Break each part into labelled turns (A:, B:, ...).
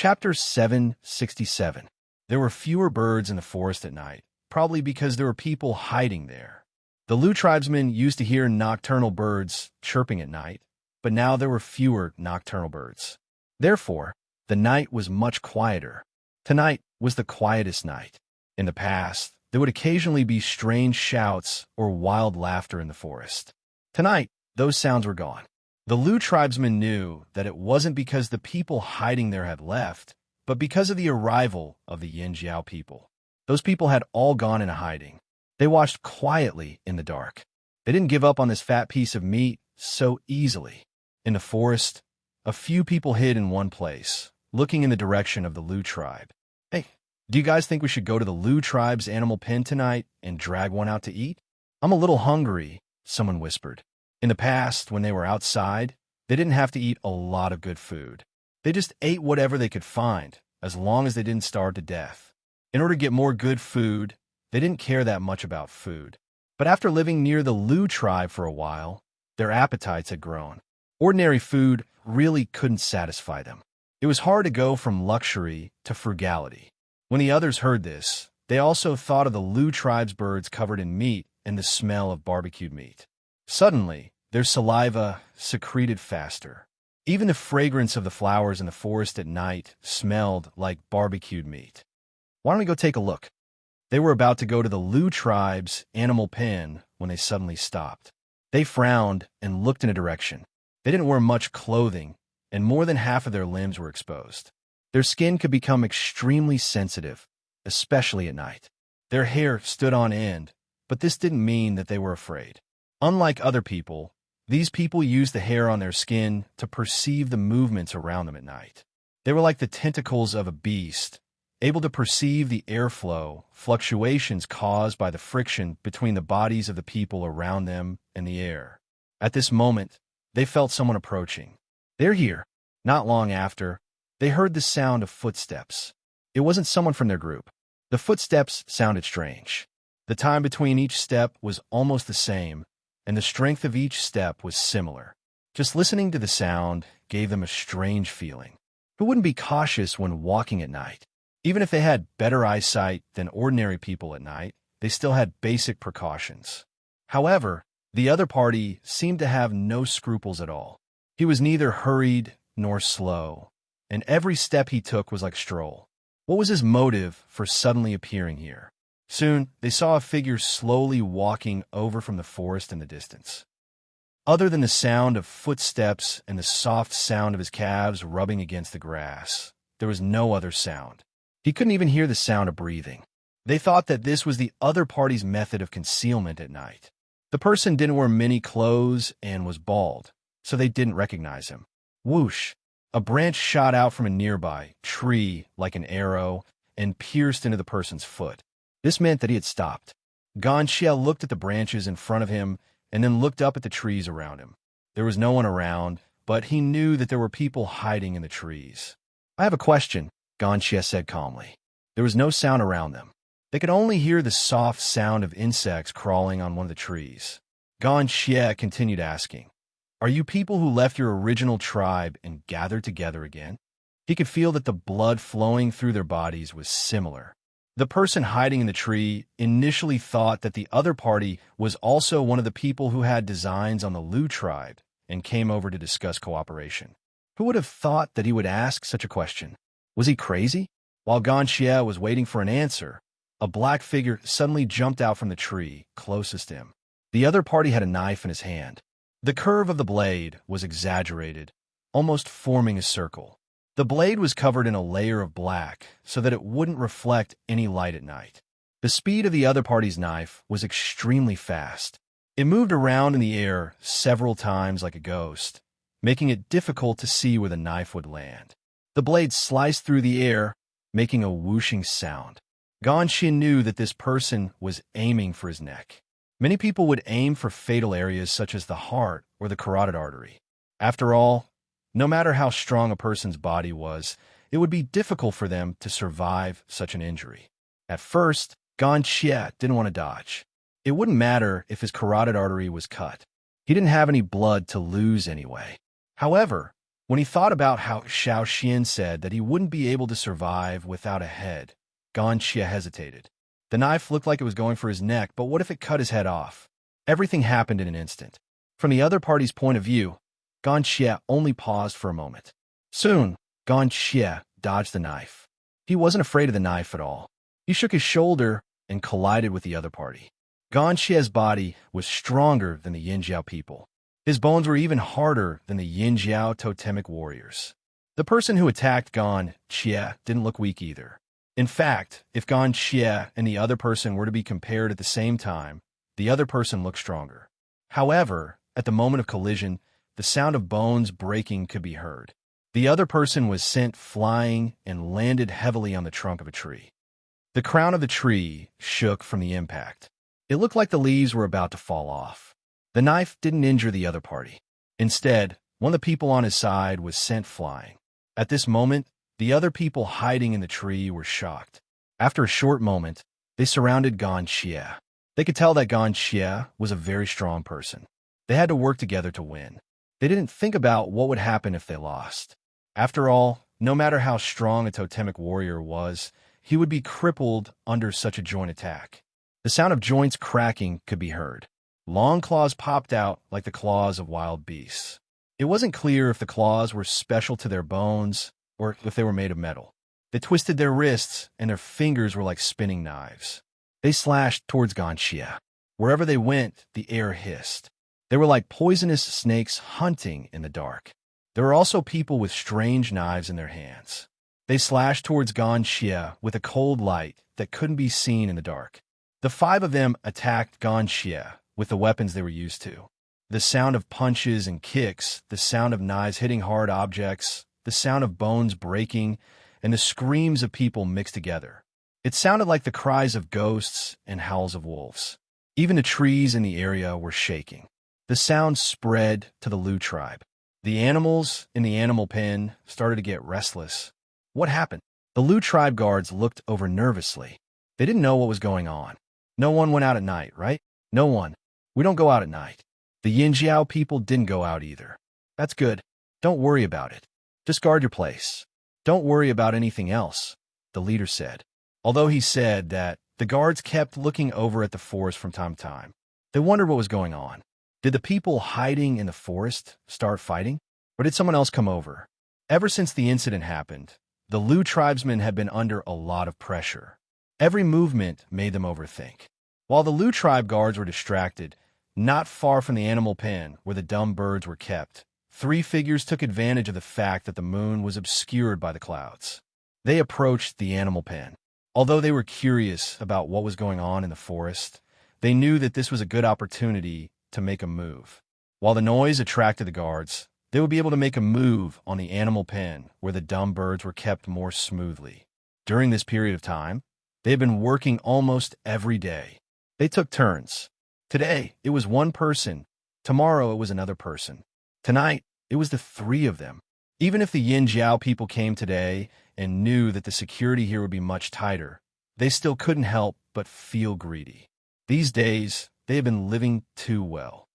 A: Chapter 767. There were fewer birds in the forest at night, probably because there were people hiding there. The Lu tribesmen used to hear nocturnal birds chirping at night, but now there were fewer nocturnal birds. Therefore, the night was much quieter. Tonight was the quietest night. In the past, there would occasionally be strange shouts or wild laughter in the forest. Tonight, those sounds were gone. The Lu tribesmen knew that it wasn't because the people hiding there had left, but because of the arrival of the Yinjiao people. Those people had all gone into hiding. They watched quietly in the dark. They didn't give up on this fat piece of meat so easily. In the forest, a few people hid in one place, looking in the direction of the Lu tribe. Hey, do you guys think we should go to the Lu tribe's animal pen tonight and drag one out to eat? I'm a little hungry, someone whispered. In the past, when they were outside, they didn't have to eat a lot of good food. They just ate whatever they could find, as long as they didn't starve to death. In order to get more good food, they didn't care that much about food. But after living near the Lu tribe for a while, their appetites had grown. Ordinary food really couldn't satisfy them. It was hard to go from luxury to frugality. When the others heard this, they also thought of the Lu tribe's birds covered in meat and the smell of barbecued meat. Suddenly, their saliva secreted faster. Even the fragrance of the flowers in the forest at night smelled like barbecued meat. Why don't we go take a look? They were about to go to the Lu tribe's animal pen when they suddenly stopped. They frowned and looked in a direction. They didn't wear much clothing, and more than half of their limbs were exposed. Their skin could become extremely sensitive, especially at night. Their hair stood on end, but this didn't mean that they were afraid. Unlike other people, these people used the hair on their skin to perceive the movements around them at night. They were like the tentacles of a beast, able to perceive the airflow, fluctuations caused by the friction between the bodies of the people around them and the air. At this moment, they felt someone approaching. They're here. Not long after, they heard the sound of footsteps. It wasn't someone from their group. The footsteps sounded strange. The time between each step was almost the same, and the strength of each step was similar. Just listening to the sound gave them a strange feeling. Who wouldn't be cautious when walking at night? Even if they had better eyesight than ordinary people at night, they still had basic precautions. However, the other party seemed to have no scruples at all. He was neither hurried nor slow, and every step he took was like a stroll. What was his motive for suddenly appearing here? Soon, they saw a figure slowly walking over from the forest in the distance. Other than the sound of footsteps and the soft sound of his calves rubbing against the grass, there was no other sound. He couldn't even hear the sound of breathing. They thought that this was the other party's method of concealment at night. The person didn't wear many clothes and was bald, so they didn't recognize him. Whoosh! A branch shot out from a nearby tree like an arrow and pierced into the person's foot. This meant that he had stopped. Ganxia looked at the branches in front of him and then looked up at the trees around him. There was no one around, but he knew that there were people hiding in the trees. I have a question, Ganxia said calmly. There was no sound around them. They could only hear the soft sound of insects crawling on one of the trees. Ganxia continued asking, "Are you people who left your original tribe and gathered together again?" He could feel that the blood flowing through their bodies was similar. The person hiding in the tree initially thought that the other party was also one of the people who had designs on the Lu tribe and came over to discuss cooperation. Who would have thought that he would ask such a question? Was he crazy? While Ganxia was waiting for an answer, a black figure suddenly jumped out from the tree closest to him. The other party had a knife in his hand. The curve of the blade was exaggerated, almost forming a circle. The blade was covered in a layer of black so that it wouldn't reflect any light at night. The speed of the other party's knife was extremely fast. It moved around in the air several times like a ghost, making it difficult to see where the knife would land. The blade sliced through the air, making a whooshing sound. Ganxia knew that this person was aiming for his neck. Many people would aim for fatal areas such as the heart or the carotid artery. After all, no matter how strong a person's body was, it would be difficult for them to survive such an injury. At first, Ganxia didn't want to dodge. It wouldn't matter if his carotid artery was cut. He didn't have any blood to lose anyway. However, When he thought about how Xiao Xian said that he wouldn't be able to survive without a head, Gan Xie hesitated. The knife looked like it was going for his neck, but what if it cut his head off? Everything happened in an instant. From the other party's point of view, Gan Xie only paused for a moment. Soon, Gan Xie dodged the knife. He wasn't afraid of the knife at all. He shook his shoulder and collided with the other party. Gan Xie's body was stronger than the Yinjiao people. His bones were even harder than the Yinjiao totemic warriors. The person who attacked Gan Xie didn't look weak either. In fact, if Gan Xie and the other person were to be compared at the same time, the other person looked stronger. However, at the moment of collision, the sound of bones breaking could be heard. The other person was sent flying and landed heavily on the trunk of a tree. The crown of the tree shook from the impact. It looked like the leaves were about to fall off. The knife didn't injure the other party. Instead, one of the people on his side was sent flying. At this moment, the other people hiding in the tree were shocked. After a short moment, they surrounded Gan Xie. They could tell that Gan Xie was a very strong person. They had to work together to win. They didn't think about what would happen if they lost. After all, no matter how strong a totemic warrior was, he would be crippled under such a joint attack. The sound of joints cracking could be heard. Long claws popped out like the claws of wild beasts. It wasn't clear if the claws were special to their bones or if they were made of metal. They twisted their wrists, and their fingers were like spinning knives. They slashed towards Gan Xie. Wherever they went, the air hissed. They were like poisonous snakes hunting in the dark. There were also people with strange knives in their hands. They slashed towards Gan Xie with a cold light that couldn't be seen in the dark. The 5 of them attacked Gan Xie with the weapons they were used to. The sound of punches and kicks, the sound of knives hitting hard objects, the sound of bones breaking, and the screams of people mixed together. It sounded like the cries of ghosts and howls of wolves. Even the trees in the area were shaking. The sound spread to the Lu tribe. The animals in the animal pen started to get restless. What happened? The Lu tribe guards looked over nervously. They didn't know what was going on. No one went out at night, right? No one. We don't go out at night. The Yinjiao people didn't go out either. That's good. Don't worry about it. Just guard your place. Don't worry about anything else, the leader said. Although he said that, the guards kept looking over at the forest from time to time. They wondered what was going on. Did the people hiding in the forest start fighting? Or did someone else come over? Ever since the incident happened, the Lu tribesmen had been under a lot of pressure. Every movement made them overthink. While the Lu tribe guards were distracted, not far from the animal pen where the dumb birds were kept, 3 figures took advantage of the fact that the moon was obscured by the clouds. They approached the animal pen. Although they were curious about what was going on in the forest, they knew that this was a good opportunity to make a move. While the noise attracted the guards, they would be able to make a move on the animal pen where the dumb birds were kept more smoothly. During this period of time, they had been working almost every day. They took turns. Today, it was one person. Tomorrow, it was another person. Tonight, it was the 3 of them. Even if the Yinjiao people came today and knew that the security here would be much tighter, they still couldn't help but feel greedy. These days, they had been living too well.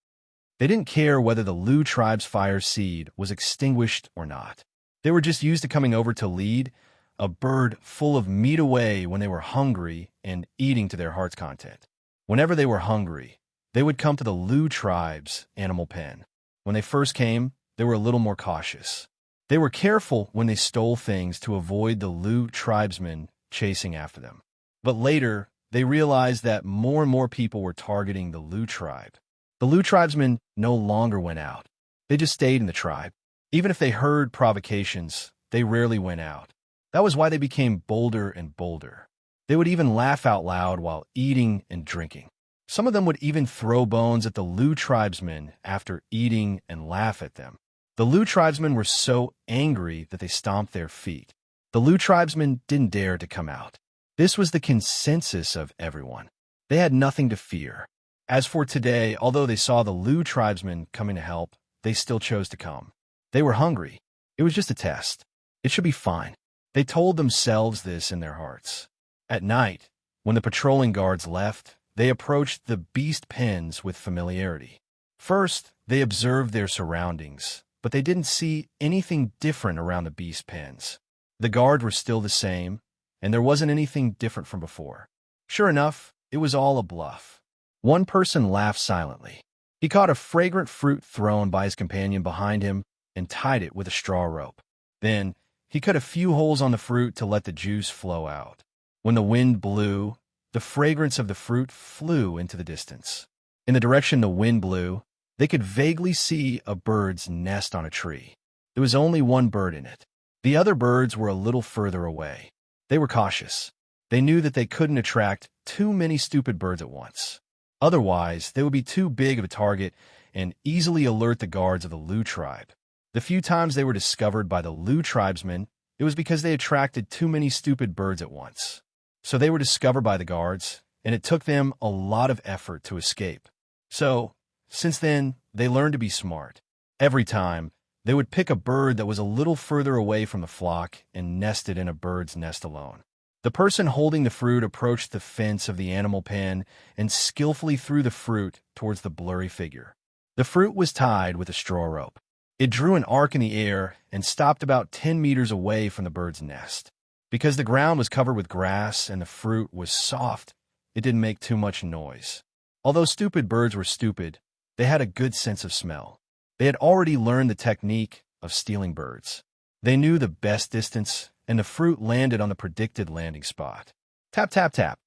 A: They didn't care whether the Lu tribe's fire seed was extinguished or not. They were just used to coming over to lead a bird full of meat away when they were hungry and eating to their heart's content. Whenever they were hungry, they would come to the Lu tribe's animal pen. When they first came, they were a little more cautious. They were careful when they stole things to avoid the Lu tribesmen chasing after them. But later, they realized that more and more people were targeting the Lu tribe. The Lu tribesmen no longer went out. They just stayed in the tribe. Even if they heard provocations, they rarely went out. That was why they became bolder and bolder. They would even laugh out loud while eating and drinking. Some of them would even throw bones at the Lu tribesmen after eating and laugh at them. The Lu tribesmen were so angry that they stomped their feet. The Lu tribesmen didn't dare to come out. This was the consensus of everyone. They had nothing to fear. As for today, although they saw the Lu tribesmen coming to help, they still chose to come. They were hungry. It was just a test. It should be fine. They told themselves this in their hearts. At night, when the patrolling guards left, they approached the beast pens with familiarity. First, they observed their surroundings, but they didn't see anything different around the beast pens. The guards were still the same, and there wasn't anything different from before. Sure enough, it was all a bluff. One person laughed silently. He caught a fragrant fruit thrown by his companion behind him and tied it with a straw rope. Then, he cut a few holes on the fruit to let the juice flow out. When the wind blew, the fragrance of the fruit flew into the distance. In the direction the wind blew, they could vaguely see a bird's nest on a tree. There was only one bird in it. The other birds were a little further away. They were cautious. They knew that they couldn't attract too many stupid birds at once. Otherwise, they would be too big of a target and easily alert the guards of the Lu tribe. The few times they were discovered by the Lu tribesmen, it was because they attracted too many stupid birds at once. So they were discovered by the guards, and it took them a lot of effort to escape. So, since then, they learned to be smart. Every time, they would pick a bird that was a little further away from the flock and nest it in a bird's nest alone. The person holding the fruit approached the fence of the animal pen and skillfully threw the fruit towards the blurry figure. The fruit was tied with a straw rope. It drew an arc in the air and stopped about 10 meters away from the bird's nest. Because the ground was covered with grass and the fruit was soft, it didn't make too much noise. Although stupid birds were stupid, they had a good sense of smell. They had already learned the technique of stealing birds. They knew the best distance, and the fruit landed on the predicted landing spot. Tap, tap, tap.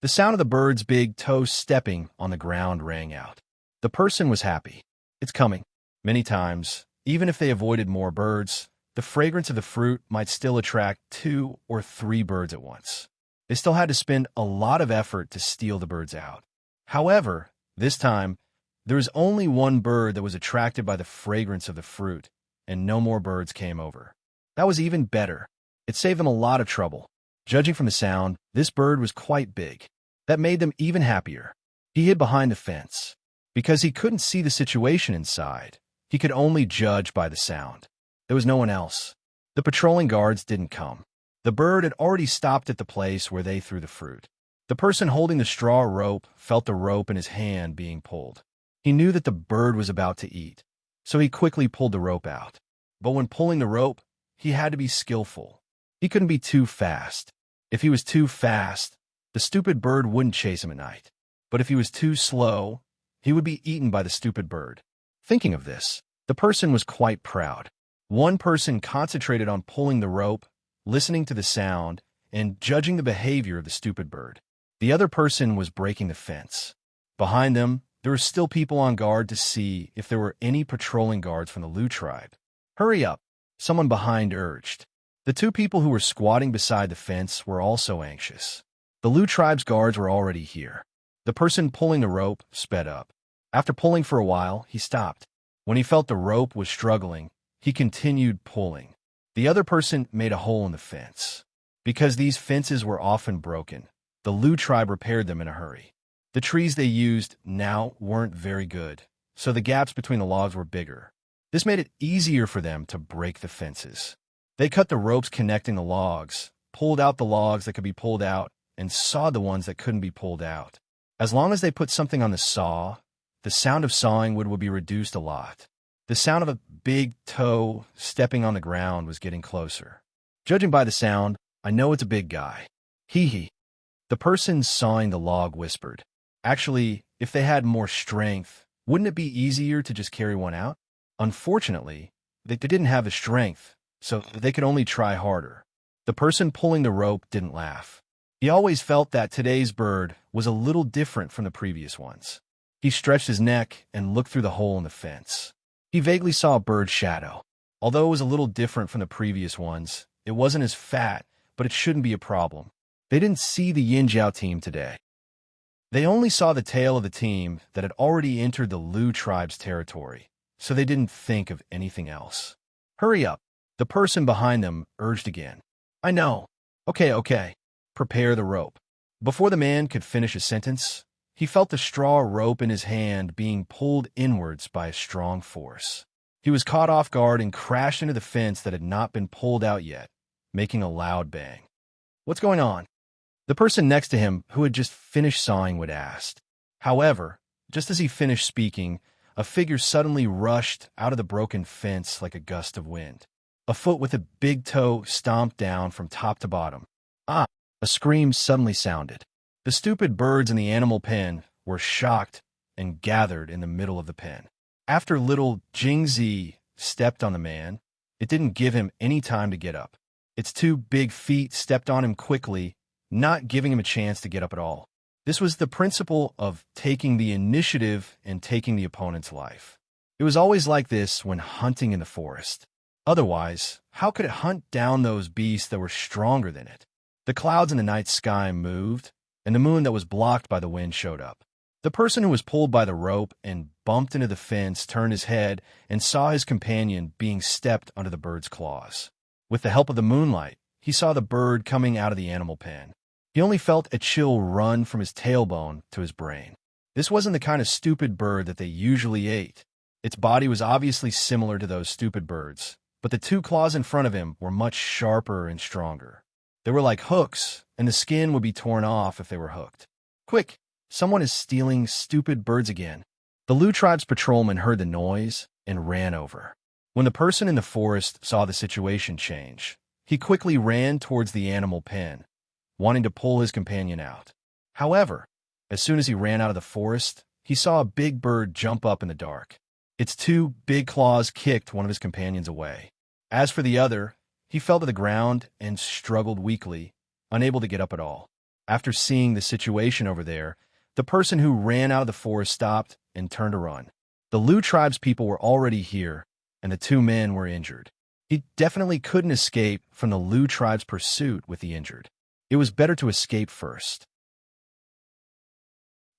A: The sound of the bird's big toes stepping on the ground rang out. The person was happy. It's coming. Many times, even if they avoided more birds, the fragrance of the fruit might still attract 2 or 3 birds at once. They still had to spend a lot of effort to steal the birds out. However, this time, there was only one bird that was attracted by the fragrance of the fruit, and no more birds came over. That was even better. It saved them a lot of trouble. Judging from the sound, this bird was quite big. That made them even happier. He hid behind the fence. Because he couldn't see the situation inside, he could only judge by the sound. There was no one else. The patrolling guards didn't come. The bird had already stopped at the place where they threw the fruit. The person holding the straw rope felt the rope in his hand being pulled. He knew that the bird was about to eat, so he quickly pulled the rope out. But when pulling the rope, he had to be skillful. He couldn't be too fast. If he was too fast, the stupid bird wouldn't chase him at night. But if he was too slow, he would be eaten by the stupid bird. Thinking of this, the person was quite proud. One person concentrated on pulling the rope, listening to the sound, and judging the behavior of the stupid bird. The other person was breaking the fence. Behind them, there were still people on guard to see if there were any patrolling guards from the Lu tribe. Hurry up, someone behind urged. The 2 people who were squatting beside the fence were also anxious. The Lu tribe's guards were already here. The person pulling the rope sped up. After pulling for a while, he stopped. When he felt the rope was struggling, he continued pulling. The other person made a hole in the fence. Because these fences were often broken, the Lu tribe repaired them in a hurry. The trees they used now weren't very good, so the gaps between the logs were bigger. This made it easier for them to break the fences. They cut the ropes connecting the logs, pulled out the logs that could be pulled out, and sawed the ones that couldn't be pulled out. As long as they put something on the saw, the sound of sawing would be reduced a lot. The sound of a big toe stepping on the ground was getting closer. Judging by the sound, I know it's a big guy. Hee hee. The person sawing the log whispered. Actually, if they had more strength, wouldn't it be easier to just carry one out? Unfortunately, they didn't have the strength, so they could only try harder. The person pulling the rope didn't laugh. He always felt that today's bird was a little different from the previous ones. He stretched his neck and looked through the hole in the fence. He vaguely saw a bird's shadow. Although it was a little different from the previous ones, it wasn't as fat, but it shouldn't be a problem. They didn't see the Yin Jiao team today. They only saw the tail of the team that had already entered the Lu tribe's territory, so they didn't think of anything else. Hurry up, the person behind them urged again. I know. Okay. Prepare the rope. Before the man could finish a sentence, he felt the straw rope in his hand being pulled inwards by a strong force. He was caught off guard and crashed into the fence that had not been pulled out yet, making a loud bang. What's going on? The person next to him, who had just finished sawing, would ask. However, just as he finished speaking, a figure suddenly rushed out of the broken fence like a gust of wind. A foot with a big toe stomped down from top to bottom. Ah! A scream suddenly sounded. The stupid birds in the animal pen were shocked and gathered in the middle of the pen. After little Jingzi stepped on the man, it didn't give him any time to get up. Its two big feet stepped on him quickly, not giving him a chance to get up at all. This was the principle of taking the initiative and taking the opponent's life. It was always like this when hunting in the forest. Otherwise, how could it hunt down those beasts that were stronger than it? The clouds in the night sky moved, and the moon that was blocked by the wind showed up. The person who was pulled by the rope and bumped into the fence turned his head and saw his companion being stepped under the bird's claws. With the help of the moonlight, he saw the bird coming out of the animal pen. He only felt a chill run from his tailbone to his brain. This wasn't the kind of stupid bird that they usually ate. Its body was obviously similar to those stupid birds, but the two claws in front of him were much sharper and stronger. They were like hooks, and the skin would be torn off if they were hooked. Quick! Someone is stealing stupid birds again. The Lu tribe's patrolman heard the noise and ran over. When the person in the forest saw the situation change, he quickly ran towards the animal pen, wanting to pull his companion out. However, as soon as he ran out of the forest, he saw a big bird jump up in the dark. Its two big claws kicked one of his companions away. As for the other, he fell to the ground and struggled weakly, unable to get up at all. After seeing the situation over there, the person who ran out of the forest stopped and turned to run. The Lu tribe's people were already here, and the two men were injured. He definitely couldn't escape from the Lu tribe's pursuit with the injured. It was better to escape first.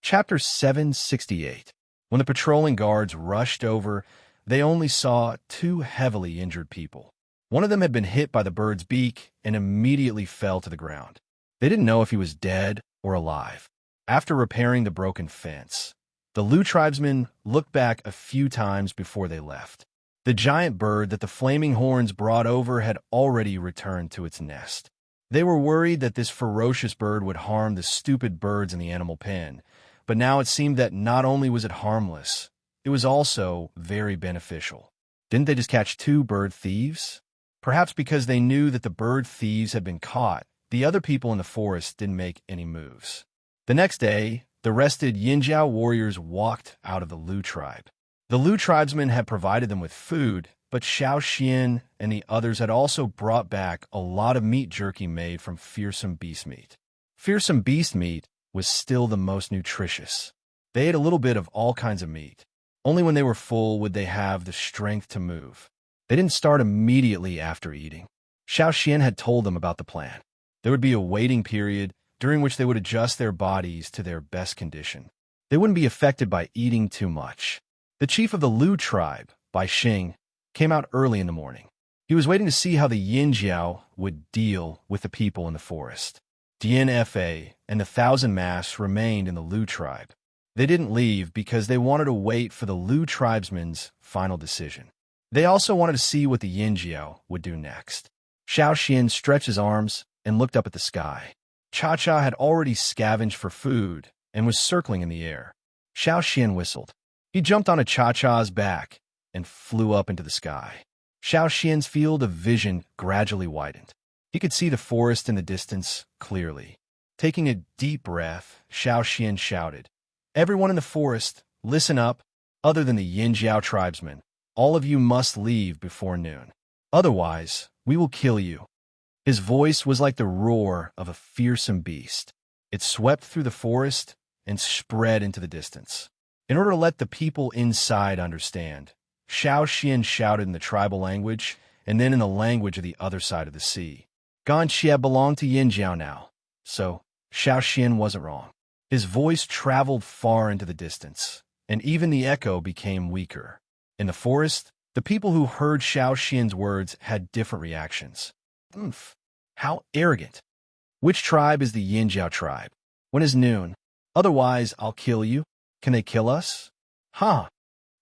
A: Chapter 768. When the patrolling guards rushed over, they only saw two heavily injured people. One of them had been hit by the bird's beak and immediately fell to the ground. They didn't know if he was dead or alive. After repairing the broken fence, the Lu tribesmen looked back a few times before they left. The giant bird that the flaming horns brought over had already returned to its nest. They were worried that this ferocious bird would harm the stupid birds in the animal pen, but now it seemed that not only was it harmless, it was also very beneficial. Didn't they just catch two bird thieves? Perhaps because they knew that the bird thieves had been caught, the other people in the forest didn't make any moves. The next day, the rested Yinjiao warriors walked out of the Lu tribe. The Lu tribesmen had provided them with food, but Xiao Xian and the others had also brought back a lot of meat jerky made from fearsome beast meat. Fearsome beast meat was still the most nutritious. They ate a little bit of all kinds of meat. Only when they were full would they have the strength to move. They didn't start immediately after eating. Xiao Xian had told them about the plan. There would be a waiting period during which they would adjust their bodies to their best condition. They wouldn't be affected by eating too much. The chief of the Lu tribe, Bai Xing, came out early in the morning. He was waiting to see how the Yinjiao would deal with the people in the forest. DNFA and the Thousand Masks remained in the Lu tribe. They didn't leave because they wanted to wait for the Lu tribesmen's final decision. They also wanted to see what the Yinjiao would do next. Xiao Xian stretched his arms and looked up at the sky. Cha-Cha had already scavenged for food and was circling in the air. Xiao Xian whistled. He jumped on a Cha-Cha's back and flew up into the sky. Xiao Xian's field of vision gradually widened. He could see the forest in the distance clearly. Taking a deep breath, Xiao Xian shouted, "Everyone in the forest, listen up, other than the Yinjiao tribesmen. All of you must leave before noon. Otherwise, we will kill you." His voice was like the roar of a fearsome beast. It swept through the forest and spread into the distance. In order to let the people inside understand, Xiao Xian shouted in the tribal language and then in the language of the other side of the sea. Ganxie belonged to Yinjiao now, so Xiao Xian wasn't wrong. His voice traveled far into the distance, and even the echo became weaker. In the forest, the people who heard Xiao Xian's words had different reactions. Oomph! How arrogant! Which tribe is the Yinjiao tribe? When is noon? Otherwise, I'll kill you. Can they kill us? Huh!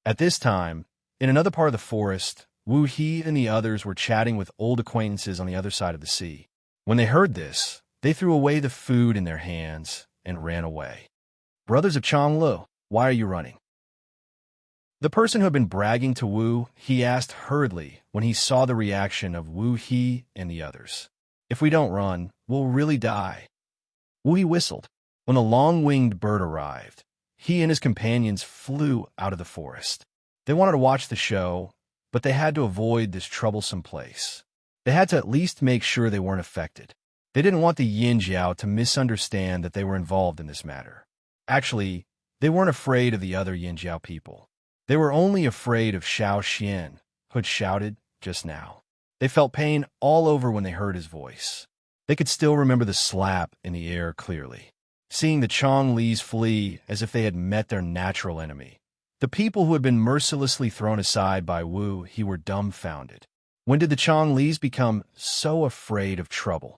A: At this time, in another part of the forest, Wu He and the others were chatting with old acquaintances on the other side of the sea. When they heard this, they threw away the food in their hands and ran away. Brothers of Changlu, why are you running? The person who had been bragging to Wu, he asked hurriedly when he saw the reaction of Wu He and the others. If we don't run, we'll really die. Wu He whistled. When the long-winged bird arrived, he and his companions flew out of the forest. They wanted to watch the show, but they had to avoid this troublesome place. They had to at least make sure they weren't affected. They didn't want the Yin Jiao to misunderstand that they were involved in this matter. Actually, they weren't afraid of the other Yin Jiao people. They were only afraid of Xiao Xian, who had shouted just now. They felt pain all over when they heard his voice. They could still remember the slap in the air clearly. Seeing the Chonglis flee as if they had met their natural enemy. The people who had been mercilessly thrown aside by Wu He were dumbfounded. When did the Chonglis become so afraid of trouble?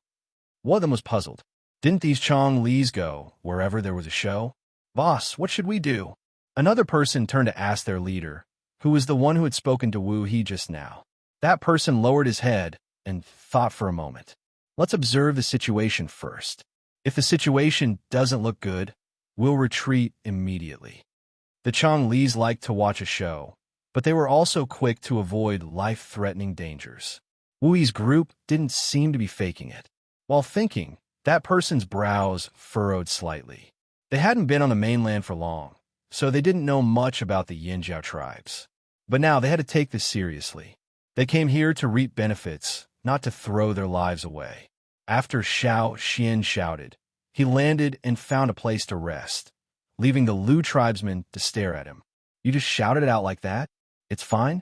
A: One of them was puzzled. Didn't these Chonglis go wherever there was a show? Boss, what should we do? Another person turned to ask their leader, who was the one who had spoken to Wu He just now. That person lowered his head and thought for a moment. Let's observe the situation first. If the situation doesn't look good, we'll retreat immediately. The Chonglis liked to watch a show, but they were also quick to avoid life-threatening dangers. Wu Yi's group didn't seem to be faking it. While thinking, that person's brows furrowed slightly. They hadn't been on the mainland for long, so they didn't know much about the Yinjiao tribes. But now they had to take this seriously. They came here to reap benefits, not to throw their lives away. After Xiao Xian shouted, he landed and found a place to rest, leaving the Lu tribesmen to stare at him. You just shouted it out like that? It's fine?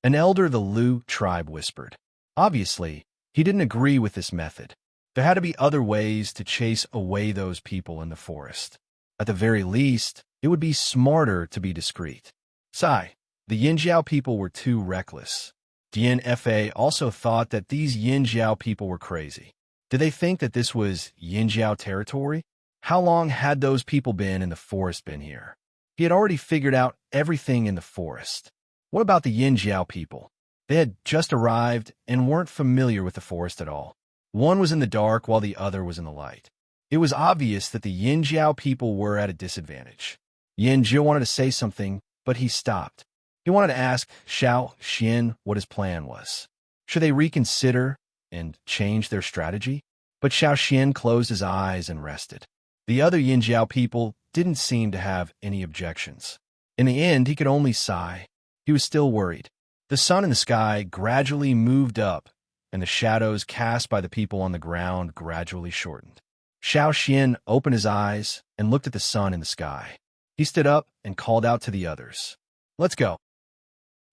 A: An elder of the Lu tribe whispered. Obviously, he didn't agree with this method. There had to be other ways to chase away those people in the forest. At the very least, it would be smarter to be discreet. Sai, the Yinjiao people were too reckless. Dian Fa also thought that these Yinjiao people were crazy. Did they think that this was Yinjiao territory? How long had those people been in the forest been here? He had already figured out everything in the forest. What about the Yinjiao people? They had just arrived and weren't familiar with the forest at all. One was in the dark while the other was in the light. It was obvious that the Yinjiao people were at a disadvantage. Yin Jiao wanted to say something, but he stopped. He wanted to ask Xiao Xian what his plan was. Should they reconsider and change their strategy? But Xiao Xian closed his eyes and rested. The other Yinjiao people didn't seem to have any objections. In the end, he could only sigh. He was still worried. The sun in the sky gradually moved up, and the shadows cast by the people on the ground gradually shortened. Xiao Xian opened his eyes and looked at the sun in the sky. He stood up and called out to the others. Let's go.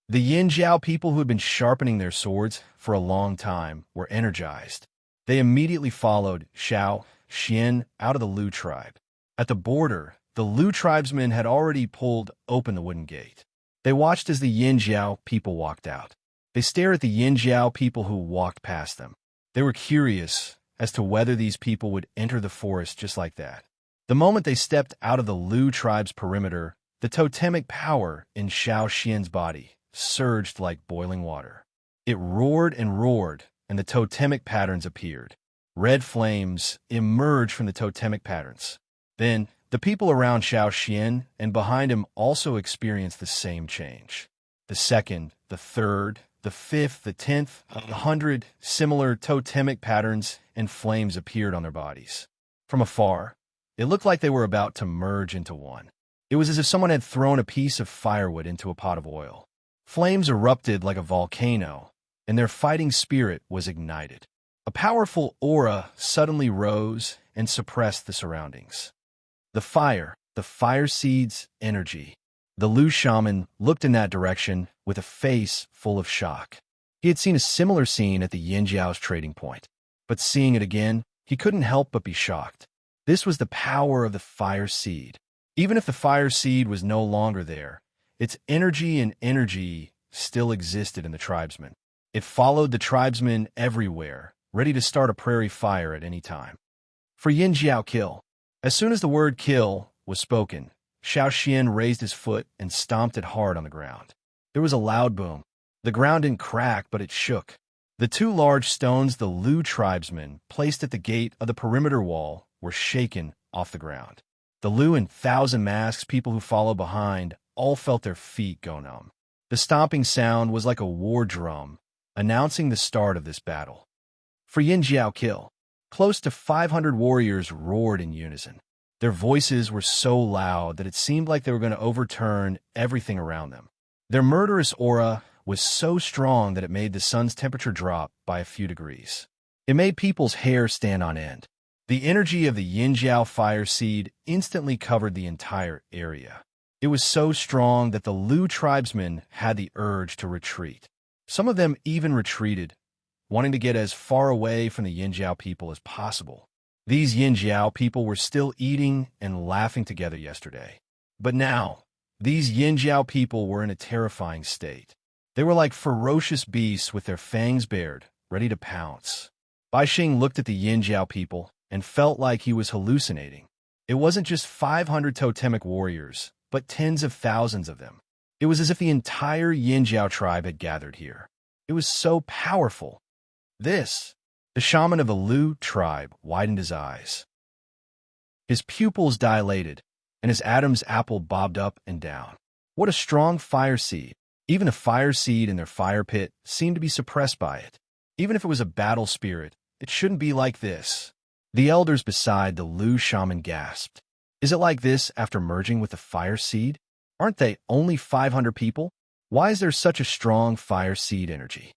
A: The Yinjiao people who had been sharpening their swords for a long time were energized. They immediately followed Xiao Xian out of the Lu tribe. At the border, the Lu tribesmen had already pulled open the wooden gate. They watched as the Yinjiao people walked out. They stared at the Yinjiao people who walked past them. They were curious as to whether these people would enter the forest just like that. The moment they stepped out of the Lu tribe's perimeter, the totemic power in Xiao Xian's body surged like boiling water. It roared and roared, and the totemic patterns appeared. Red flames emerged from the totemic patterns. Then, the people around Xiao Xian and behind him also experienced the same change. The second, the third, the fifth, the 10th, 100 similar totemic patterns and flames appeared on their bodies. From afar, it looked like they were about to merge into one. It was as if someone had thrown a piece of firewood into a pot of oil. Flames erupted like a volcano, and their fighting spirit was ignited. A powerful aura suddenly rose and suppressed the surroundings. The fire seed's energy. The Lu shaman looked in that direction with a face full of shock. He had seen a similar scene at the Yinjiao's trading point, but seeing it again, he couldn't help but be shocked. This was the power of the fire seed. Even if the fire seed was no longer there, its energy still existed in the tribesmen. It followed the tribesmen everywhere, ready to start a prairie fire at any time. For Yinjiao kill. As soon as the word kill was spoken, Xiao Xian raised his foot and stomped it hard on the ground. There was a loud boom. The ground didn't crack, but it shook. The two large stones the Lu tribesmen placed at the gate of the perimeter wall were shaken off the ground. The Lu and 1,000 Masks people who followed behind all felt their feet go numb. The stomping sound was like a war drum, announcing the start of this battle. For Yin Jiao kill, close to 500 warriors roared in unison. Their voices were so loud that it seemed like they were going to overturn everything around them. Their murderous aura was so strong that it made the sun's temperature drop by a few degrees. It made people's hair stand on end. The energy of the Yin Jiao fire seed instantly covered the entire area. It was so strong that the Lu tribesmen had the urge to retreat. Some of them even retreated, wanting to get as far away from the Yin Jiao people as possible. These Yin Jiao people were still eating and laughing together yesterday. But now, these Yin Jiao people were in a terrifying state. They were like ferocious beasts with their fangs bared, ready to pounce. Bai Xing looked at the Yin Jiao people and felt like he was hallucinating. It wasn't just 500 totemic warriors, but tens of thousands of them. It was as if the entire Yin Jiao tribe had gathered here. It was so powerful. The shaman of the Lu tribe widened his eyes. His pupils dilated, and his Adam's apple bobbed up and down. What a strong fire seed! Even a fire seed in their fire pit seemed to be suppressed by it. Even if it was a battle spirit, it shouldn't be like this. The elders beside the Lu shaman gasped. Is it like this after merging with the fire seed? Aren't they only 500 people? Why is there such a strong fire seed energy?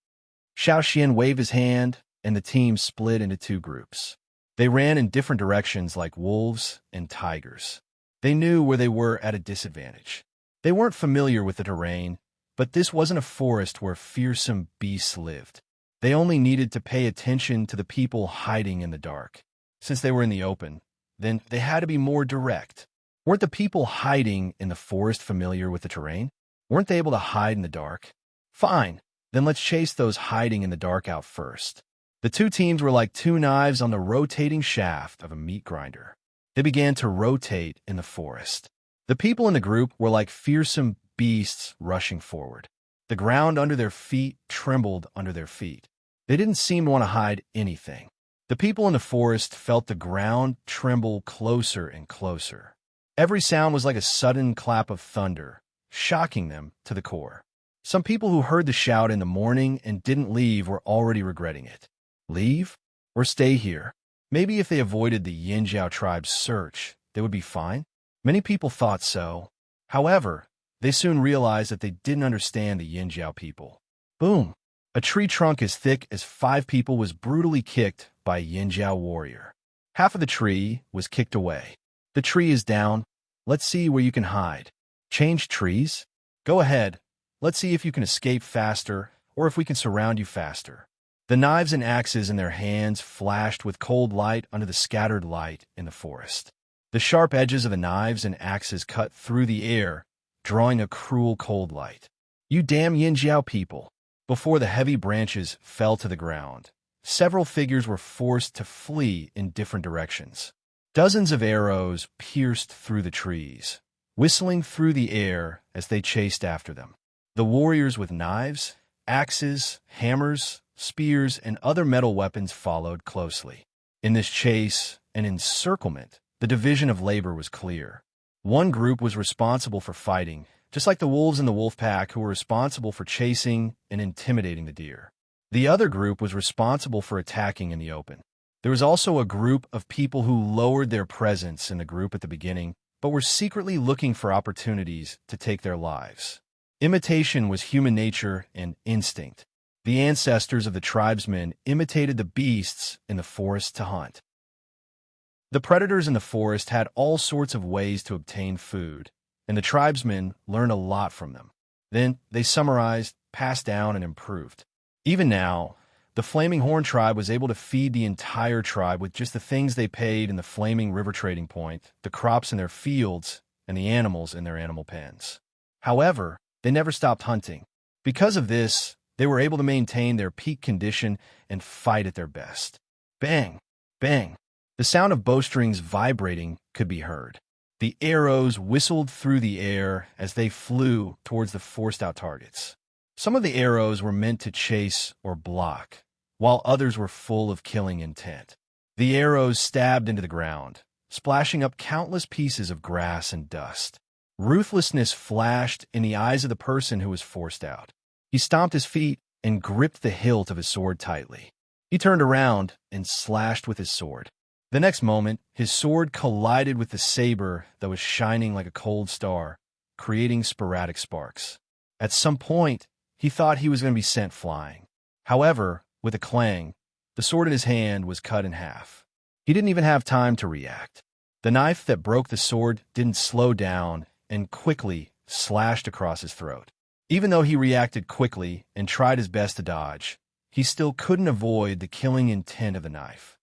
A: Xiao Xian waved his hand, and the team split into two groups. They ran in different directions like wolves and tigers. They knew where they were at a disadvantage. They weren't familiar with the terrain, but this wasn't a forest where fearsome beasts lived. They only needed to pay attention to the people hiding in the dark. Since they were in the open, then they had to be more direct. Weren't the people hiding in the forest familiar with the terrain? Weren't they able to hide in the dark? Fine, then let's chase those hiding in the dark out first. The two teams were like two knives on the rotating shaft of a meat grinder. They began to rotate in the forest. The people in the group were like fearsome beasts rushing forward. The ground under their feet trembled under their feet. They didn't seem to want to hide anything. The people in the forest felt the ground tremble closer and closer. Every sound was like a sudden clap of thunder, shocking them to the core. Some people who heard the shout in the morning and didn't leave were already regretting it. Leave? Or stay here? Maybe if they avoided the Yin Jiao tribe's search, they would be fine? Many people thought so. However, they soon realized that they didn't understand the Yin Jiao people. Boom! A tree trunk as thick as 5 people was brutally kicked by a Yin Jiao warrior. Half of the tree was kicked away. The tree is down. Let's see where you can hide. Change trees? Go ahead. Let's see if you can escape faster, or if we can surround you faster. The knives and axes in their hands flashed with cold light under the scattered light in the forest. The sharp edges of the knives and axes cut through the air, drawing a cruel cold light. You damn Yin Jiao people! Before the heavy branches fell to the ground, several figures were forced to flee in different directions. Dozens of arrows pierced through the trees, whistling through the air as they chased after them. The warriors with knives, axes, hammers, spears, and other metal weapons followed closely. In this chase and encirclement, the division of labor was clear. One group was responsible for fighting, just like the wolves in the wolf pack who were responsible for chasing and intimidating the deer. The other group was responsible for attacking in the open. There was also a group of people who lowered their presence in the group at the beginning, but were secretly looking for opportunities to take their lives. Imitation was human nature and instinct. The ancestors of the tribesmen imitated the beasts in the forest to hunt. The predators in the forest had all sorts of ways to obtain food, and the tribesmen learned a lot from them. Then they summarized, passed down, and improved. Even now, the Flaming Horn tribe was able to feed the entire tribe with just the things they paid in the Flaming River trading point, the crops in their fields, and the animals in their animal pens. However, they never stopped hunting. Because of this, they were able to maintain their peak condition and fight at their best. Bang! Bang! The sound of bowstrings vibrating could be heard. The arrows whistled through the air as they flew towards the forced-out targets. Some of the arrows were meant to chase or block, while others were full of killing intent. The arrows stabbed into the ground, splashing up countless pieces of grass and dust. Ruthlessness flashed in the eyes of the person who was forced out. He stomped his feet and gripped the hilt of his sword tightly. He turned around and slashed with his sword. The next moment, his sword collided with the saber that was shining like a cold star, creating sporadic sparks. At some point, he thought he was going to be sent flying. However, with a clang, the sword in his hand was cut in half. He didn't even have time to react. The knife that broke the sword didn't slow down and quickly slashed across his throat. Even though he reacted quickly and tried his best to dodge, he still couldn't avoid the killing intent of the knife.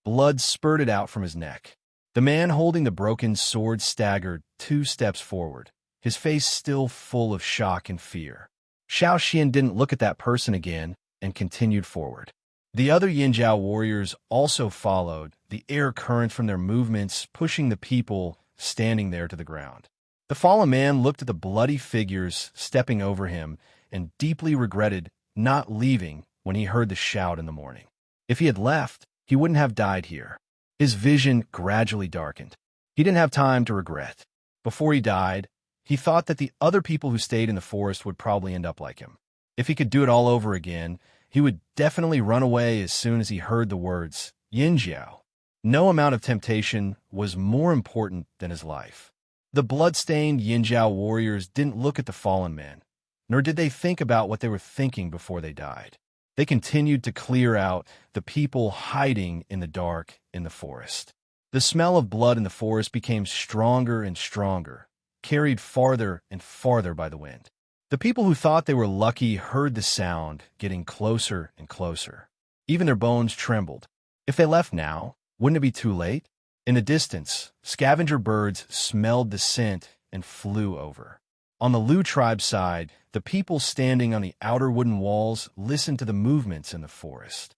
A: Blood spurted out from his neck. The man holding the broken sword staggered 2 steps forward, his face still full of shock and fear. Xiao Xian didn't look at that person again and continued forward. The other Yinjiao warriors also followed, the air current from their movements pushing the people standing there to the ground. The fallen man looked at the bloody figures stepping over him and deeply regretted not leaving when he heard the shout in the morning. If he had left, he wouldn't have died here. His vision gradually darkened. He didn't have time to regret. Before he died, he thought that the other people who stayed in the forest would probably end up like him. If he could do it all over again, he would definitely run away as soon as he heard the words, Yinjiao. No amount of temptation was more important than his life. The blood-stained Yinjiao warriors didn't look at the fallen men, nor did they think about what they were thinking before they died. They continued to clear out the people hiding in the dark in the forest. The smell of blood in the forest became stronger and stronger, carried farther and farther by the wind. The people who thought they were lucky heard the sound getting closer and closer. Even their bones trembled. If they left now, wouldn't it be too late? In the distance, scavenger birds smelled the scent and flew over. On the Lu tribe's side, the people standing on the outer wooden walls listened to the movements in the forest.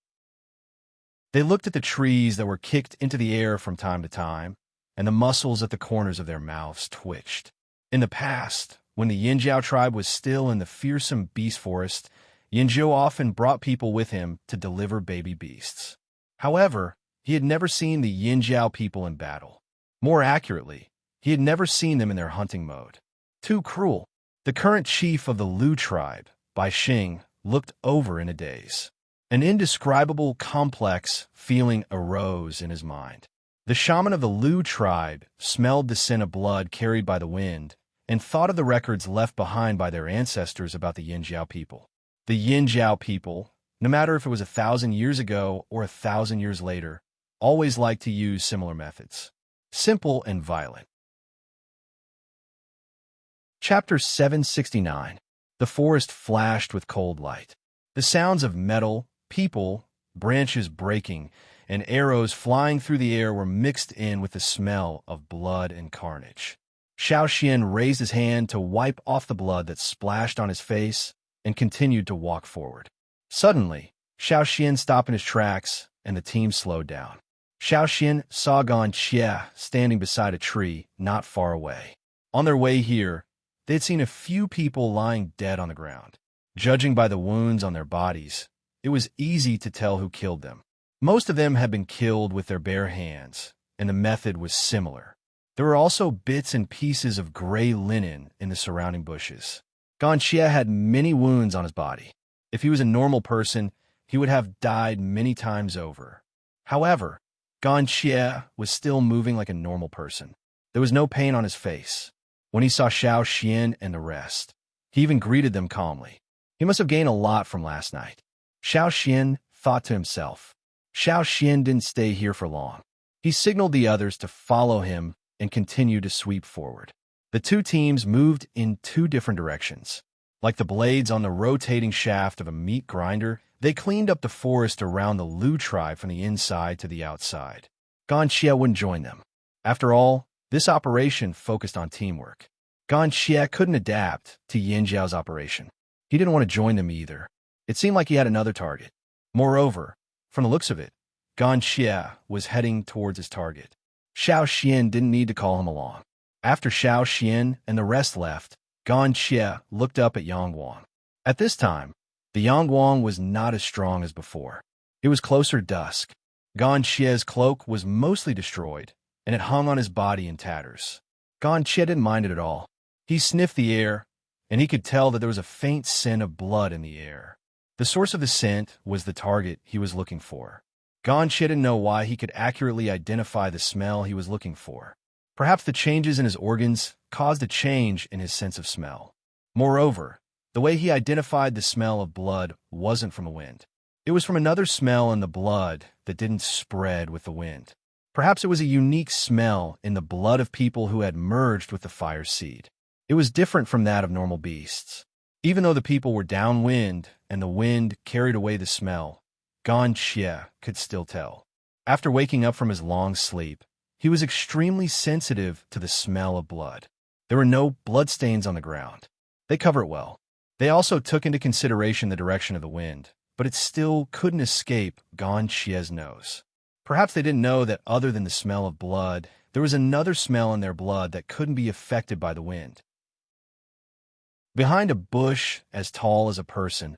A: They looked at the trees that were kicked into the air from time to time, and the muscles at the corners of their mouths twitched. In the past, when the Yinjiao tribe was still in the fearsome beast forest, Yinjiao often brought people with him to deliver baby beasts. However, he had never seen the Yinjiao people in battle. More accurately, he had never seen them in their hunting mode. Too cruel. The current chief of the Lu tribe, Bai Xing, looked over in a daze. An indescribable, complex feeling arose in his mind. The shaman of the Lu tribe smelled the scent of blood carried by the wind and thought of the records left behind by their ancestors about the Yinjiao people. The Yinjiao people, no matter if it was 1,000 years ago or 1,000 years later, always liked to use similar methods. Simple and violent. Chapter 769. The forest flashed with cold light. The sounds of metal, people, branches breaking, and arrows flying through the air were mixed in with the smell of blood and carnage. Xiao Xian raised his hand to wipe off the blood that splashed on his face and continued to walk forward. Suddenly, Xiao Xian stopped in his tracks, and the team slowed down. Xiao Xian saw Gan Xie standing beside a tree not far away. On their way here, they had seen a few people lying dead on the ground. Judging by the wounds on their bodies, it was easy to tell who killed them. Most of them had been killed with their bare hands, and the method was similar. There were also bits and pieces of gray linen in the surrounding bushes. Gan Xie had many wounds on his body. If he was a normal person, he would have died many times over. However, Gan Xie was still moving like a normal person. There was no pain on his face. When he saw Xiao Xian and the rest, he even greeted them calmly. He must have gained a lot from last night. Xiao Xian thought to himself. Xiao Xian didn't stay here for long. He signaled the others to follow him and continued to sweep forward. The two teams moved in 2 different directions. Like the blades on the rotating shaft of a meat grinder, they cleaned up the forest around the Lu tribe from the inside to the outside. Gan Xie wouldn't join them. After all, this operation focused on teamwork. Gan Xie couldn't adapt to Yinjiao's operation. He didn't want to join them either. It seemed like he had another target. Moreover, from the looks of it, Gan Xie was heading towards his target. Xiao Xian didn't need to call him along. After Xiao Xian and the rest left, Gan Xie looked up at Yang Guang. At this time, the Yang Guang was not as strong as before. It was closer dusk. Gan Xie's cloak was mostly destroyed, and it hung on his body in tatters. Gan Xie didn't mind it at all. He sniffed the air, and he could tell that there was a faint scent of blood in the air. The source of the scent was the target he was looking for. Gan Xie didn't know why he could accurately identify the smell he was looking for. Perhaps the changes in his organs caused a change in his sense of smell. Moreover, the way he identified the smell of blood wasn't from the wind. It was from another smell in the blood that didn't spread with the wind. Perhaps it was a unique smell in the blood of people who had merged with the fire seed. It was different from that of normal beasts. Even though the people were downwind and the wind carried away the smell, Gan Xie could still tell. After waking up from his long sleep, he was extremely sensitive to the smell of blood. There were no bloodstains on the ground. They cover it well. They also took into consideration the direction of the wind, but it still couldn't escape Gan Xie's nose. Perhaps they didn't know that other than the smell of blood, there was another smell in their blood that couldn't be affected by the wind. Behind a bush as tall as a person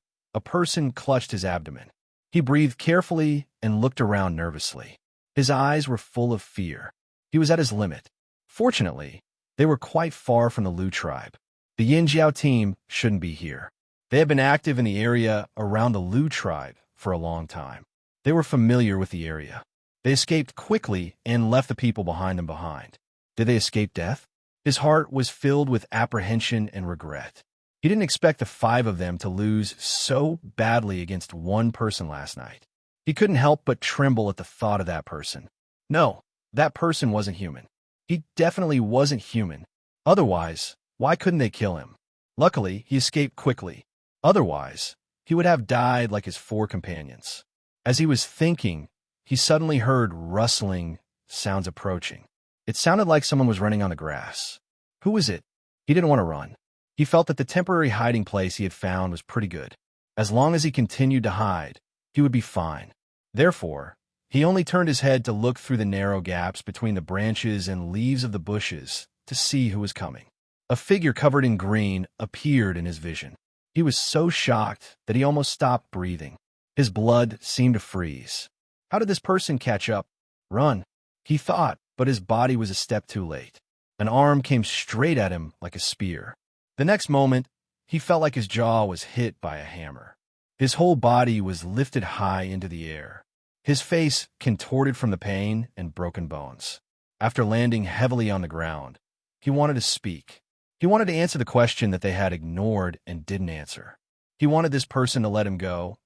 A: clutched his abdomen. He breathed carefully and looked around nervously. His eyes were full of fear. He was at his limit. Fortunately, they were quite far from the Lu tribe. The Yinjiao team shouldn't be here. They had been active in the area around the Lu tribe for a long time. They were familiar with the area. They escaped quickly and left the people behind them behind. Did they escape death? His heart was filled with apprehension and regret. He didn't expect the 5 of them to lose so badly against one person last night. He couldn't help but tremble at the thought of that person. No, that person wasn't human. He definitely wasn't human. Otherwise, why couldn't they kill him? Luckily, he escaped quickly. Otherwise, he would have died like his 4 companions. As he was thinking, he suddenly heard rustling sounds approaching. It sounded like someone was running on the grass. Who was it? He didn't want to run. He felt that the temporary hiding place he had found was pretty good. As long as he continued to hide, he would be fine. Therefore, he only turned his head to look through the narrow gaps between the branches and leaves of the bushes to see who was coming. A figure covered in green appeared in his vision. He was so shocked that he almost stopped breathing. His blood seemed to freeze. How did this person catch up? Run, he thought, but his body was a step too late. An arm came straight at him like a spear. The next moment, he felt like his jaw was hit by a hammer. His whole body was lifted high into the air. His face contorted from the pain and broken bones. After landing heavily on the ground, he wanted to speak. He wanted to answer the question that they had ignored and didn't answer. He wanted this person to let him go,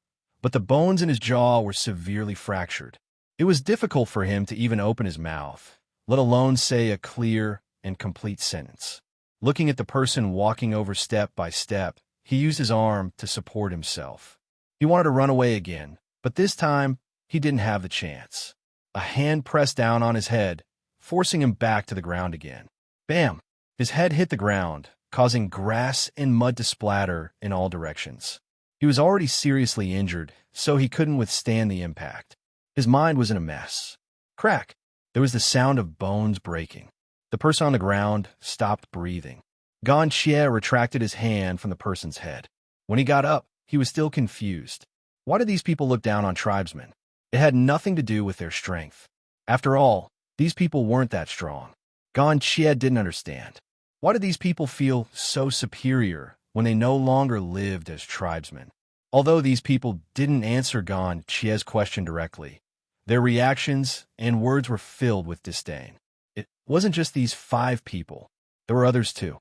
A: but the bones in his jaw were severely fractured. It was difficult for him to even open his mouth, let alone say a clear and complete sentence. Looking at the person walking over step by step, he used his arm to support himself. He wanted to run away again, but this time, he didn't have the chance. A hand pressed down on his head, forcing him back to the ground again. Bam! His head hit the ground, causing grass and mud to splatter in all directions. He was already seriously injured, so he couldn't withstand the impact. His mind was in a mess. Crack! There was the sound of bones breaking. The person on the ground stopped breathing. Gan Xie retracted his hand from the person's head. When he got up, he was still confused. Why did these people look down on tribesmen? It had nothing to do with their strength. After all, these people weren't that strong. Gan Xie didn't understand. Why did these people feel so superior when they no longer lived as tribesmen? Although these people didn't answer Gan Xie's question directly, their reactions and words were filled with disdain. It wasn't just these 5 people. There were others too.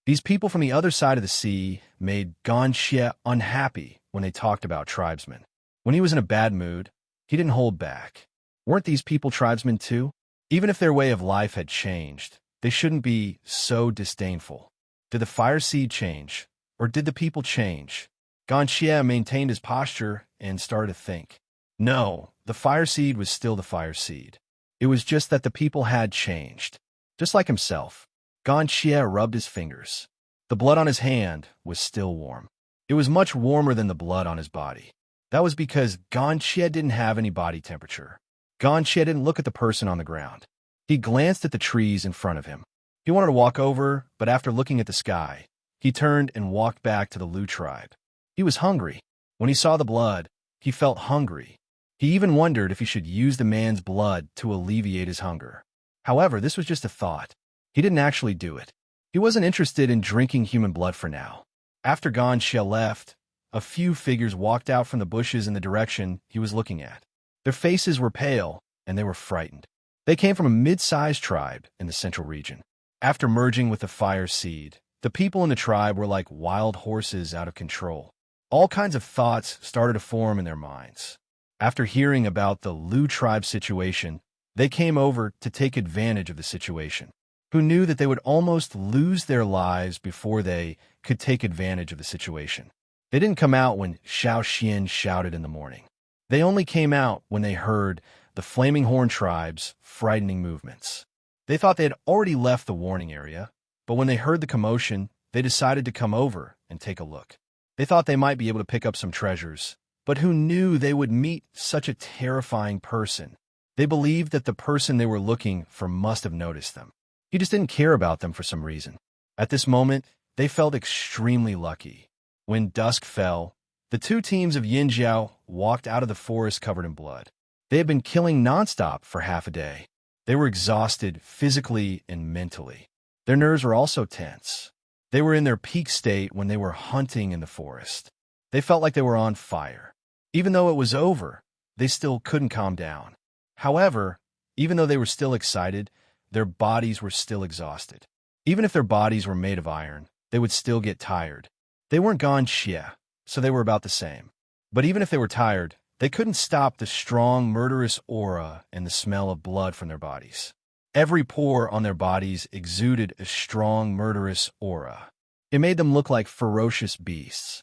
A: These people from the other side of the sea made Gan Xie unhappy when they talked about tribesmen. When he was in a bad mood, he didn't hold back. Weren't these people tribesmen too? Even if their way of life had changed, they shouldn't be so disdainful. Did the fire seed change, or did the people change? Gan Xie maintained his posture and started to think. No, the fire seed was still the fire seed. It was just that the people had changed. Just like himself, Gan Xie rubbed his fingers. The blood on his hand was still warm. It was much warmer than the blood on his body. That was because Gan Xie didn't have any body temperature. Gan Xie didn't look at the person on the ground. He glanced at the trees in front of him. He wanted to walk over, but after looking at the sky, he turned and walked back to the Lu tribe. He was hungry. When he saw the blood, he felt hungry. He even wondered if he should use the man's blood to alleviate his hunger. However, this was just a thought. He didn't actually do it. He wasn't interested in drinking human blood for now. After Gan Xie left, a few figures walked out from the bushes in the direction he was looking at. Their faces were pale, and they were frightened. They came from a mid-sized tribe in the central region. After merging with the Fire Seed, the people in the tribe were like wild horses out of control. All kinds of thoughts started to form in their minds. After hearing about the Lu tribe situation, they came over to take advantage of the situation. Who knew that they would almost lose their lives before they could take advantage of the situation? They didn't come out when Xiao Xian shouted in the morning. They only came out when they heard the Flaming Horn tribe's frightening movements. They thought they had already left the warning area, but when they heard the commotion, they decided to come over and take a look. They thought they might be able to pick up some treasures, but who knew they would meet such a terrifying person? They believed that the person they were looking for must have noticed them. He just didn't care about them for some reason. At this moment, they felt extremely lucky. When dusk fell, the two teams of Yinjiao walked out of the forest covered in blood. They had been killing nonstop for half a day. They were exhausted physically and mentally. Their nerves were also tense. They were in their peak state when they were hunting in the forest. They felt like they were on fire. Even though it was over, they still couldn't calm down. However, even though they were still excited, their bodies were still exhausted. Even if their bodies were made of iron, they would still get tired. They weren't Gan Xie, so they were about the same. But even if they were tired, they couldn't stop the strong, murderous aura and the smell of blood from their bodies. Every pore on their bodies exuded a strong, murderous aura. It made them look like ferocious beasts.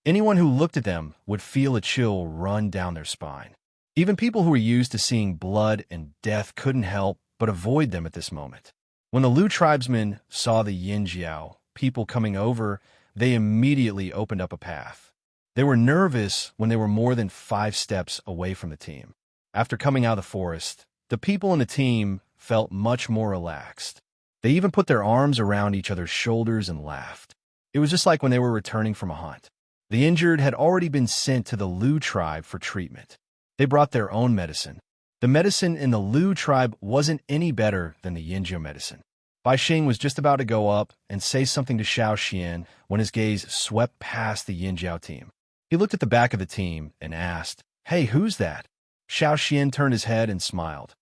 A: Anyone who looked at them would feel a chill run down their spine. Even people who were used to seeing blood and death couldn't help but avoid them at this moment. When the Lu tribesmen saw the Yinjiao people coming over, they immediately opened up a path. They were nervous when they were more than 5 steps away from the team. After coming out of the forest, the people in the team felt much more relaxed. They even put their arms around each other's shoulders and laughed. It was just like when they were returning from a hunt. The injured had already been sent to the Lu tribe for treatment. They brought their own medicine. The medicine in the Lu tribe wasn't any better than the Yinjiao medicine. Bai Xing was just about to go up and say something to Xiao Xian when his gaze swept past the Yinjiao team. He looked at the back of the team and asked, "Hey, who's that?" Xiao Xian turned his head and smiled.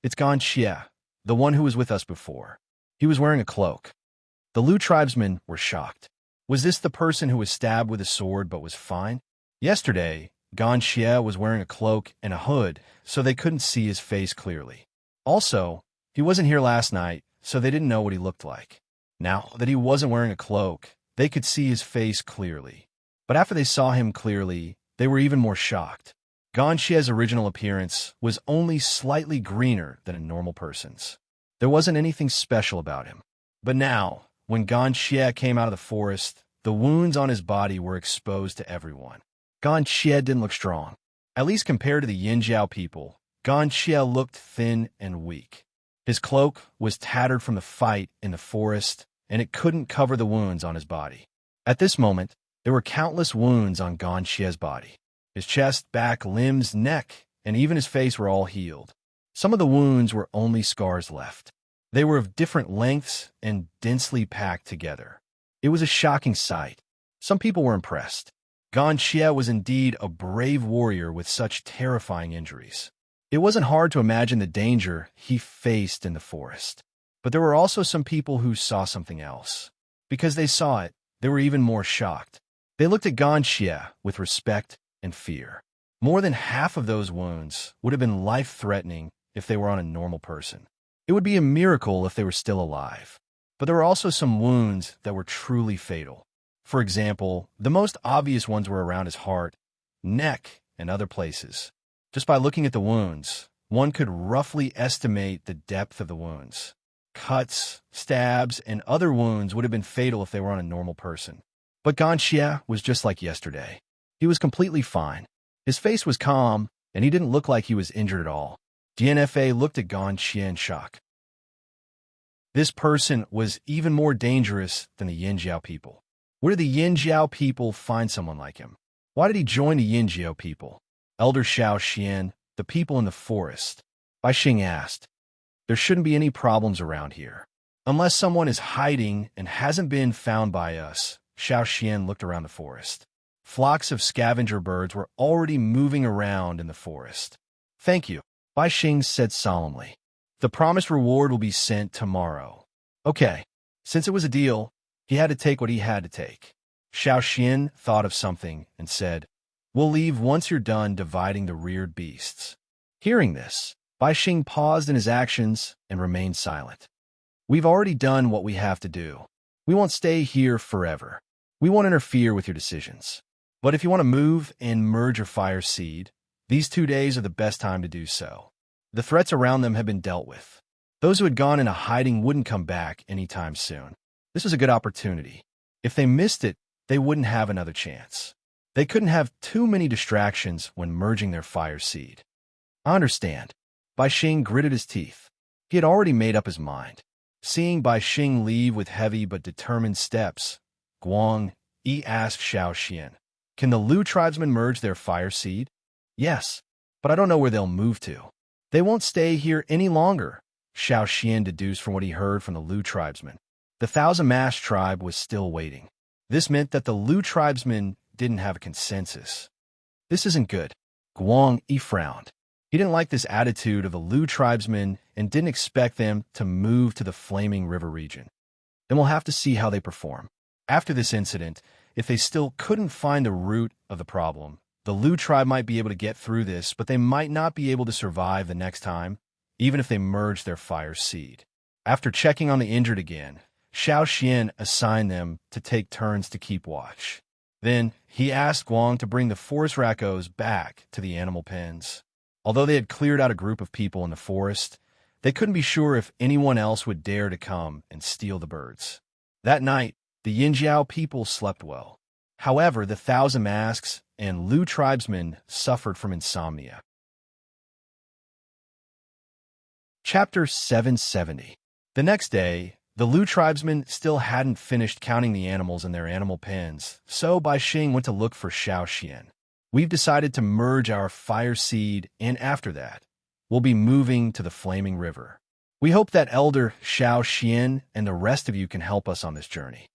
A: "It's Gan Xie, the one who was with us before." He was wearing a cloak. The Lu tribesmen were shocked. Was this the person who was stabbed with a sword but was fine? Yesterday, Gan Xie was wearing a cloak and a hood, so they couldn't see his face clearly. Also, he wasn't here last night, so they didn't know what he looked like. Now that he wasn't wearing a cloak, they could see his face clearly. But after they saw him clearly, they were even more shocked. Gan Xie's original appearance was only slightly greener than a normal person's. There wasn't anything special about him. But now, when Gan Xie came out of the forest, the wounds on his body were exposed to everyone. Gan Xie didn't look strong. At least compared to the Yinjiao people, Gan Xie looked thin and weak. His cloak was tattered from the fight in the forest, and it couldn't cover the wounds on his body. At this moment, there were countless wounds on Gan Xie's body. His chest, back, limbs, neck, and even his face were all healed. Some of the wounds were only scars left. They were of different lengths and densely packed together. It was a shocking sight. Some people were impressed. Gan Xie was indeed a brave warrior with such terrifying injuries. It wasn't hard to imagine the danger he faced in the forest. But there were also some people who saw something else. Because they saw it, they were even more shocked. They looked at Gan Xie with respect and fear. More than half of those wounds would have been life-threatening if they were on a normal person. It would be a miracle if they were still alive. But there were also some wounds that were truly fatal. For example, the most obvious ones were around his heart, neck, and other places. Just by looking at the wounds, one could roughly estimate the depth of the wounds. Cuts, stabs, and other wounds would have been fatal if they were on a normal person. But Gan Xie was just like yesterday. He was completely fine. His face was calm, and he didn't look like he was injured at all. DNFA looked at Gan Xie in shock. This person was even more dangerous than the Yinjiao people. Where did the Yinjiao people find someone like him? Why did he join the Yinjiao people? Elder Xiao Xian, the people in the forest. Bai Xing asked. There shouldn't be any problems around here. Unless someone is hiding and hasn't been found by us. Xiao Xian looked around the forest. Flocks of scavenger birds were already moving around in the forest. Thank you, Bai Xing said solemnly. The promised reward will be sent tomorrow. Okay, since it was a deal, he had to take what he had to take. Xiao Xian thought of something and said, We'll leave once you're done dividing the reared beasts. Hearing this, Bai Xing paused in his actions and remained silent. We've already done what we have to do. We won't stay here forever. We won't interfere with your decisions. But if you want to move and merge your fire seed, these 2 days are the best time to do so. The threats around them have been dealt with. Those who had gone into hiding wouldn't come back anytime soon. This was a good opportunity. If they missed it, they wouldn't have another chance. They couldn't have too many distractions when merging their fire seed. I understand. Bai Xing gritted his teeth. He had already made up his mind. Seeing Bai Xing leave with heavy but determined steps, Guang Yi asked Xiao Xian, Can the Lu tribesmen merge their fire seed? Yes, but I don't know where they'll move to. They won't stay here any longer, Xiao Xian deduced from what he heard from the Lu tribesmen. The Thousand-Mask tribe was still waiting. This meant that the Lu tribesmen didn't have a consensus. This isn't good. Guang Yi frowned. He didn't like this attitude of the Lu tribesmen and didn't expect them to move to the Flaming River region. Then we'll have to see how they perform. After this incident, if they still couldn't find the root of the problem, the Lu tribe might be able to get through this, but they might not be able to survive the next time, even if they merge their fire seed. After checking on the injured again, Xiao Xian assigned them to take turns to keep watch. Then he asked Guang to bring the forest raccos back to the animal pens. Although they had cleared out a group of people in the forest, they couldn't be sure if anyone else would dare to come and steal the birds. That night, the Yinjiao people slept well. However, the Thousand Masks and Lu tribesmen suffered from insomnia. Chapter 770. The next day, the Lu tribesmen still hadn't finished counting the animals in their animal pens, so Bai Xing went to look for Xiao Xian. We've decided to merge our fire seed, and after that, we'll be moving to the Flaming River. We hope that Elder Xiao Xian and the rest of you can help us on this journey.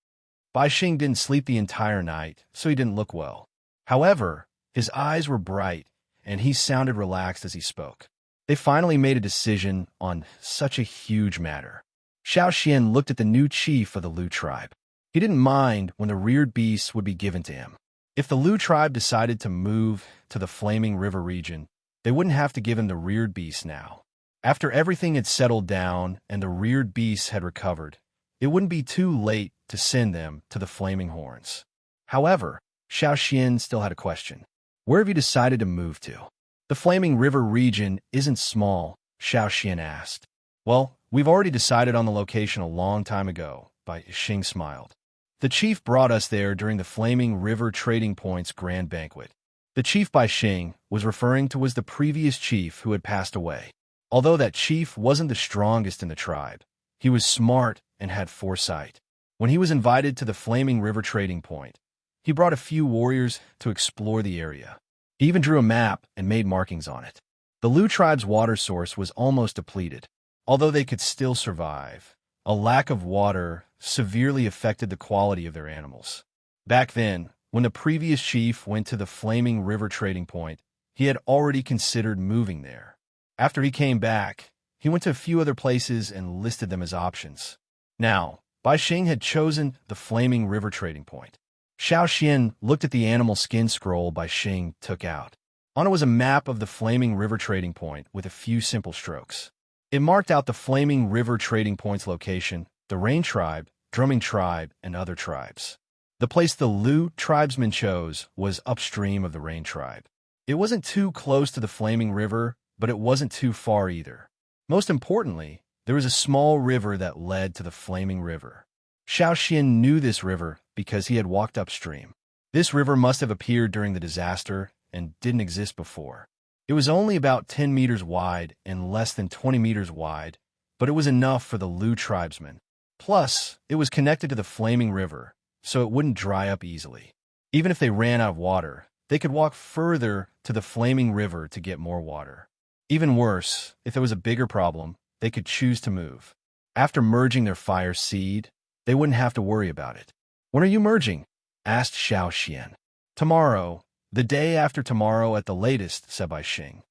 A: Bai Xing didn't sleep the entire night, so he didn't look well. However, his eyes were bright, and he sounded relaxed as he spoke. They finally made a decision on such a huge matter. Xiao Xian looked at the new chief of the Lu tribe. He didn't mind when the reared beasts would be given to him. If the Lu tribe decided to move to the Flaming River region, they wouldn't have to give him the reared beasts now. After everything had settled down and the reared beasts had recovered, it wouldn't be too late to send them to the Flaming Horns. However, Xiao Xian still had a question. Where have you decided to move to? The Flaming River region isn't small, Xiao Xian asked. Well, we've already decided on the location a long time ago, Bai Xing smiled. The chief brought us there during the Flaming River Trading Point's grand banquet. The chief Bai Xing was referring to was the previous chief who had passed away. Although that chief wasn't the strongest in the tribe, he was smart and had foresight. When he was invited to the Flaming River Trading Point, he brought a few warriors to explore the area. He even drew a map and made markings on it. The Lu tribe's water source was almost depleted. Although they could still survive, a lack of water severely affected the quality of their animals. Back then, when the previous chief went to the Flaming River Trading Point, he had already considered moving there. After he came back, he went to a few other places and listed them as options. Now, Bai Xing had chosen the Flaming River Trading Point. Xiao Xian looked at the animal skin scroll Bai Xing took out. On it was a map of the Flaming River Trading Point with a few simple strokes. It marked out the Flaming River Trading Point's location, the Rain Tribe, Drumming Tribe, and other tribes. The place the Lu tribesmen chose was upstream of the Rain Tribe. It wasn't too close to the Flaming River, but it wasn't too far either. Most importantly, there was a small river that led to the Flaming River. Xiao Xian knew this river because he had walked upstream. This river must have appeared during the disaster and didn't exist before. It was only about 10 meters wide and less than 20 meters wide, but it was enough for the Lu tribesmen. Plus, it was connected to the Flaming River, so it wouldn't dry up easily. Even if they ran out of water, they could walk further to the Flaming River to get more water. Even worse, if there was a bigger problem, they could choose to move. After merging their fire seed, they wouldn't have to worry about it. "When are you merging?" asked Xiao Xian. "Tomorrow, the day after tomorrow at the latest," said Bai Xing.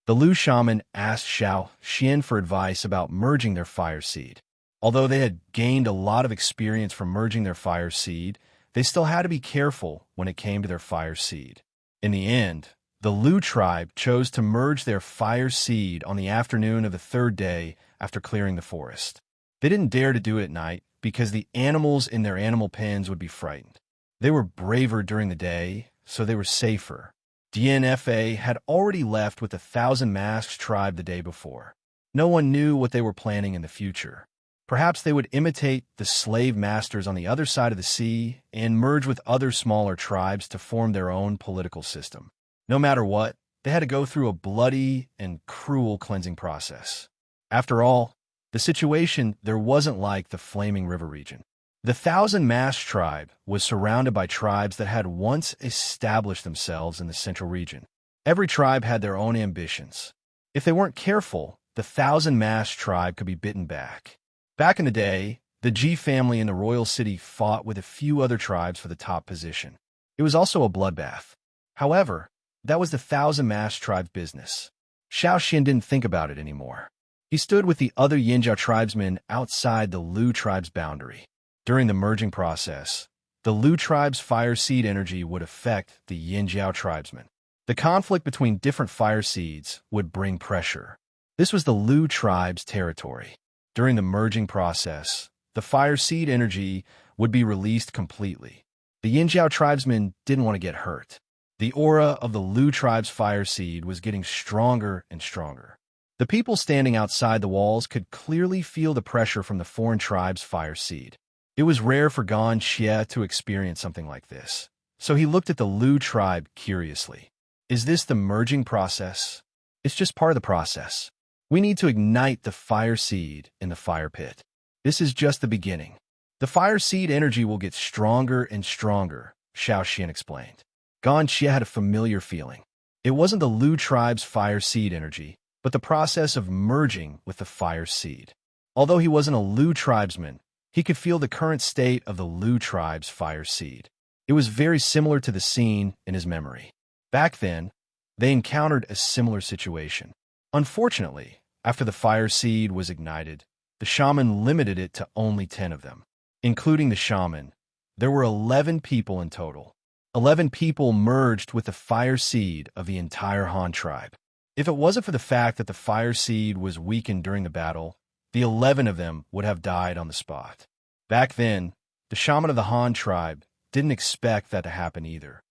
A: The Lu shaman asked Xiao Xian for advice about merging their fire seed. Although they had gained a lot of experience from merging their fire seed, they still had to be careful when it came to their fire seed. In the end, the Lu tribe chose to merge their fire seed on the afternoon of the third day after clearing the forest. They didn't dare to do it at night because the animals in their animal pens would be frightened. They were braver during the day, so they were safer. DNFA had already left with the 1,000 Masked tribe the day before. No one knew what they were planning in the future. Perhaps they would imitate the slave masters on the other side of the sea and merge with other smaller tribes to form their own political system. No matter what, they had to go through a bloody and cruel cleansing process. After all, the situation there wasn't like the Flaming River region. The 1,000 Masked tribe was surrounded by tribes that had once established themselves in the central region. Every tribe had their own ambitions. If they weren't careful, the 1,000 Masked tribe could be bitten back. Back in the day, the Ji family in the royal city fought with a few other tribes for the top position. It was also a bloodbath. However, that was the 1,000 Masked tribe's business. Xiao Xian didn't think about it anymore. He stood with the other Yinjiao tribesmen outside the Lu tribe's boundary. During the merging process, the Lu tribe's fire seed energy would affect the Yinjiao tribesmen. The conflict between different fire seeds would bring pressure. This was the Lu tribe's territory. During the merging process, the fire seed energy would be released completely. The Yinjiao tribesmen didn't want to get hurt. The aura of the Lu tribe's fire seed was getting stronger and stronger. The people standing outside the walls could clearly feel the pressure from the foreign tribe's fire seed. It was rare for Gan Xie to experience something like this, so he looked at the Lu tribe curiously. "Is this the merging process?" "It's just part of the process. We need to ignite the fire seed in the fire pit. This is just the beginning. The fire seed energy will get stronger and stronger," Xiao Xian explained. Gan Xie had a familiar feeling. It wasn't the Lu tribe's fire seed energy, but the process of merging with the fire seed. Although he wasn't a Lu tribesman, he could feel the current state of the Lu tribe's fire seed. It was very similar to the scene in his memory. Back then, they encountered a similar situation. Unfortunately, after the fire seed was ignited, the shaman limited it to only 10 of them. Including the shaman, there were 11 people in total. 11 people merged with the fire seed of the entire Han tribe. If it wasn't for the fact that the fire seed was weakened during the battle, the 11 of them would have died on the spot. Back then, the shaman of the Han tribe didn't expect that to happen either.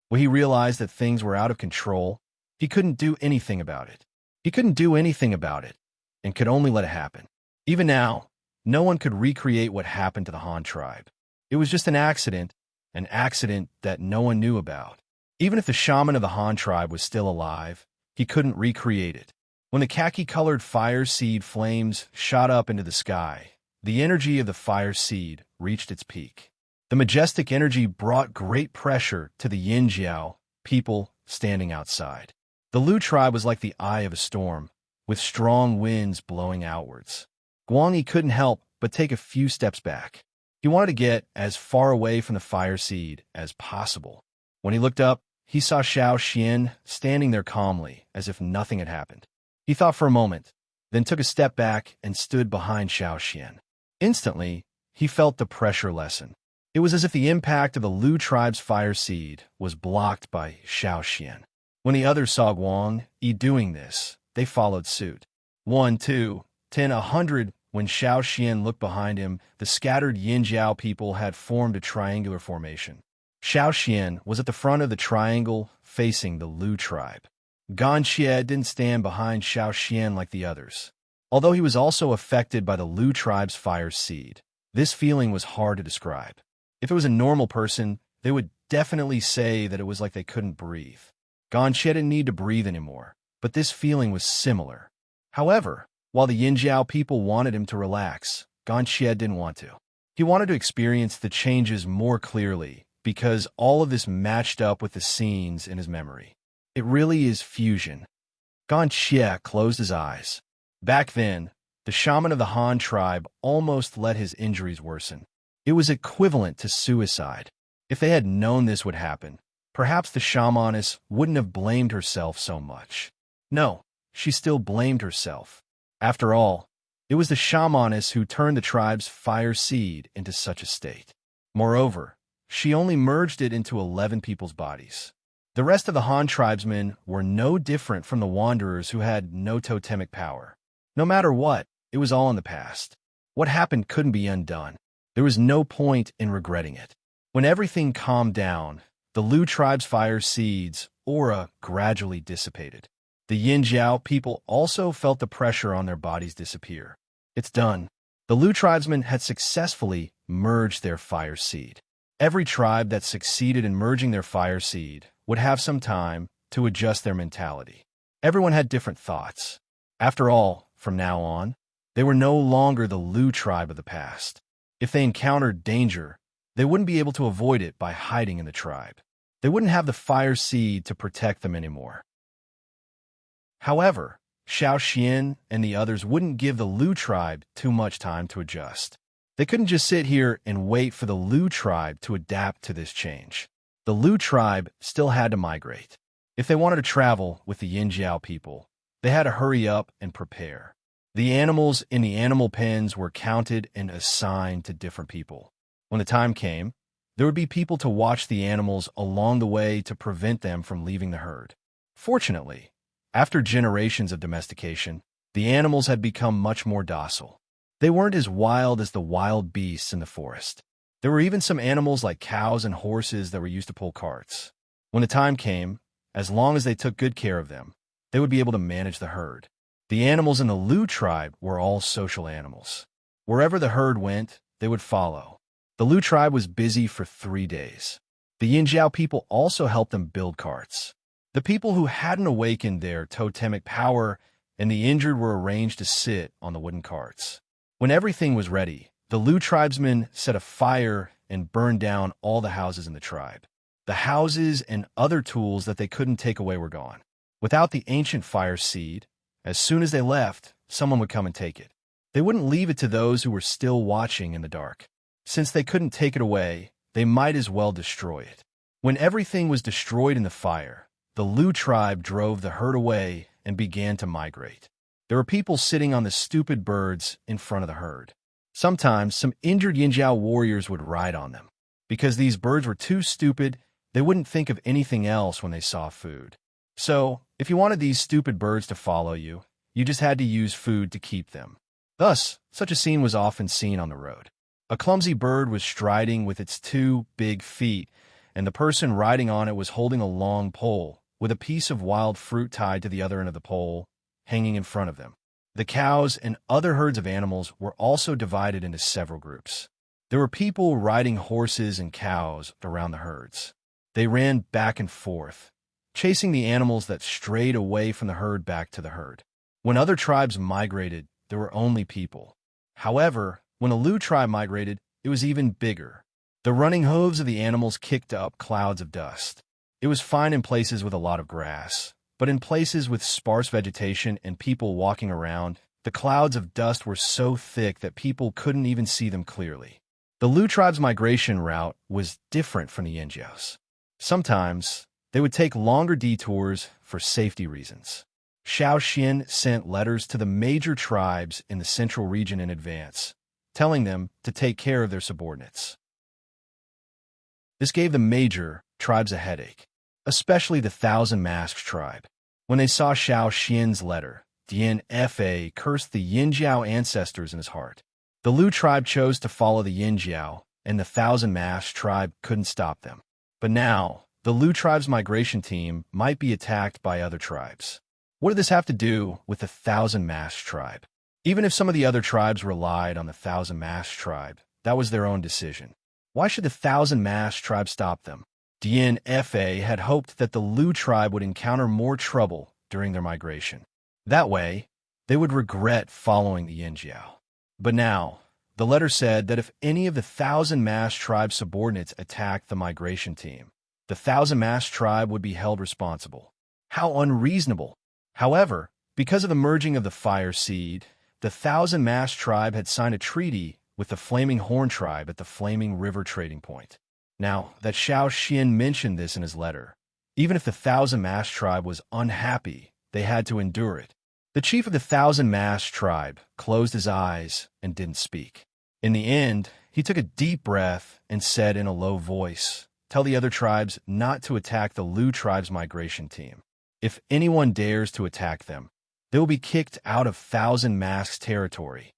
A: When he realized that things were out of control, he couldn't do anything about it. He couldn't do anything about it, and could only let it happen. Even now, no one could recreate what happened to the Han tribe. It was just an accident that no one knew about. Even if the shaman of the Han tribe was still alive, he couldn't recreate it. When the khaki-colored fire seed flames shot up into the sky, the energy of the fire seed reached its peak. The majestic energy brought great pressure to the Yinjiao people standing outside. The Lu tribe was like the eye of a storm, with strong winds blowing outwards. Guangyi couldn't help but take a few steps back. He wanted to get as far away from the fire seed as possible. When he looked up, he saw Xiao Xian standing there calmly, as if nothing had happened. He thought for a moment, then took a step back and stood behind Xiao Xian. Instantly, he felt the pressure lessen. It was as if the impact of the Lu tribe's fire seed was blocked by Xiao Xian. When the others saw Guangyi doing this, they followed suit. 1, 2, 10, 100. When Xiao Xian looked behind him, the scattered Yinjiao people had formed a triangular formation. Xiao Xian was at the front of the triangle facing the Lu tribe. Gan Xie didn't stand behind Xiao Xian like the others. Although he was also affected by the Lu tribe's fire seed, this feeling was hard to describe. If it was a normal person, they would definitely say that it was like they couldn't breathe. Gan Xie didn't need to breathe anymore, but this feeling was similar. However, while the Yinjiao people wanted him to relax, Gan Xie didn't want to. He wanted to experience the changes more clearly because all of this matched up with the scenes in his memory. It really is fusion. Gan Xie closed his eyes. Back then, the shaman of the Han tribe almost let his injuries worsen. It was equivalent to suicide. If they had known this would happen, perhaps the shamaness wouldn't have blamed herself so much. No, she still blamed herself. After all, it was the shamaness who turned the tribe's fire seed into such a state. Moreover, she only merged it into 11 people's bodies. The rest of the Han tribesmen were no different from the wanderers who had no totemic power. No matter what, it was all in the past. What happened couldn't be undone. There was no point in regretting it. When everything calmed down, the Lu tribe's fire seed's aura gradually dissipated. The Yinjiao people also felt the pressure on their bodies disappear. It's done. The Lu tribesmen had successfully merged their fire seed. Every tribe that succeeded in merging their fire seed would have some time to adjust their mentality. Everyone had different thoughts. After all, from now on, they were no longer the Lu tribe of the past. If they encountered danger, they wouldn't be able to avoid it by hiding in the tribe. They wouldn't have the fire seed to protect them anymore. However, Xiao Xian and the others wouldn't give the Lu tribe too much time to adjust. They couldn't just sit here and wait for the Lu tribe to adapt to this change. The Lu tribe still had to migrate. If they wanted to travel with the Yinjiao people, they had to hurry up and prepare. The animals in the animal pens were counted and assigned to different people. When the time came, there would be people to watch the animals along the way to prevent them from leaving the herd. Fortunately, after generations of domestication, the animals had become much more docile. They weren't as wild as the wild beasts in the forest. There were even some animals like cows and horses that were used to pull carts. When the time came, as long as they took good care of them, they would be able to manage the herd. The animals in the Lu tribe were all social animals. Wherever the herd went, they would follow. The Lu tribe was busy for 3 days. The Yinjiao people also helped them build carts. The people who hadn't awakened their totemic power and the injured were arranged to sit on the wooden carts. When everything was ready, the Lu tribesmen set a fire and burned down all the houses in the tribe. The houses and other tools that they couldn't take away were gone. Without the ancient fire seed, as soon as they left, someone would come and take it. They wouldn't leave it to those who were still watching in the dark. Since they couldn't take it away, they might as well destroy it. When everything was destroyed in the fire, the Lu tribe drove the herd away and began to migrate. There were people sitting on the stupid birds in front of the herd. Sometimes some injured Yinjiao warriors would ride on them. Because these birds were too stupid, they wouldn't think of anything else when they saw food. So, if you wanted these stupid birds to follow you, you just had to use food to keep them. Thus, such a scene was often seen on the road. A clumsy bird was striding with its 2 big feet, and the person riding on it was holding a long pole with a piece of wild fruit tied to the other end of the pole, hanging in front of them. The cows and other herds of animals were also divided into several groups. There were people riding horses and cows around the herds. They ran back and forth, chasing the animals that strayed away from the herd back to the herd. When other tribes migrated, there were only people. However, when a Lu tribe migrated, it was even bigger. The running hooves of the animals kicked up clouds of dust. It was fine in places with a lot of grass, but in places with sparse vegetation and people walking around, the clouds of dust were so thick that people couldn't even see them clearly. The Lu tribe's migration route was different from the Yinjiao's. Sometimes, they would take longer detours for safety reasons. Xiao Xian sent letters to the major tribes in the central region in advance, telling them to take care of their subordinates. This gave the major tribes a headache, especially the Thousand Masks tribe. When they saw Xiao Xian's letter, Dian Fa cursed the Yinjiao ancestors in his heart. The Lu tribe chose to follow the Yinjiao, and the Thousand Masks tribe couldn't stop them. But now, the Lu tribe's migration team might be attacked by other tribes. What did this have to do with the Thousand Masks tribe? Even if some of the other tribes relied on the Thousand Masks tribe, that was their own decision. Why should the Thousand Masks tribe stop them? Dian Fa had hoped that the Lu tribe would encounter more trouble during their migration. That way, they would regret following the Yinjiao. But now, the letter said that if any of the Thousand Masks tribe subordinates attacked the migration team, the Thousand Masks tribe would be held responsible. How unreasonable! However, because of the merging of the fire seed, the Thousand-Mast tribe had signed a treaty with the Flaming Horn tribe at the Flaming River trading point. Now, that Xiao Xian mentioned this in his letter. Even if the Thousand-Mast tribe was unhappy, they had to endure it. The chief of the Thousand-Mast tribe closed his eyes and didn't speak. In the end, he took a deep breath and said in a low voice, "Tell the other tribes not to attack the Lu tribe's migration team. If anyone dares to attack them, they will be kicked out of Thousand Masks territory."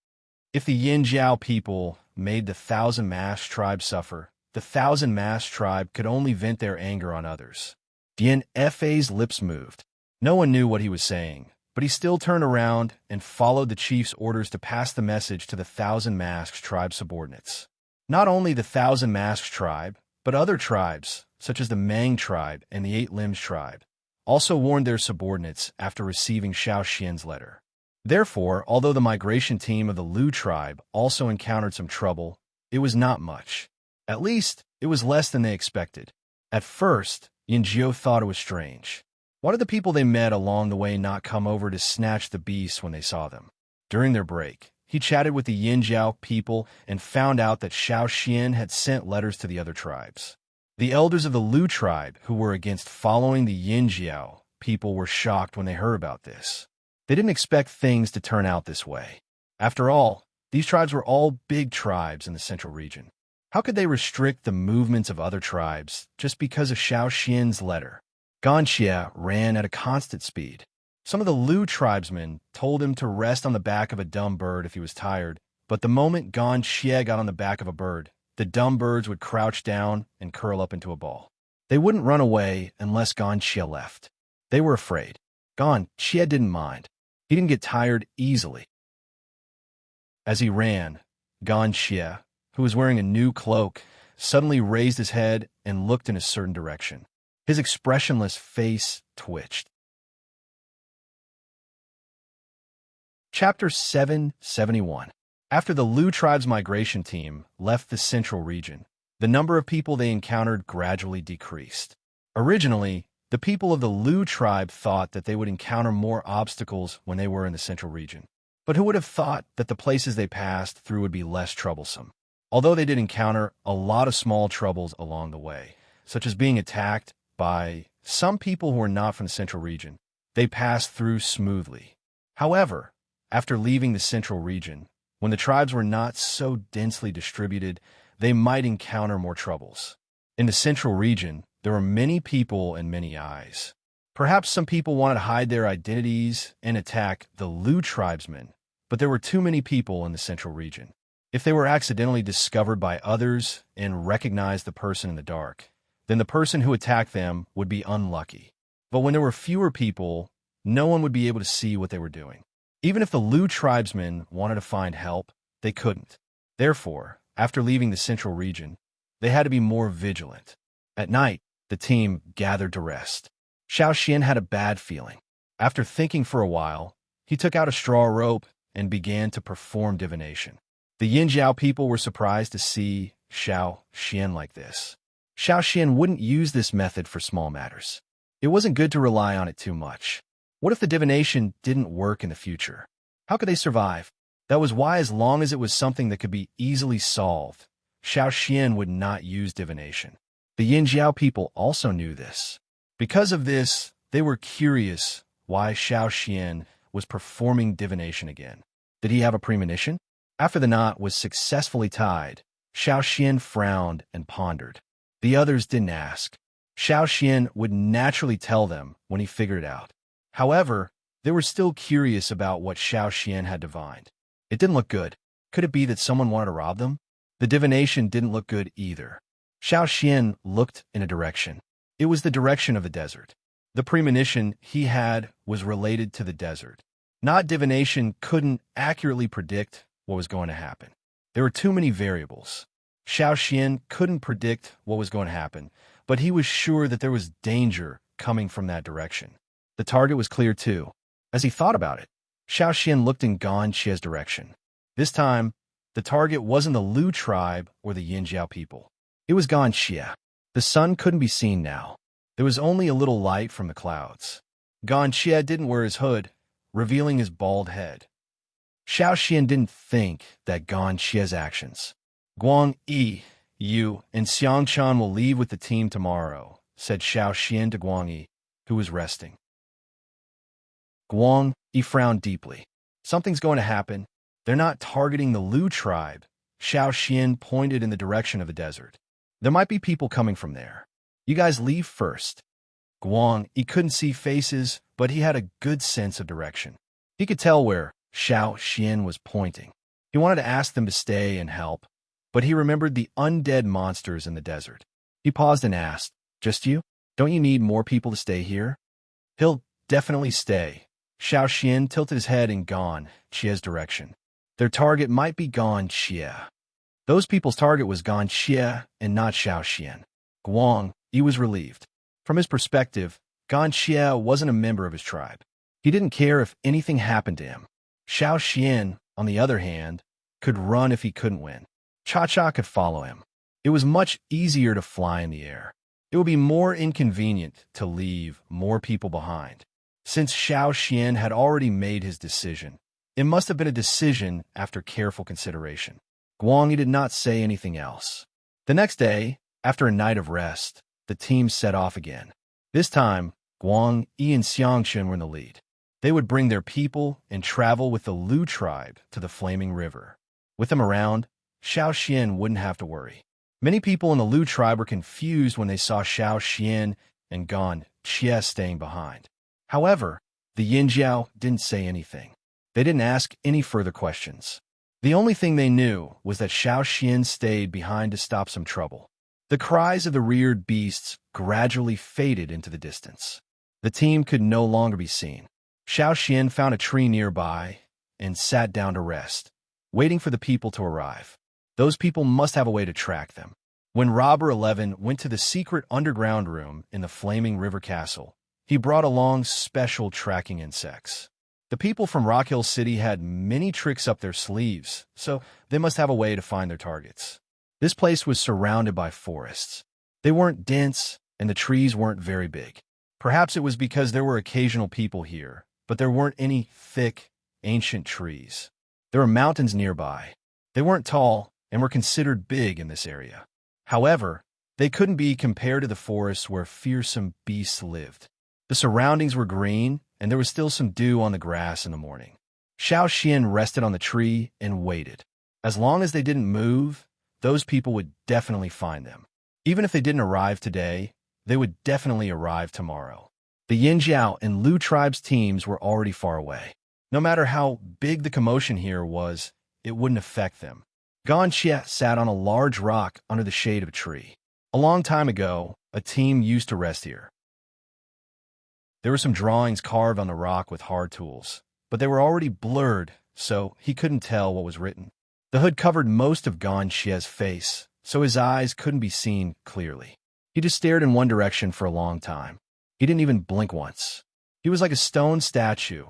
A: If the Yinjiao people made the Thousand Mast tribe suffer, the Thousand Mast tribe could only vent their anger on others. Dian Fa's lips moved. No one knew what he was saying, but he still turned around and followed the chief's orders to pass the message to the Thousand Masks tribe subordinates. Not only the Thousand Masks tribe, but other tribes, such as the Mang tribe and the Eight Limbs tribe, also warned their subordinates after receiving Xiao Xian's letter. Therefore, although the migration team of the Lu tribe also encountered some trouble, it was not much. At least, it was less than they expected. At first, Yinjiao thought it was strange. Why did the people they met along the way not come over to snatch the beasts when they saw them? During their break, he chatted with the Yinjiao people and found out that Xiao Xian had sent letters to the other tribes. The elders of the Lu tribe, who were against following the Yinjiao people, were shocked when they heard about this. They didn't expect things to turn out this way. After all, these tribes were all big tribes in the central region. How could they restrict the movements of other tribes just because of Xiao Xian's letter? Ganxie ran at a constant speed. Some of the Lu tribesmen told him to rest on the back of a dumb bird if he was tired, but the moment Ganxie got on the back of a bird, the dumb birds would crouch down and curl up into a ball. They wouldn't run away unless Ganxie left. They were afraid. Ganxie didn't mind. He didn't get tired easily. As he ran, Ganxie, who was wearing a new cloak, suddenly raised his head and looked in a certain direction. His expressionless face twitched. Chapter 771. After the Lu tribe's migration team left the central region, the number of people they encountered gradually decreased. Originally, the people of the Lu tribe thought that they would encounter more obstacles when they were in the central region. But who would have thought that the places they passed through would be less troublesome? Although they did encounter a lot of small troubles along the way, such as being attacked by some people who were not from the central region, they passed through smoothly. However, after leaving the central region, when the tribes were not so densely distributed, they might encounter more troubles. In the central region, there were many people and many eyes. Perhaps some people wanted to hide their identities and attack the Lu tribesmen, but there were too many people in the central region. If they were accidentally discovered by others and recognized the person in the dark, then the person who attacked them would be unlucky. But when there were fewer people, no one would be able to see what they were doing. Even if the Lu tribesmen wanted to find help, they couldn't. Therefore, after leaving the central region, they had to be more vigilant. At night, the team gathered to rest. Xiao Xian had a bad feeling. After thinking for a while, he took out a straw rope and began to perform divination. The Yinjiao people were surprised to see Xiao Xian like this. Xiao Xian wouldn't use this method for small matters. It wasn't good to rely on it too much. What if the divination didn't work in the future? How could they survive? That was why, as long as it was something that could be easily solved, Xiao Xian would not use divination. The Yinjiao people also knew this. Because of this, they were curious why Xiao Xian was performing divination again. Did he have a premonition? After the knot was successfully tied, Xiao Xian frowned and pondered. The others didn't ask. Xiao Xian would naturally tell them when he figured it out. However, they were still curious about what Xiao Xian had divined. It didn't look good. Could it be that someone wanted to rob them? The divination didn't look good either. Xiao Xian looked in a direction. It was the direction of the desert. The premonition he had was related to the desert. Not divination couldn't accurately predict what was going to happen. There were too many variables. Xiao Xian couldn't predict what was going to happen, but he was sure that there was danger coming from that direction. The target was clear too. As he thought about it, Xiao Xian looked in Ganxie's direction. This time, the target wasn't the Lu tribe or the Yinjiao people. It was Ganxie. The sun couldn't be seen now. There was only a little light from the clouds. Gan Xie didn't wear his hood, revealing his bald head. Xiao Xian didn't think that Gan Xie's actions. Guang Yi, you, and Xiang Chan will leave with the team tomorrow, said Xiao Xian to Guang Yi, who was resting. Guang Yi frowned deeply. Something's going to happen. They're not targeting the Lu tribe. Xiao Xian pointed in the direction of the desert. There might be people coming from there. You guys leave first. Guang Yi couldn't see faces, but he had a good sense of direction. He could tell where Xiao Xian was pointing. He wanted to ask them to stay and help, but he remembered the undead monsters in the desert. He paused and asked, "Just you? Don't you need more people to stay here?" "He'll definitely stay." Xiao Xian tilted his head in Gan Xie's direction. Their target might be Gan Xie. Those people's target was Gan Xie and not Xiao Xian. Guang Yi was relieved. From his perspective, Gan Xie wasn't a member of his tribe. He didn't care if anything happened to him. Xiao Xian, on the other hand, could run if he couldn't win. Cha-Cha could follow him. It was much easier to fly in the air. It would be more inconvenient to leave more people behind. Since Xiao Xian had already made his decision, it must have been a decision after careful consideration. Guang Yi did not say anything else. The next day, after a night of rest, the team set off again. This time, Guang Yi and Xiangchen were in the lead. They would bring their people and travel with the Lu tribe to the Flaming River. With them around, Xiao Xian wouldn't have to worry. Many people in the Lu tribe were confused when they saw Xiao Xian and Gan Xie staying behind. However, the Yinjiao didn't say anything. They didn't ask any further questions. The only thing they knew was that Xiao Xian stayed behind to stop some trouble. The cries of the reared beasts gradually faded into the distance. The team could no longer be seen. Xiao Xian found a tree nearby and sat down to rest, waiting for the people to arrive. Those people must have a way to track them. When Robber 11 went to the secret underground room in the Flaming River Castle, he brought along special tracking insects. The people from Rock Hill City had many tricks up their sleeves, so they must have a way to find their targets. This place was surrounded by forests. They weren't dense, and the trees weren't very big. Perhaps it was because there were occasional people here, but there weren't any thick, ancient trees. There were mountains nearby. They weren't tall and were considered big in this area. However, they couldn't be compared to the forests where fearsome beasts lived. The surroundings were green, and there was still some dew on the grass in the morning. Xiao Xian rested on the tree and waited. As long as they didn't move, those people would definitely find them. Even if they didn't arrive today, they would definitely arrive tomorrow. The Yinjiao and Lu tribes' teams were already far away. No matter how big the commotion here was, it wouldn't affect them. Gan Xie sat on a large rock under the shade of a tree. A long time ago, a team used to rest here. There were some drawings carved on the rock with hard tools, but they were already blurred, so he couldn't tell what was written. The hood covered most of Gan Xie's face, so his eyes couldn't be seen clearly. He just stared in one direction for a long time. He didn't even blink once. He was like a stone statue,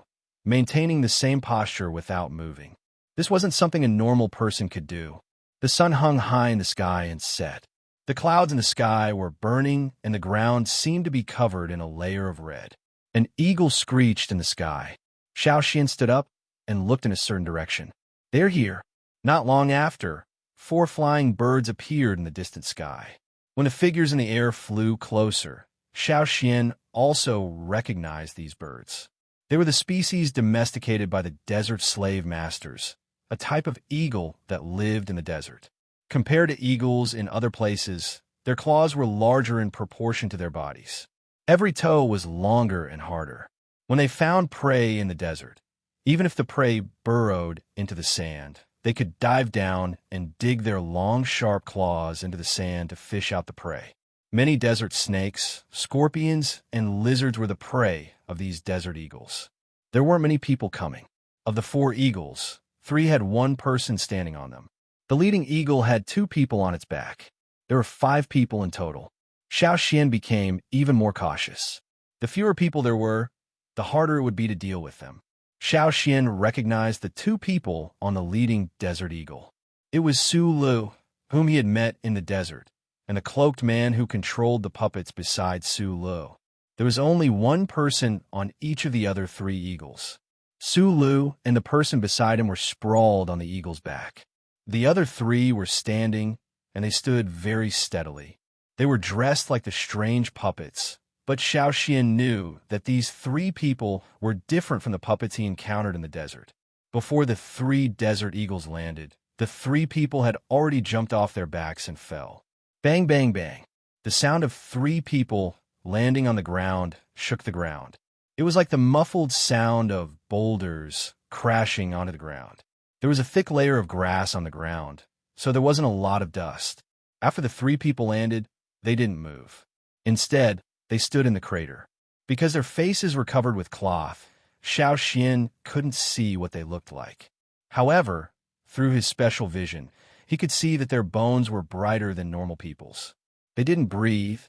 A: maintaining the same posture without moving. This wasn't something a normal person could do. The sun hung high in the sky and set. The clouds in the sky were burning, and the ground seemed to be covered in a layer of red. An eagle screeched in the sky. Xiao Xian stood up and looked in a certain direction. "They're here." Not long after, 4 flying birds appeared in the distant sky. When the figures in the air flew closer, Xiao Xian also recognized these birds. They were the species domesticated by the desert slave masters, a type of eagle that lived in the desert. Compared to eagles in other places, their claws were larger in proportion to their bodies. Every toe was longer and harder. When they found prey in the desert, even if the prey burrowed into the sand, they could dive down and dig their long, sharp claws into the sand to fish out the prey. Many desert snakes, scorpions, and lizards were the prey of these desert eagles. There weren't many people coming. Of the 4 eagles, 3 had 1 person standing on them. The leading eagle had 2 people on its back. There were 5 people in total. Xiao Xian became even more cautious. The fewer people there were, the harder it would be to deal with them. Xiao Xian recognized the 2 people on the leading desert eagle. It was Su Lu, whom he had met in the desert, and the cloaked man who controlled the puppets beside Su Lu. There was only one person on each of the other three eagles. Su Lu and the person beside him were sprawled on the eagle's back. The other three were standing, and they stood very steadily. They were dressed like the strange puppets, but Xiao Xian knew that these three people were different from the puppets he encountered in the desert. Before the three desert eagles landed, the three people had already jumped off their backs and fell. Bang, bang, bang. The sound of three people landing on the ground shook the ground. It was like the muffled sound of boulders crashing onto the ground. There was a thick layer of grass on the ground, so there wasn't a lot of dust. After the three people landed, they didn't move. Instead, they stood in the crater. Because their faces were covered with cloth, Xiao Xian couldn't see what they looked like. However, through his special vision, he could see that their bones were brighter than normal people's. They didn't breathe,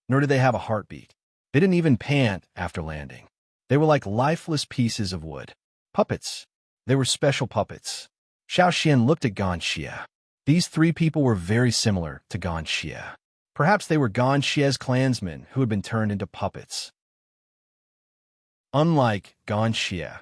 A: nor did they have a heartbeat. They didn't even pant after landing. They were like lifeless pieces of wood. Puppets. They were special puppets. Xiao Xian looked at Gan Xie. These three people were very similar to Gan Xie. Perhaps they were Gan Xie's clansmen who had been turned into puppets. Unlike Gan Xie,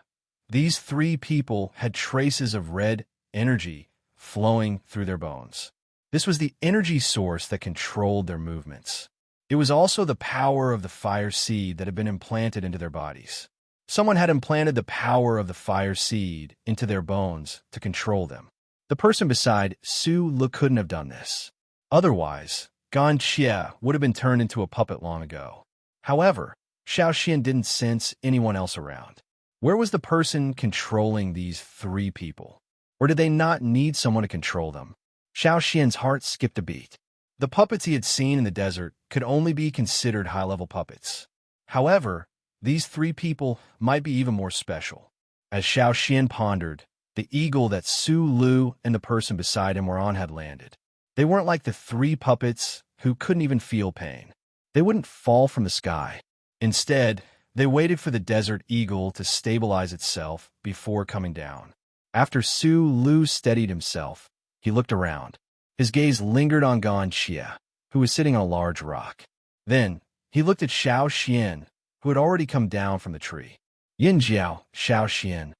A: these three people had traces of red energy flowing through their bones. This was the energy source that controlled their movements. It was also the power of the fire seed that had been implanted into their bodies. Someone had implanted the power of the fire seed into their bones to control them. The person beside Su Lu couldn't have done this. Otherwise, Gan Xie would have been turned into a puppet long ago. However, Xiao Xian didn't sense anyone else around. Where was the person controlling these three people? Or did they not need someone to control them? Xiao Xian's heart skipped a beat. The puppets he had seen in the desert could only be considered high-level puppets. However, these three people might be even more special. As Xiao Xian pondered, the eagle that Su Lu and the person beside him were on had landed. They weren't like the three puppets who couldn't even feel pain. They wouldn't fall from the sky. Instead, they waited for the desert eagle to stabilize itself before coming down. After Su Lu steadied himself, he looked around. His gaze lingered on Gan Xie, who was sitting on a large rock. Then, he looked at Xiao Xian, who had already come down from the tree. Yin Jiao, Xiao Xian.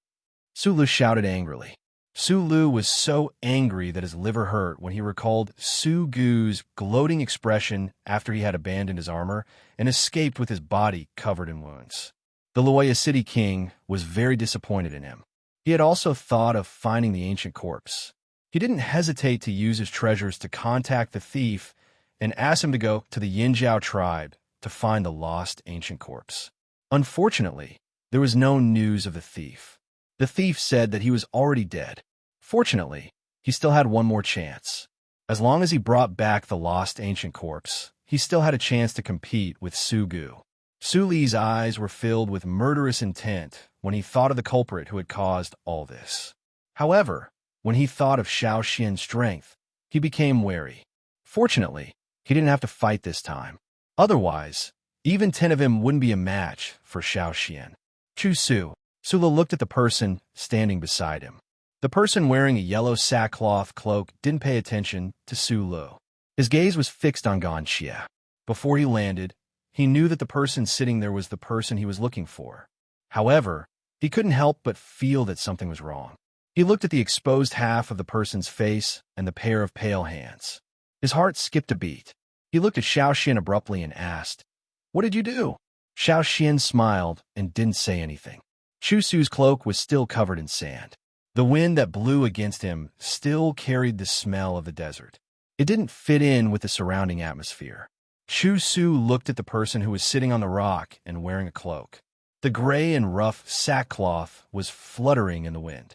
A: Su Lu shouted angrily. Su Lu was so angry that his liver hurt when he recalled Su Gu's gloating expression after he had abandoned his armor and escaped with his body covered in wounds. The Luoya city king was very disappointed in him. He had also thought of finding the ancient corpse. He didn't hesitate to use his treasures to contact the thief and ask him to go to the Yinjiao tribe to find the lost ancient corpse. Unfortunately, there was no news of the thief. The thief said that he was already dead. Fortunately, he still had one more chance. As long as he brought back the lost ancient corpse, he still had a chance to compete with Su Gu. Su Li's eyes were filled with murderous intent when he thought of the culprit who had caused all this. However, when he thought of Xiao Xian's strength, he became wary. Fortunately, he didn't have to fight this time. Otherwise, even 10 of him wouldn't be a match for Xiao Xian. Chu Su. Su Lu looked at the person standing beside him. The person wearing a yellow sackcloth cloak didn't pay attention to Su Lu. His gaze was fixed on Gan Xie. Before he landed, he knew that the person sitting there was the person he was looking for. However, he couldn't help but feel that something was wrong. He looked at the exposed half of the person's face and the pair of pale hands. His heart skipped a beat. He looked at Xiao Xian abruptly and asked, "What did you do?" Xiao Xian smiled and didn't say anything. Chu Su's cloak was still covered in sand. The wind that blew against him still carried the smell of the desert. It didn't fit in with the surrounding atmosphere. Chu Su looked at the person who was sitting on the rock and wearing a cloak. The gray and rough sackcloth was fluttering in the wind.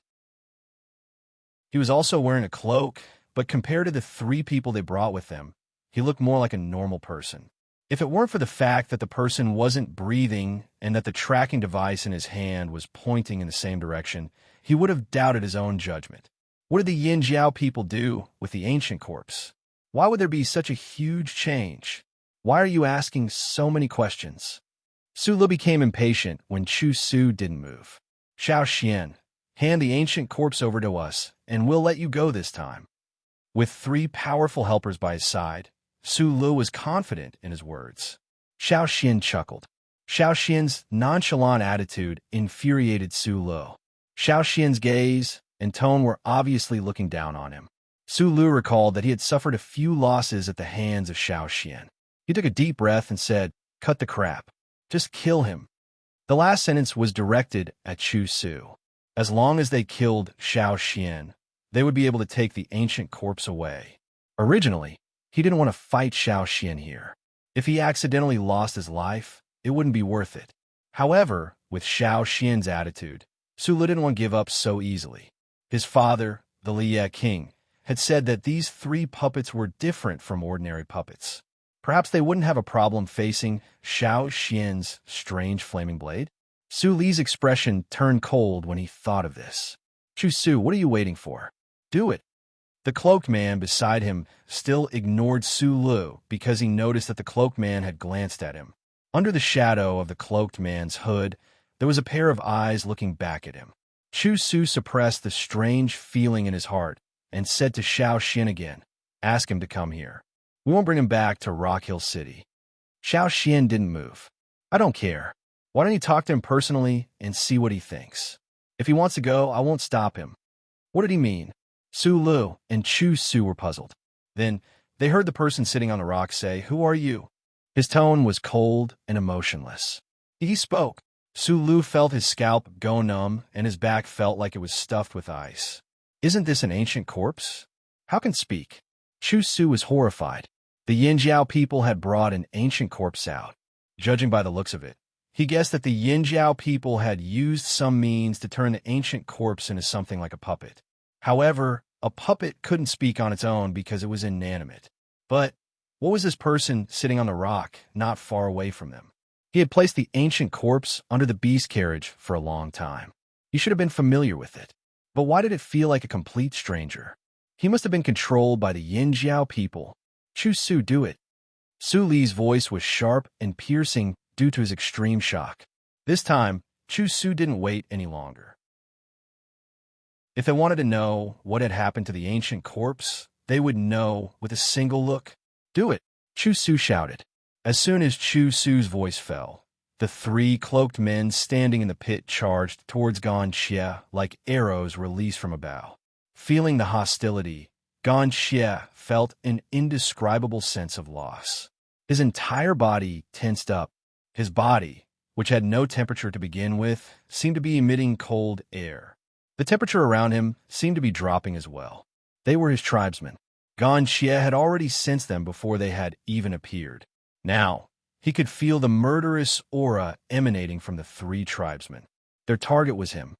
A: He was also wearing a cloak, but compared to the three people they brought with them, he looked more like a normal person. If it weren't for the fact that the person wasn't breathing and that the tracking device in his hand was pointing in the same direction, he would have doubted his own judgment. What did the Yinjiao people do with the ancient corpse? Why would there be such a huge change? Why are you asking so many questions? Su Lu became impatient when Chu Su didn't move. Xiao Xian, hand the ancient corpse over to us, and we'll let you go this time. With three powerful helpers by his side, Su Lu was confident in his words. Xiao Xian chuckled. Xiao Xian's nonchalant attitude infuriated Su Lu. Xiao Xian's gaze and tone were obviously looking down on him. Su Lu recalled that he had suffered a few losses at the hands of Xiao Xian. He took a deep breath and said, "Cut the crap. Just kill him." The last sentence was directed at Chu Su. As long as they killed Xiao Xian, they would be able to take the ancient corpse away. Originally, he didn't want to fight Xiao Xian here. If he accidentally lost his life, it wouldn't be worth it. However, with Xiao Xian's attitude, Su Lu didn't want to give up so easily. His father, the Liye King, had said that these three puppets were different from ordinary puppets. Perhaps they wouldn't have a problem facing Xiao Xian's strange flaming blade? Su Li's expression turned cold when he thought of this. "Chu Su, what are you waiting for? Do it." The cloaked man beside him still ignored Su Lu because he noticed that the cloaked man had glanced at him. Under the shadow of the cloaked man's hood, there was a pair of eyes looking back at him. Chu Su suppressed the strange feeling in his heart and said to Xiao Xian again, "Ask him to come here. We won't bring him back to Rock Hill City." Xiao Xian didn't move. "I don't care. Why don't you talk to him personally and see what he thinks? If he wants to go, I won't stop him." What did he mean? Su Lu and Chu Su were puzzled. Then they heard the person sitting on the rock say, "Who are you?" His tone was cold and emotionless. He spoke. Su Lu felt his scalp go numb and his back felt like it was stuffed with ice. "Isn't this an ancient corpse? How can speak?" Chu Su was horrified. The Yinjiao people had brought an ancient corpse out. Judging by the looks of it, he guessed that the Yinjiao people had used some means to turn the ancient corpse into something like a puppet. However, a puppet couldn't speak on its own because it was inanimate. But what was this person sitting on the rock not far away from them? He had placed the ancient corpse under the beast carriage for a long time. He should have been familiar with it. But why did it feel like a complete stranger? He must have been controlled by the Yinjiao people. "Chu Su, do it." Su Li's voice was sharp and piercing due to his extreme shock. This time, Chu Su didn't wait any longer. If they wanted to know what had happened to the ancient corpse, they would know with a single look. "Do it," Chu Su shouted. As soon as Chu Su's voice fell, the three cloaked men standing in the pit charged towards Gan Xie like arrows released from a bow. Feeling the hostility, Gan Xie felt an indescribable sense of loss. His entire body tensed up. His body, which had no temperature to begin with, seemed to be emitting cold air. The temperature around him seemed to be dropping as well. They were his tribesmen. Gan Xie had already sensed them before they had even appeared. Now, he could feel the murderous aura emanating from the three tribesmen. Their target was him.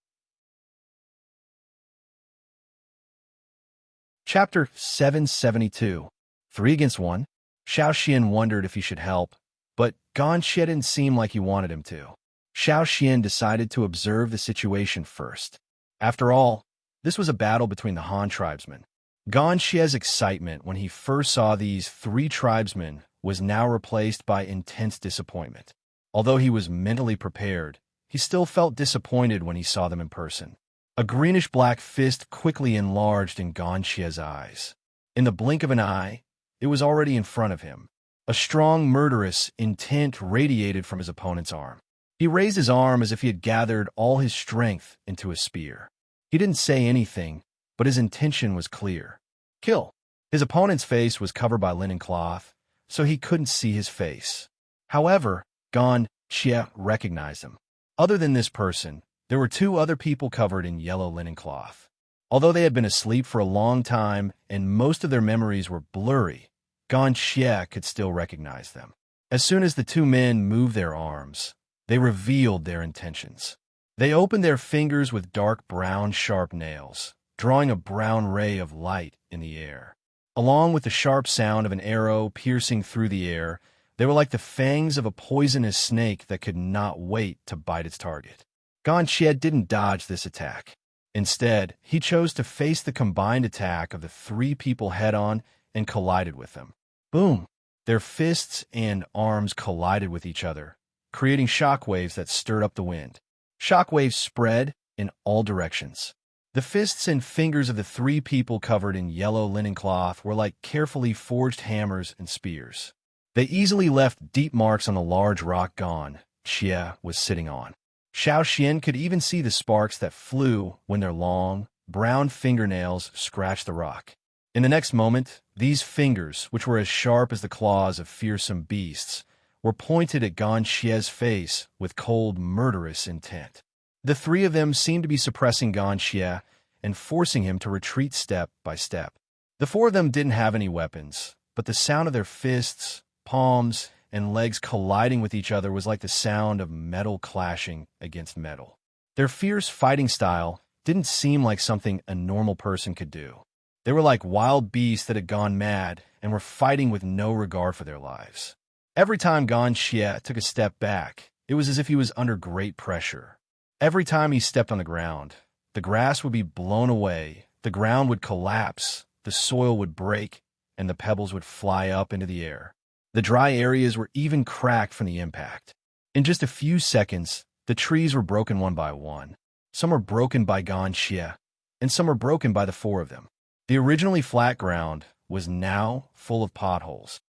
A: Chapter 772. 3 against 1. Xiao Xian wondered if he should help, but Gan Xie didn't seem like he wanted him to. Xiao Xian decided to observe the situation first. After all, this was a battle between the Han tribesmen. Gan Xie's excitement when he first saw these three tribesmen was now replaced by intense disappointment. Although he was mentally prepared, he still felt disappointed when he saw them in person. A greenish-black fist quickly enlarged in Gan Xie's eyes. In the blink of an eye, it was already in front of him. A strong, murderous intent radiated from his opponent's arm. He raised his arm as if he had gathered all his strength into a spear. He didn't say anything, but his intention was clear. Kill. His opponent's face was covered by linen cloth, so he couldn't see his face. However, Gan Xie recognized him. Other than this person, there were two other people covered in yellow linen cloth. Although they had been asleep for a long time and most of their memories were blurry, Gan Xie could still recognize them. As soon as the two men moved their arms, they revealed their intentions. They opened their fingers with dark brown sharp nails, drawing a brown ray of light in the air. Along with the sharp sound of an arrow piercing through the air, they were like the fangs of a poisonous snake that could not wait to bite its target. Gan Xie didn't dodge this attack. Instead, he chose to face the combined attack of the three people head-on and collided with them. Boom! Their fists and arms collided with each other, creating shockwaves that stirred up the wind. Shockwaves spread in all directions. The fists and fingers of the three people covered in yellow linen cloth were like carefully forged hammers and spears. They easily left deep marks on the large rock Gan Xie was sitting on. Xiao Xian could even see the sparks that flew when their long, brown fingernails scratched the rock. In the next moment, these fingers, which were as sharp as the claws of fearsome beasts, were pointed at Gan Xie's face with cold, murderous intent. The three of them seemed to be suppressing Gan Xie and forcing him to retreat step by step. The four of them didn't have any weapons, but the sound of their fists, palms, and legs colliding with each other was like the sound of metal clashing against metal. Their fierce fighting style didn't seem like something a normal person could do. They were like wild beasts that had gone mad and were fighting with no regard for their lives. Every time Gan Xie took a step back, it was as if he was under great pressure. Every time he stepped on the ground, the grass would be blown away, the ground would collapse, the soil would break, and the pebbles would fly up into the air. The dry areas were even cracked from the impact. In just a few seconds, the trees were broken one by one. Some were broken by Gan Xie, and some were broken by the four of them. The originally flat ground was now full of potholes.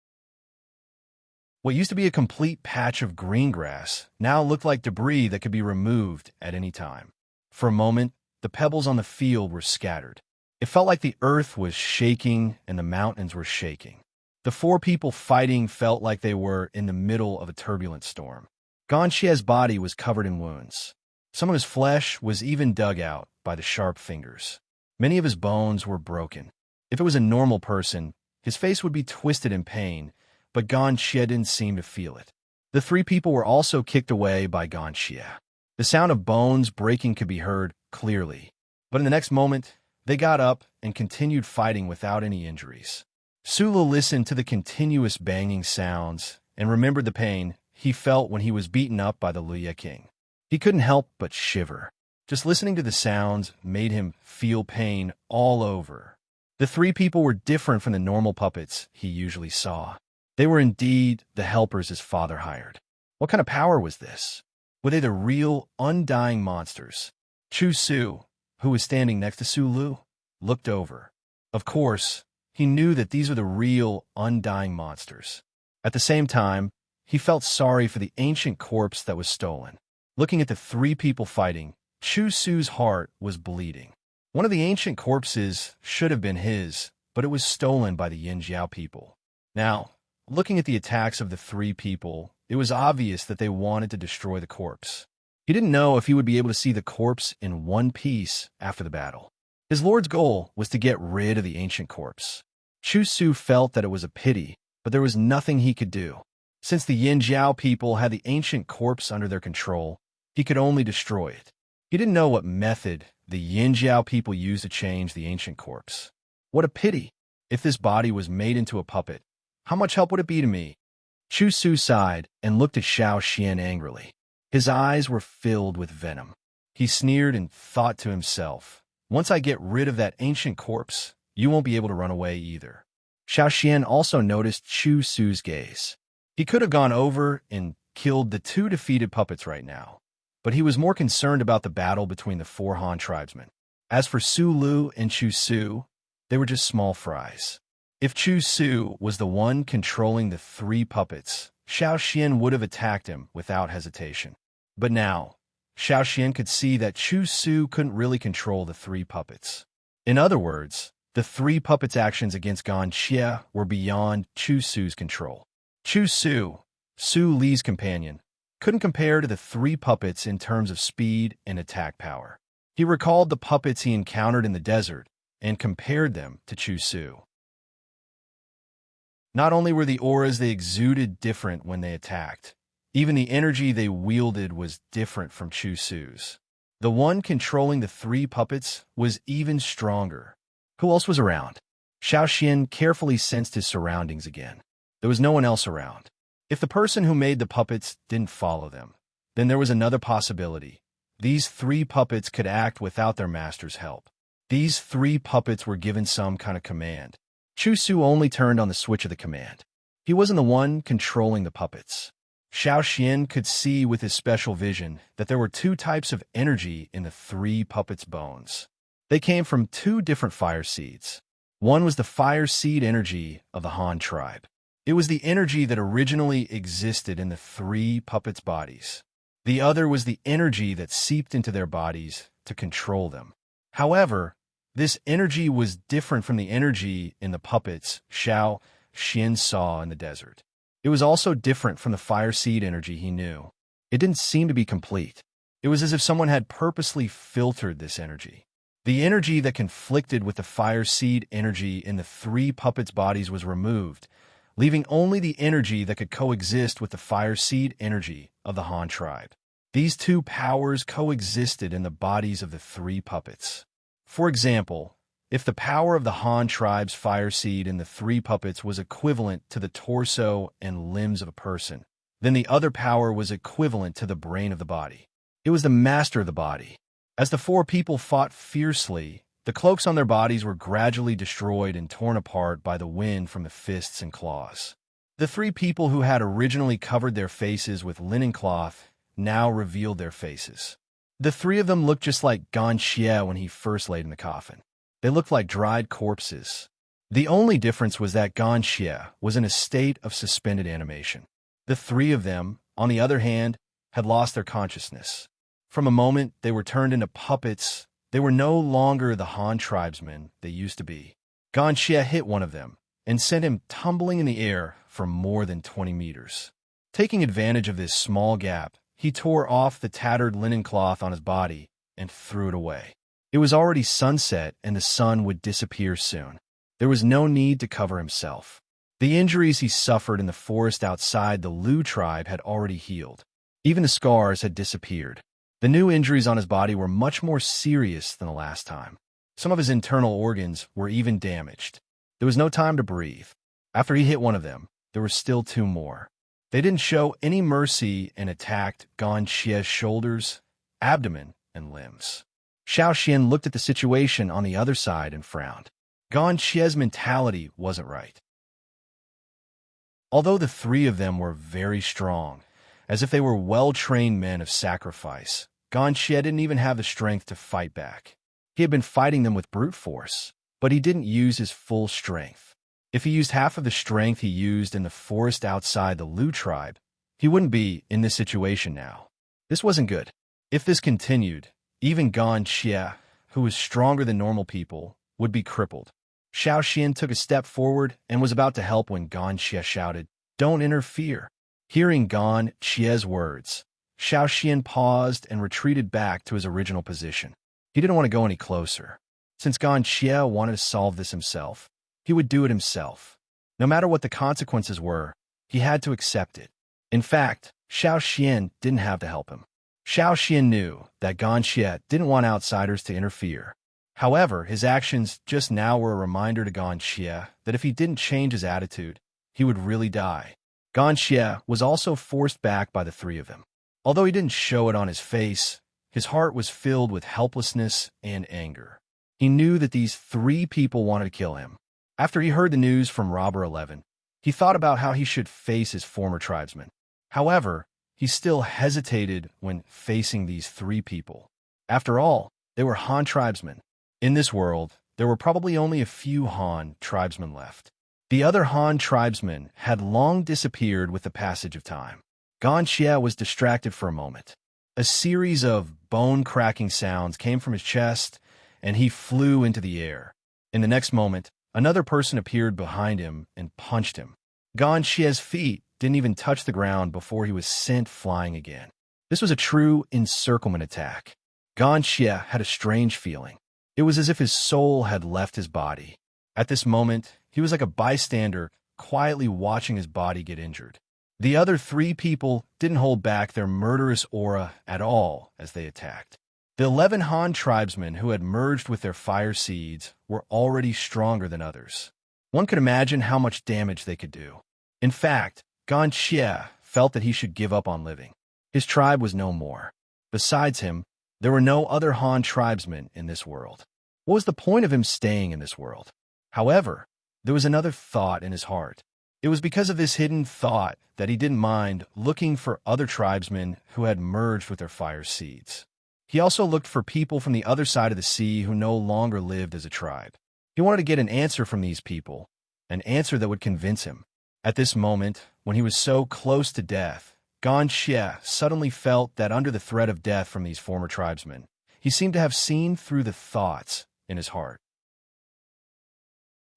A: What used to be a complete patch of green grass now looked like debris that could be removed at any time. For a moment, the pebbles on the field were scattered. It felt like the earth was shaking and the mountains were shaking. The four people fighting felt like they were in the middle of a turbulent storm. Gan Xie's body was covered in wounds. Some of his flesh was even dug out by the sharp fingers. Many of his bones were broken. If it was a normal person, his face would be twisted in pain, but Gan Xie didn't seem to feel it. The three people were also kicked away by Gan Xie. The sound of bones breaking could be heard clearly, but in the next moment, they got up and continued fighting without any injuries. Sulu listened to the continuous banging sounds and remembered the pain he felt when he was beaten up by the Liya King. He couldn't help but shiver. Just listening to the sounds made him feel pain all over. The three people were different from the normal puppets he usually saw. They were indeed the helpers his father hired. What kind of power was this? Were they the real, undying monsters? Chu Su, who was standing next to Sulu, looked over. Of course, he knew that these were the real, undying monsters. At the same time, he felt sorry for the ancient corpse that was stolen. Looking at the three people fighting, Chu Su's heart was bleeding. One of the ancient corpses should have been his, but it was stolen by the Yin Jiao people. Now, looking at the attacks of the three people, it was obvious that they wanted to destroy the corpse. He didn't know if he would be able to see the corpse in one piece after the battle. His lord's goal was to get rid of the ancient corpse. Chu Su felt that it was a pity, but there was nothing he could do. Since the Yin Jiao people had the ancient corpse under their control, he could only destroy it. He didn't know what method the Yin Jiao people used to change the ancient corpse. What a pity! If this body was made into a puppet, how much help would it be to me? Chu Su sighed and looked at Xiao Xian angrily. His eyes were filled with venom. He sneered and thought to himself, once I get rid of that ancient corpse, you won't be able to run away either. Xiao Xian also noticed Chu Su's gaze. He could have gone over and killed the two defeated puppets right now, but he was more concerned about the battle between the four Han tribesmen. As for Su Lu and Chu Su, they were just small fries. If Chu Su was the one controlling the three puppets, Xiao Xian would have attacked him without hesitation. But now, Xiao Xian could see that Chu Su couldn't really control the three puppets. In other words, the three puppets' actions against Gan Xie were beyond Chu Su's control. Chu Su, Su Li's companion, couldn't compare to the three puppets in terms of speed and attack power. He recalled the puppets he encountered in the desert and compared them to Chu Su. Not only were the auras they exuded different when they attacked, even the energy they wielded was different from Chu Su's. The one controlling the three puppets was even stronger. Who else was around? Xiao Xian carefully sensed his surroundings again. There was no one else around. If the person who made the puppets didn't follow them, then there was another possibility. These three puppets could act without their master's help. These three puppets were given some kind of command. Chu Su only turned on the switch of the command. He wasn't the one controlling the puppets. Xiao Xian could see with his special vision that there were two types of energy in the three puppets' bones. They came from two different fire seeds. One was the fire seed energy of the Han tribe. It was the energy that originally existed in the three puppets' bodies. The other was the energy that seeped into their bodies to control them. However, this energy was different from the energy in the puppets Xiao Xian saw in the desert. It was also different from the fire seed energy he knew. It didn't seem to be complete. It was as if someone had purposely filtered this energy. The energy that conflicted with the fire seed energy in the three puppets' bodies was removed, leaving only the energy that could coexist with the fire seed energy of the Han tribe. These two powers coexisted in the bodies of the three puppets. For example, if the power of the Han tribe's fire seed in the three puppets was equivalent to the torso and limbs of a person, then the other power was equivalent to the brain of the body. It was the master of the body. As the four people fought fiercely, the cloaks on their bodies were gradually destroyed and torn apart by the wind from the fists and claws. The three people who had originally covered their faces with linen cloth now revealed their faces. The three of them looked just like Gan Xie when he first laid in the coffin. They looked like dried corpses. The only difference was that Gan Xie was in a state of suspended animation. The three of them, on the other hand, had lost their consciousness. From a moment they were turned into puppets, they were no longer the Han tribesmen they used to be. Gan Xie hit one of them and sent him tumbling in the air for more than 20 meters. Taking advantage of this small gap, he tore off the tattered linen cloth on his body and threw it away. It was already sunset and the sun would disappear soon. There was no need to cover himself. The injuries he suffered in the forest outside the Lu tribe had already healed. Even the scars had disappeared. The new injuries on his body were much more serious than the last time. Some of his internal organs were even damaged. There was no time to breathe. After he hit one of them, there were still two more. They didn't show any mercy and attacked Gan Xie's shoulders, abdomen, and limbs. Xiao Xian looked at the situation on the other side and frowned. Gan Xie's mentality wasn't right. Although the three of them were very strong, as if they were well-trained men of sacrifice, Gan Xie didn't even have the strength to fight back. He had been fighting them with brute force, but he didn't use his full strength. If he used half of the strength he used in the forest outside the Lu tribe, he wouldn't be in this situation now. This wasn't good. If this continued, even Gan Xie, who was stronger than normal people, would be crippled. Xiao Xian took a step forward and was about to help when Gan Xie shouted, "Don't interfere." Hearing Gan Xie's words, Xiao Xian paused and retreated back to his original position. He didn't want to go any closer. Since Gan Xie wanted to solve this himself, he would do it himself. No matter what the consequences were, he had to accept it. In fact, Xiao Xian didn't have to help him. Xiao Xian knew that Gan Xie didn't want outsiders to interfere. However, his actions just now were a reminder to Gan Xie that if he didn't change his attitude, he would really die. Gan Xie was also forced back by the three of them. Although he didn't show it on his face, his heart was filled with helplessness and anger. He knew that these three people wanted to kill him. After he heard the news from Robber 11, he thought about how he should face his former tribesmen. However, he still hesitated when facing these three people. After all, they were Han tribesmen. In this world, there were probably only a few Han tribesmen left. The other Han tribesmen had long disappeared with the passage of time. Gan Xie was distracted for a moment. A series of bone-cracking sounds came from his chest, and he flew into the air. In the next moment, another person appeared behind him and punched him. Gan Xie's feet didn't even touch the ground before he was sent flying again. This was a true encirclement attack. Gan Xie had a strange feeling. It was as if his soul had left his body. At this moment, he was like a bystander, quietly watching his body get injured. The other three people didn't hold back their murderous aura at all as they attacked. The 11 Han tribesmen who had merged with their fire seeds were already stronger than others. One could imagine how much damage they could do. In fact, Gan Xie felt that he should give up on living. His tribe was no more. Besides him, there were no other Han tribesmen in this world. What was the point of him staying in this world? However, there was another thought in his heart. It was because of this hidden thought that he didn't mind looking for other tribesmen who had merged with their fire seeds. He also looked for people from the other side of the sea who no longer lived as a tribe. He wanted to get an answer from these people, an answer that would convince him. At this moment, when he was so close to death, Gan Xie suddenly felt that under the threat of death from these former tribesmen, he seemed to have seen through the thoughts in his heart.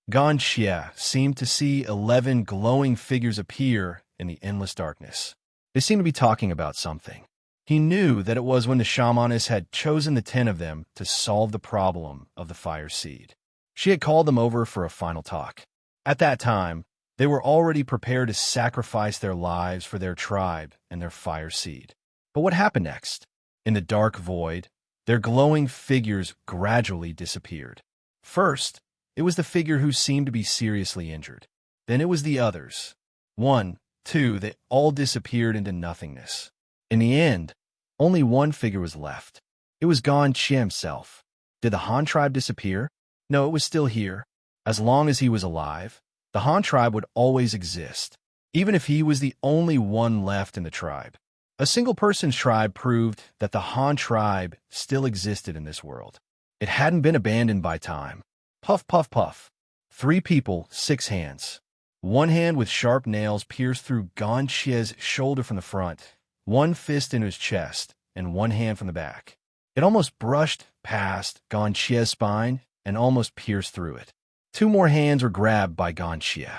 A: Gan Xie seemed to see 11 glowing figures appear in the endless darkness. They seemed to be talking about something. He knew that it was when the shamaness had chosen the 10 of them to solve the problem of the fire seed. She had called them over for a final talk. At that time, they were already prepared to sacrifice their lives for their tribe and their fire seed. But what happened next? In the dark void, their glowing figures gradually disappeared. First, it was the figure who seemed to be seriously injured. Then it was the others. 1, 2, they all disappeared into nothingness. In the end, only one figure was left. It was Gan Xie himself. Did the Han tribe disappear? No, it was still here. As long as he was alive, the Han tribe would always exist, even if he was the only one left in the tribe. A single person's tribe proved that the Han tribe still existed in this world. It hadn't been abandoned by time. Puff, puff, puff. 3 people, 6 hands. One hand with sharp nails pierced through Gan Xie's shoulder from the front, one fist into his chest, and one hand from the back. It almost brushed past Gan Xie's spine and almost pierced through it. 2 more hands were grabbed by Gan Xie.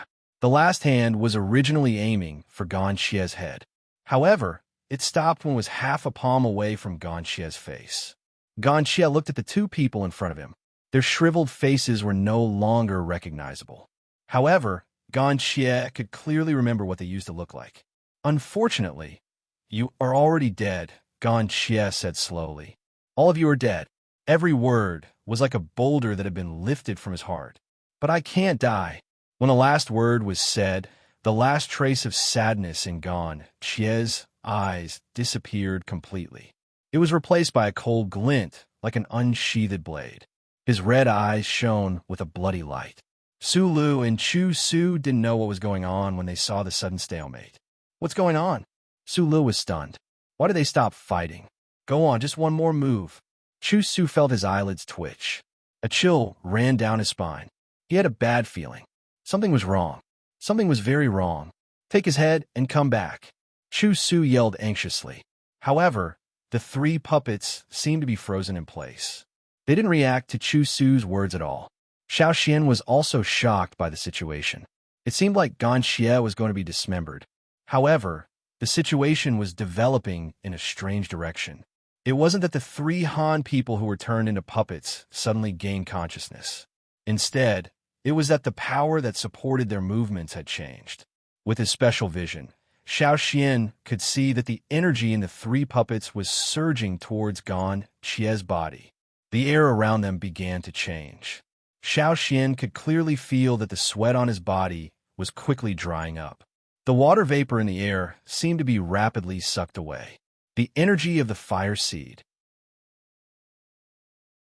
A: The last hand was originally aiming for Gan Xie's head. However, it stopped when it was half a palm away from Gan Xie's face. Gan Xie looked at the 2 people in front of him. Their shriveled faces were no longer recognizable. However, Gan Xie could clearly remember what they used to look like. Unfortunately, you are already dead, Gan Xie said slowly. All of you are dead. Every word was like a boulder that had been lifted from his heart. But I can't die. When the last word was said, the last trace of sadness in Gan Xie's eyes disappeared completely. It was replaced by a cold glint, like an unsheathed blade. His red eyes shone with a bloody light. Su Lu and Chu Su didn't know what was going on when they saw the sudden stalemate. What's going on? Su Lu was stunned. Why did they stop fighting? Go on, just one more move. Chu Su felt his eyelids twitch. A chill ran down his spine. He had a bad feeling. Something was wrong. Something was very wrong. Take his head and come back. Chu Su yelled anxiously. However, the 3 puppets seemed to be frozen in place. They didn't react to Chu Su's words at all. Xiao Xian was also shocked by the situation. It seemed like Gan Xie was going to be dismembered. However, the situation was developing in a strange direction. It wasn't that the 3 Han people who were turned into puppets suddenly gained consciousness. Instead, it was that the power that supported their movements had changed. With his special vision, Xiao Xian could see that the energy in the 3 puppets was surging towards Gan Xie's body. The air around them began to change. Xiao Xian could clearly feel that the sweat on his body was quickly drying up. The water vapor in the air seemed to be rapidly sucked away. The energy of the fire seed.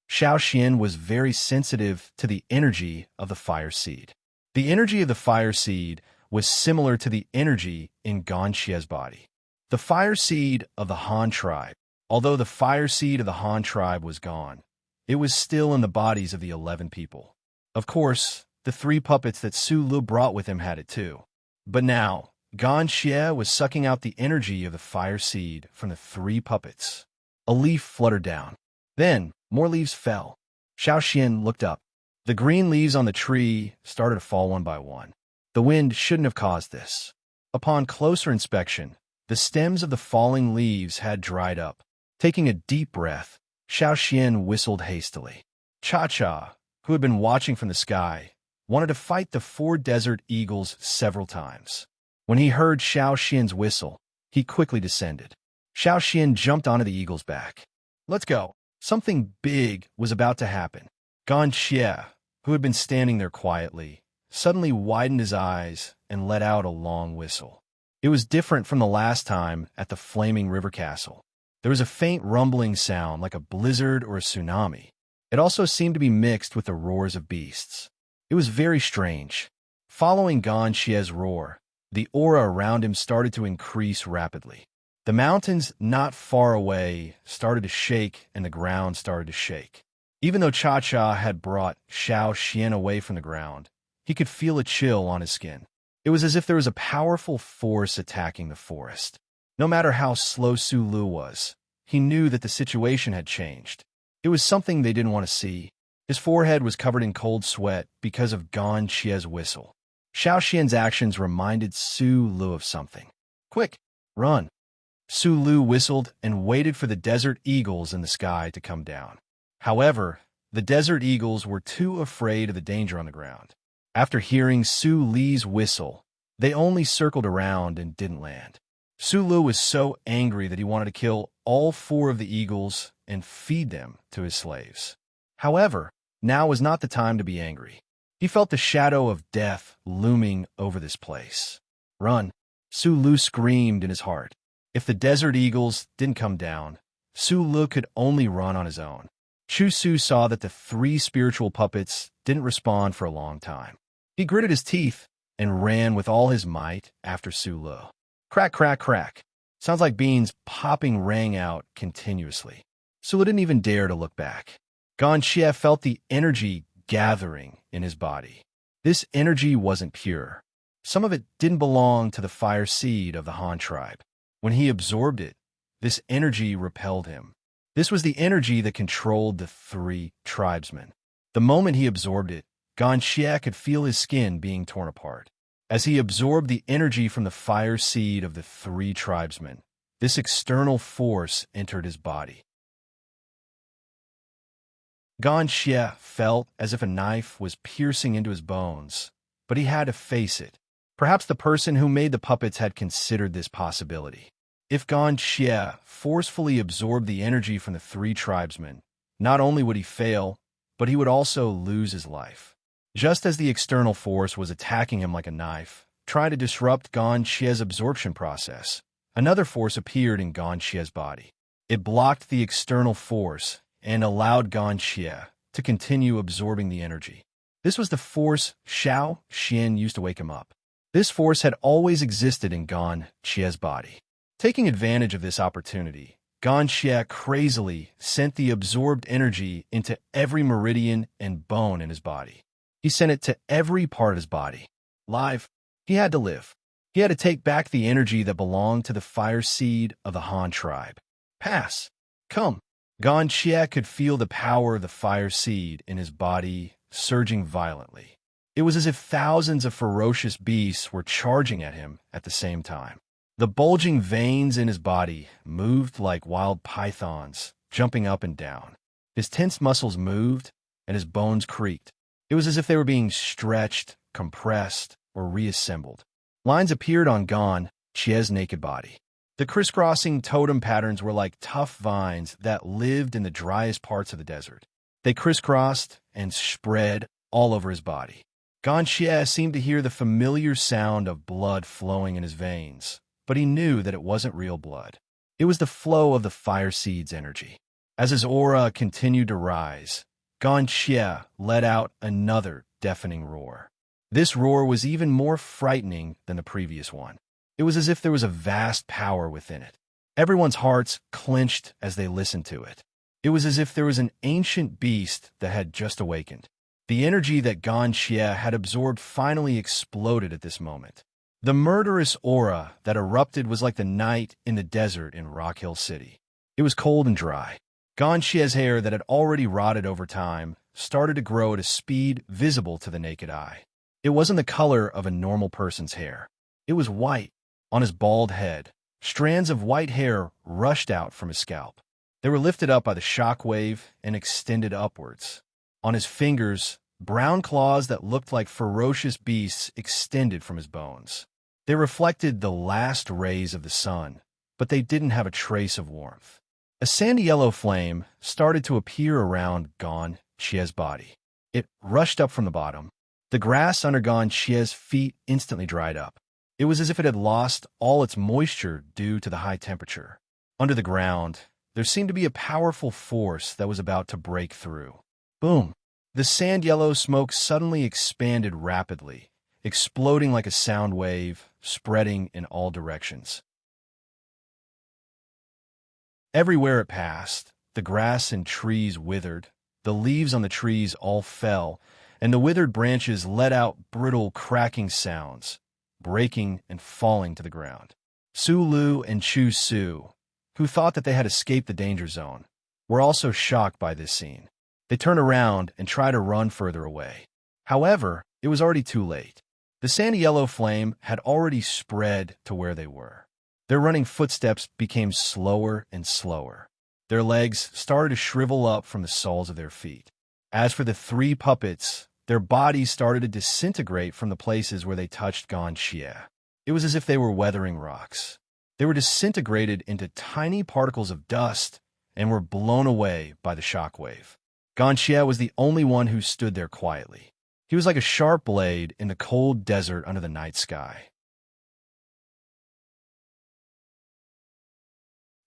A: Xiao Xian was very sensitive to the energy of the fire seed. The energy of the fire seed was similar to the energy in Gan Xie's body. The fire seed of the Han tribe, although the fire seed of the Han tribe was gone, it was still in the bodies of the 11 people. Of course, the 3 puppets that Su Lu brought with him had it too. But now, Gan Xie was sucking out the energy of the fire seed from the 3 puppets. A leaf fluttered down. Then, more leaves fell. Xiao Xian looked up. The green leaves on the tree started to fall one by one. The wind shouldn't have caused this. Upon closer inspection, the stems of the falling leaves had dried up. Taking a deep breath, Xiao Xian whistled hastily. Cha-Cha, who had been watching from the sky, wanted to fight the 4 desert eagles several times. When he heard Xiao Xian's whistle, he quickly descended. Xiao Xian jumped onto the eagle's back. Let's go. Something big was about to happen. Gan Xie, who had been standing there quietly, suddenly widened his eyes and let out a long whistle. It was different from the last time at the Flaming River Castle. There was a faint rumbling sound like a blizzard or a tsunami. It also seemed to be mixed with the roars of beasts. It was very strange. Following Gan Xie's roar, the aura around him started to increase rapidly. The mountains not far away started to shake and the ground started to shake. Even though Cha-Cha had brought Xiao Xian away from the ground, he could feel a chill on his skin. It was as if there was a powerful force attacking the forest. No matter how slow Sulu was, he knew that the situation had changed. It was something they didn't want to see. His forehead was covered in cold sweat because of Gan Xie's whistle. Xiao Xian's actions reminded Su Lu of something. Quick, run! Su Lu whistled and waited for the desert eagles in the sky to come down. However, the desert eagles were too afraid of the danger on the ground. After hearing Su Li's whistle, they only circled around and didn't land. Su Lu was so angry that he wanted to kill all 4 of the eagles and feed them to his slaves. However, now was not the time to be angry. He felt the shadow of death looming over this place. Run! Su Lu screamed in his heart. If the desert eagles didn't come down, Su Lu could only run on his own. Chu Su saw that the 3 spiritual puppets didn't respond for a long time. He gritted his teeth and ran with all his might after Su Lu. Crack, crack, crack. Sounds like beans popping rang out continuously. Su Lu didn't even dare to look back. Gan Xie felt the energy gathering in his body. This energy wasn't pure. Some of it didn't belong to the fire seed of the Han tribe. When he absorbed it, this energy repelled him. This was the energy that controlled the 3 tribesmen. The moment he absorbed it, Gan Xie could feel his skin being torn apart. As he absorbed the energy from the fire seed of the 3 tribesmen, this external force entered his body. Gan Xie felt as if a knife was piercing into his bones, but he had to face it. Perhaps the person who made the puppets had considered this possibility. If Gan Xie forcefully absorbed the energy from the 3 tribesmen, not only would he fail, but he would also lose his life. Just as the external force was attacking him like a knife, trying to disrupt Gan Xie's absorption process, another force appeared in Gan Xie's body. It blocked the external force and allowed Gan Xie to continue absorbing the energy. This was the force Xiao Xian used to wake him up. This force had always existed in Gan Xie's body. Taking advantage of this opportunity, Gan Xie crazily sent the absorbed energy into every meridian and bone in his body. He sent it to every part of his body. Live, he had to live. He had to take back the energy that belonged to the fire seed of the Han tribe. Pass. Come. Gan Xie could feel the power of the fire seed in his body surging violently. It was as if thousands of ferocious beasts were charging at him at the same time. The bulging veins in his body moved like wild pythons, jumping up and down. His tense muscles moved, and his bones creaked. It was as if they were being stretched, compressed, or reassembled. Lines appeared on Gan Xie's naked body. The crisscrossing totem patterns were like tough vines that lived in the driest parts of the desert. They crisscrossed and spread all over his body. Gan Xie seemed to hear the familiar sound of blood flowing in his veins, but he knew that it wasn't real blood. It was the flow of the fire seed's energy. As his aura continued to rise, Gan Xie let out another deafening roar. This roar was even more frightening than the previous one. It was as if there was a vast power within it. Everyone's hearts clenched as they listened to it. It was as if there was an ancient beast that had just awakened. The energy that Gan Xie had absorbed finally exploded at this moment. The murderous aura that erupted was like the night in the desert in Rock Hill City. It was cold and dry. Gan Xie's hair that had already rotted over time started to grow at a speed visible to the naked eye. It wasn't the color of a normal person's hair. It was white. On his bald head, strands of white hair rushed out from his scalp. They were lifted up by the shock wave and extended upwards. On his fingers, brown claws that looked like ferocious beasts extended from his bones. They reflected the last rays of the sun, but they didn't have a trace of warmth. A sandy yellow flame started to appear around Gan Xie's body. It rushed up from the bottom. The grass under Gan Xie's feet instantly dried up. It was as if it had lost all its moisture due to the high temperature. Under the ground, there seemed to be a powerful force that was about to break through. Boom! The sand yellow smoke suddenly expanded rapidly, exploding like a sound wave, spreading in all directions. Everywhere it passed, the grass and trees withered, the leaves on the trees all fell, and the withered branches let out brittle cracking sounds. breaking and falling to the ground. Su Lu and Chu Su, who thought that they had escaped the danger zone, were also shocked by this scene. They turned around and tried to run further away. However, it was already too late. The sandy yellow flame had already spread to where they were. Their running footsteps became slower and slower. Their legs started to shrivel up from the soles of their feet. As for the three puppets, their bodies started to disintegrate from the places where they touched Gan Xie. It was as if they were weathering rocks. They were disintegrated into tiny particles of dust and were blown away by the shockwave. Gan Xie was the only one who stood there quietly. He was like a sharp blade in the cold desert under the night sky.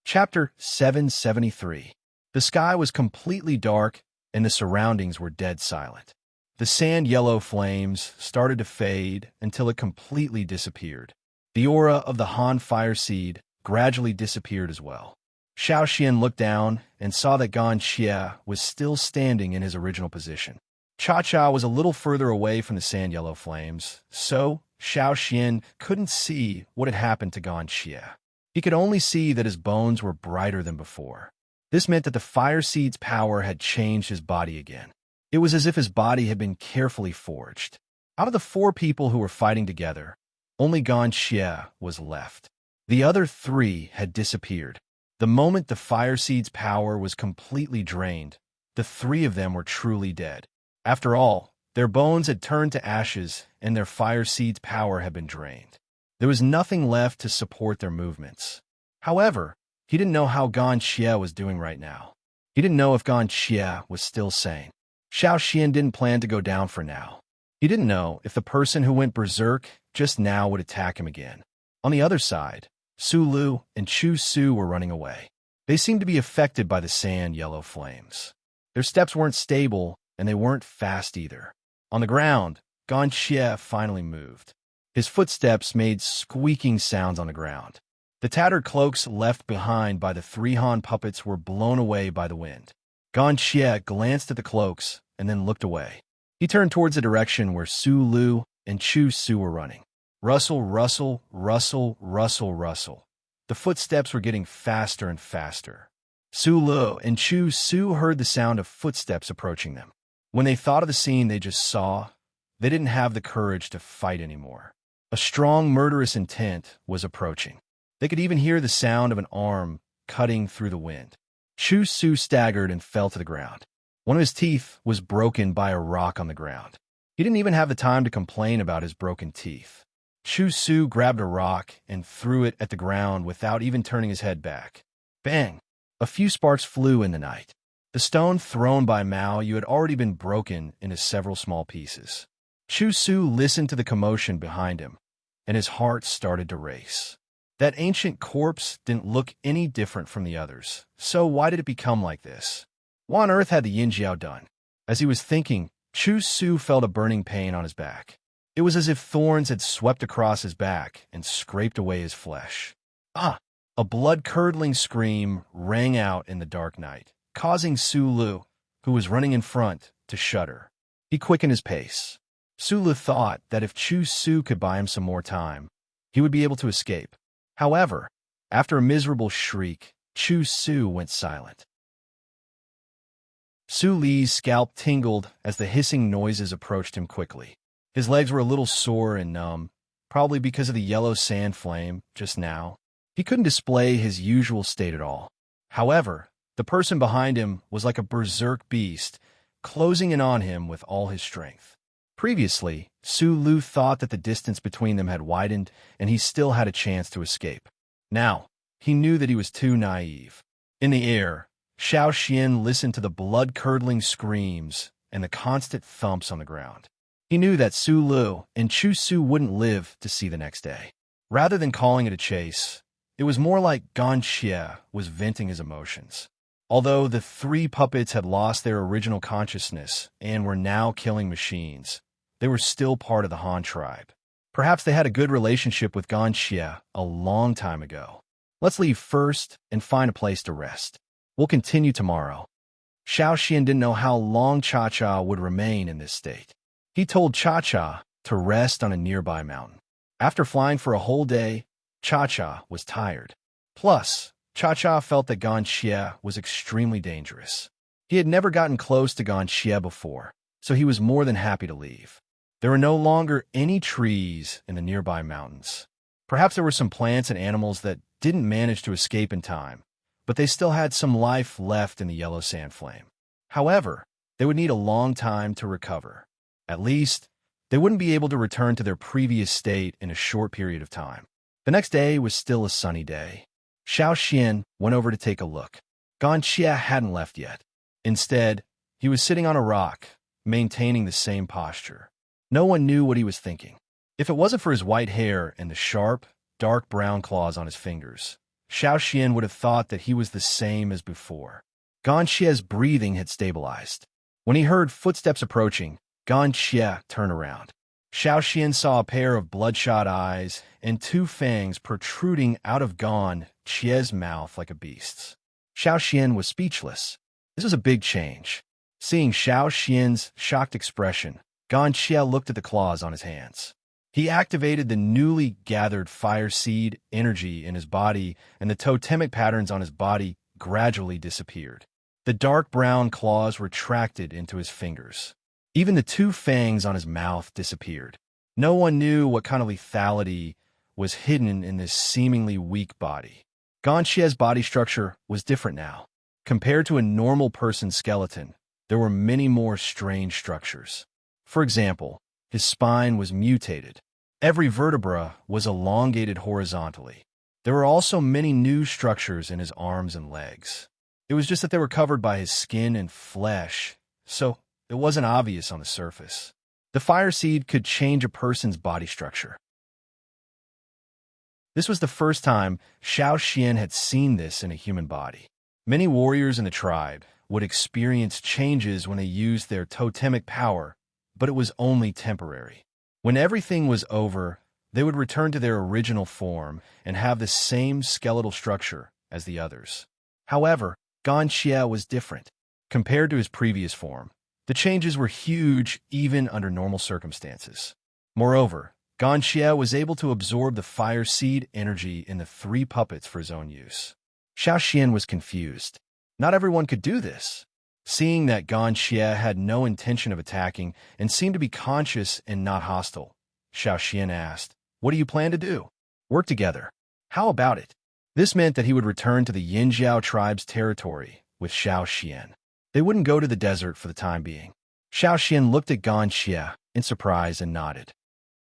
A: Chapter 773. The sky was completely dark, and the surroundings were dead silent. The sand-yellow flames started to fade until it completely disappeared. The aura of the Han fire seed gradually disappeared as well. Xiao Xian looked down and saw that Gan Xie was still standing in his original position. Cha-Cha was a little further away from the sand-yellow flames, so Xiao Xian couldn't see what had happened to Gan Xie. He could only see that his bones were brighter than before. This meant that the fire seed's power had changed his body again. It was as if his body had been carefully forged. Out of the four people who were fighting together, only Gan Xie was left. The other three had disappeared. The moment the fire seed's power was completely drained, the three of them were truly dead. After all, their bones had turned to ashes and their fire seed's power had been drained. There was nothing left to support their movements. However, he didn't know how Gan Xie was doing right now. He didn't know if Gan Xie was still sane. Xiao Xian didn't plan to go down for now. He didn't know if the person who went berserk just now would attack him again. On the other side, Su Lu and Chu Su were running away. They seemed to be affected by the sand-yellow flames. Their steps weren't stable, and they weren't fast either. On the ground, Gan Xie finally moved. His footsteps made squeaking sounds on the ground. The tattered cloaks left behind by the three Han puppets were blown away by the wind. Gan Xie glanced at the cloaks and then looked away. He turned towards the direction where Su Lu and Chu Su were running. Rustle, rustle, rustle, rustle, rustle. The footsteps were getting faster and faster. Su Lu and Chu Su heard the sound of footsteps approaching them. When they thought of the scene they just saw, they didn't have the courage to fight anymore. A strong, murderous intent was approaching. They could even hear the sound of an arm cutting through the wind. Chu Su staggered and fell to the ground. One of his teeth was broken by a rock on the ground. He didn't even have the time to complain about his broken teeth. Chu Su grabbed a rock and threw it at the ground without even turning his head back. Bang! A few sparks flew in the night. The stone thrown by Mao Yu had already been broken into several small pieces. Chu Su listened to the commotion behind him, and his heart started to race. That ancient corpse didn't look any different from the others, so why did it become like this? What on earth had the Yin Jiao done? As he was thinking, Chu Su felt a burning pain on his back. It was as if thorns had swept across his back and scraped away his flesh. Ah! A blood-curdling scream rang out in the dark night, causing Su Lu, who was running in front, to shudder. He quickened his pace. Su Lu thought that if Chu Su could buy him some more time, he would be able to escape. However, after a miserable shriek, Chu Su went silent. Su Li's scalp tingled as the hissing noises approached him quickly. His legs were a little sore and numb, probably because of the yellow sand flame just now. He couldn't display his usual state at all. However, the person behind him was like a berserk beast, closing in on him with all his strength. Previously, Su Lu thought that the distance between them had widened and he still had a chance to escape. Now, he knew that he was too naive. In the air, Xiao Xian listened to the blood-curdling screams and the constant thumps on the ground. He knew that Su Lu and Chu Su wouldn't live to see the next day. Rather than calling it a chase, it was more like Gan Xie was venting his emotions. Although the three puppets had lost their original consciousness and were now killing machines, they were still part of the Han tribe. Perhaps they had a good relationship with Gan Xie a long time ago. Let's leave first and find a place to rest. We'll continue tomorrow. Xiao Xian didn't know how long Cha-Cha would remain in this state. He told Cha-Cha to rest on a nearby mountain. After flying for a whole day, Cha-Cha was tired. Plus, Cha-Cha felt that Xie was extremely dangerous. He had never gotten close to Xie before, so he was more than happy to leave. There were no longer any trees in the nearby mountains. Perhaps there were some plants and animals that didn't manage to escape in time, but they still had some life left in the yellow sand flame. However, they would need a long time to recover. At least, they wouldn't be able to return to their previous state in a short period of time. The next day was still a sunny day. Xiao Xian went over to take a look. Xie hadn't left yet. Instead, he was sitting on a rock, maintaining the same posture. No one knew what he was thinking. If it wasn't for his white hair and the sharp, dark brown claws on his fingers, Xiao Xian would have thought that he was the same as before. Xie's breathing had stabilized. When he heard footsteps approaching, Xie turned around. Xiao Xian saw a pair of bloodshot eyes and two fangs protruding out of Xie's mouth like a beast's. Xiao Xian was speechless. This was a big change. Seeing Xiao Xian's shocked expression, Xie looked at the claws on his hands. He activated the newly gathered fire seed energy in his body, and the totemic patterns on his body gradually disappeared. The dark brown claws retracted into his fingers. Even the two fangs on his mouth disappeared. No one knew what kind of lethality was hidden in this seemingly weak body. Xie's body structure was different now. Compared to a normal person's skeleton, there were many more strange structures. For example, his spine was mutated. Every vertebra was elongated horizontally. There were also many new structures in his arms and legs. It was just that they were covered by his skin and flesh, so it wasn't obvious on the surface. The fire seed could change a person's body structure. This was the first time Xiao Xian had seen this in a human body. Many warriors in the tribe would experience changes when they used their totemic power, but it was only temporary. When everything was over, they would return to their original form and have the same skeletal structure as the others. However, Xie was different. Compared to his previous form, the changes were huge even under normal circumstances. Moreover, Xie was able to absorb the fire seed energy in the three puppets for his own use. Xiao Xian was confused. Not everyone could do this. Seeing that Xie had no intention of attacking and seemed to be conscious and not hostile, Xiao Xian asked, "What do you plan to do? Work together. How about it?" This meant that he would return to the Yinjiao tribe's territory with Xiao Xian. They wouldn't go to the desert for the time being. Xiao Xian looked at Xie in surprise and nodded.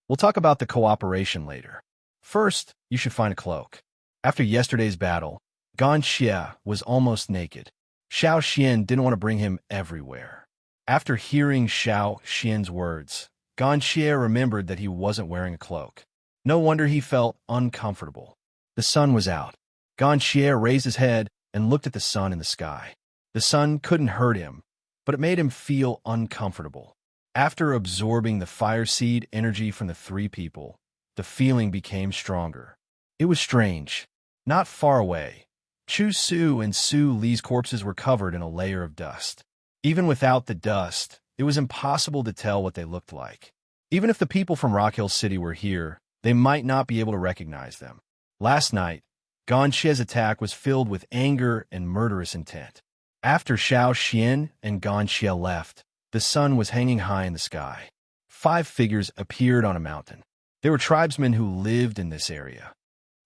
A: "We'll talk about the cooperation later. First, you should find a cloak." After yesterday's battle, Xie was almost naked. Xiao Xian didn't want to bring him everywhere. After hearing Xiao Xian's words, Xie remembered that he wasn't wearing a cloak. No wonder he felt uncomfortable. The sun was out. Xie raised his head and looked at the sun in the sky. The sun couldn't hurt him, but it made him feel uncomfortable. After absorbing the fire seed energy from the three people, the feeling became stronger. It was strange. Not far away, Chu Su and Su Li's corpses were covered in a layer of dust. Even without the dust, it was impossible to tell what they looked like. Even if the people from Rock Hill City were here, they might not be able to recognize them. Last night, Xie's attack was filled with anger and murderous intent. After Xiao Xian and Xie left, the sun was hanging high in the sky. 5 figures appeared on a mountain. They were tribesmen who lived in this area.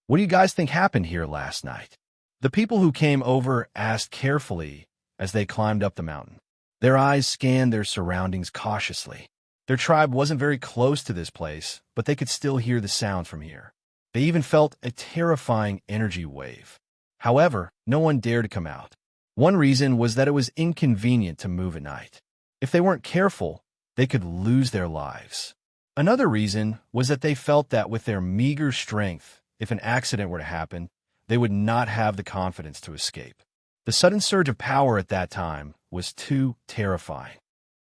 A: "What do you guys think happened here last night?" The people who came over asked carefully as they climbed up the mountain. Their eyes scanned their surroundings cautiously. Their tribe wasn't very close to this place, but they could still hear the sound from here. They even felt a terrifying energy wave. However, no one dared to come out. One reason was that it was inconvenient to move at night. If they weren't careful, they could lose their lives. Another reason was that they felt that with their meager strength, if an accident were to happen, they would not have the confidence to escape. The sudden surge of power at that time was too terrifying.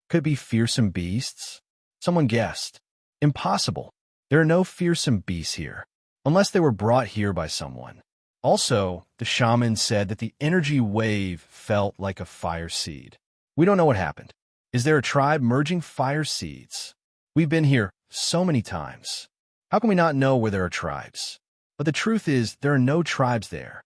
A: Could it be fearsome beasts? Someone guessed. Impossible. There are no fearsome beasts here, unless they were brought here by someone. Also, the shaman said that the energy wave felt like a fire seed. We don't know what happened. Is there a tribe merging fire seeds? We've been here so many times. How can we not know where there are tribes? But the truth is, there are no tribes there.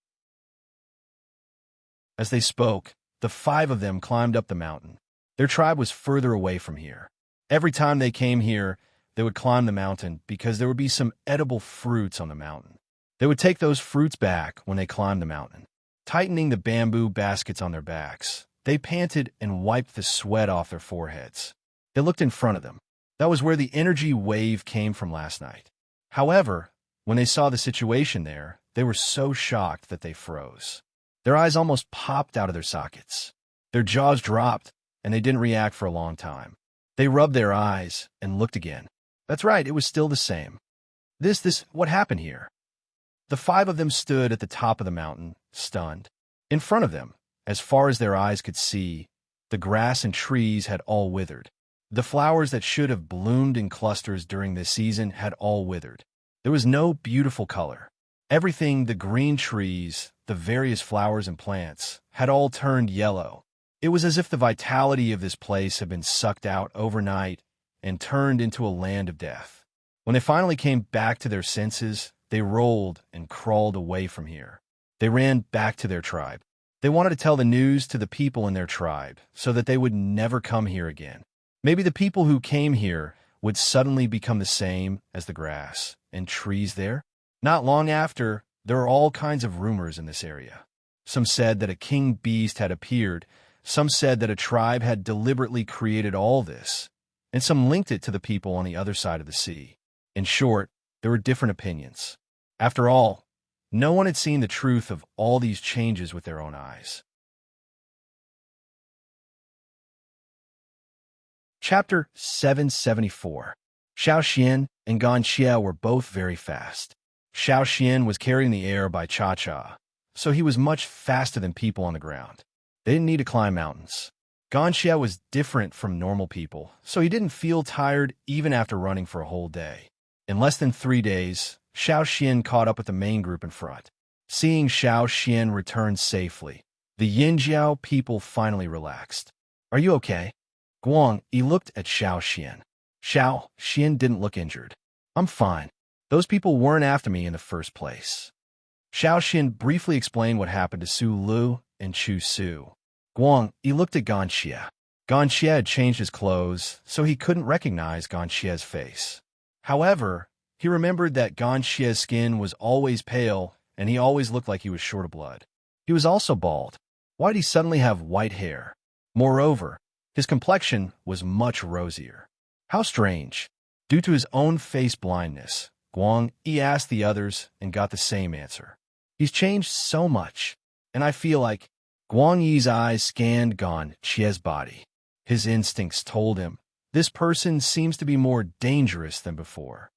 A: As they spoke, the 5 of them climbed up the mountain. Their tribe was further away from here. Every time they came here, they would climb the mountain because there would be some edible fruits on the mountain. They would take those fruits back when they climbed the mountain. Tightening the bamboo baskets on their backs, they panted and wiped the sweat off their foreheads. They looked in front of them. That was where the energy wave came from last night. However, when they saw the situation there, they were so shocked that they froze. Their eyes almost popped out of their sockets. Their jaws dropped, and they didn't react for a long time. They rubbed their eyes and looked again. That's right, it was still the same. What happened here? The 5 of them stood at the top of the mountain, stunned. In front of them, as far as their eyes could see, the grass and trees had all withered. The flowers that should have bloomed in clusters during this season had all withered. There was no beautiful color. Everything, the green trees, the various flowers and plants, had all turned yellow. It was as if the vitality of this place had been sucked out overnight and turned into a land of death. When they finally came back to their senses, they rolled and crawled away from here. They ran back to their tribe. They wanted to tell the news to the people in their tribe so that they would never come here again. Maybe the people who came here would suddenly become the same as the grass and trees there. Not long after, there were all kinds of rumors in this area. Some said that a king beast had appeared. Some said that a tribe had deliberately created all this, and some linked it to the people on the other side of the sea. In short, there were different opinions. After all, no one had seen the truth of all these changes with their own eyes. Chapter 774. Xiao Xian and Gan Xie were both very fast. Xiao Xian was carrying the air by cha-cha, so he was much faster than people on the ground. They didn't need to climb mountains. Gan Xie was different from normal people, so he didn't feel tired even after running for a whole day. In less than 3 days, Xiao Xian caught up with the main group in front. Seeing Xiao Xian return safely, the Yinjiao people finally relaxed. "Are you okay?" Guang Yi looked at Xiao Xian. Xiao Xian didn't look injured. "I'm fine. Those people weren't after me in the first place." Xiao Xian briefly explained what happened to Su Lu and Chu Su. Guang Yi looked at Gan Xie. Gan Xie had changed his clothes, so he couldn't recognize Gan Xie's face. However, he remembered that Gan Xie's skin was always pale, and he always looked like he was short of blood. He was also bald. Why did he suddenly have white hair? Moreover, his complexion was much rosier. How strange. Due to his own face blindness, Guang Yi asked the others and got the same answer. "He's changed so much, and I feel like..." Guang Yi's eyes scanned Gan Xie's body. His instincts told him, this person seems to be more dangerous than before.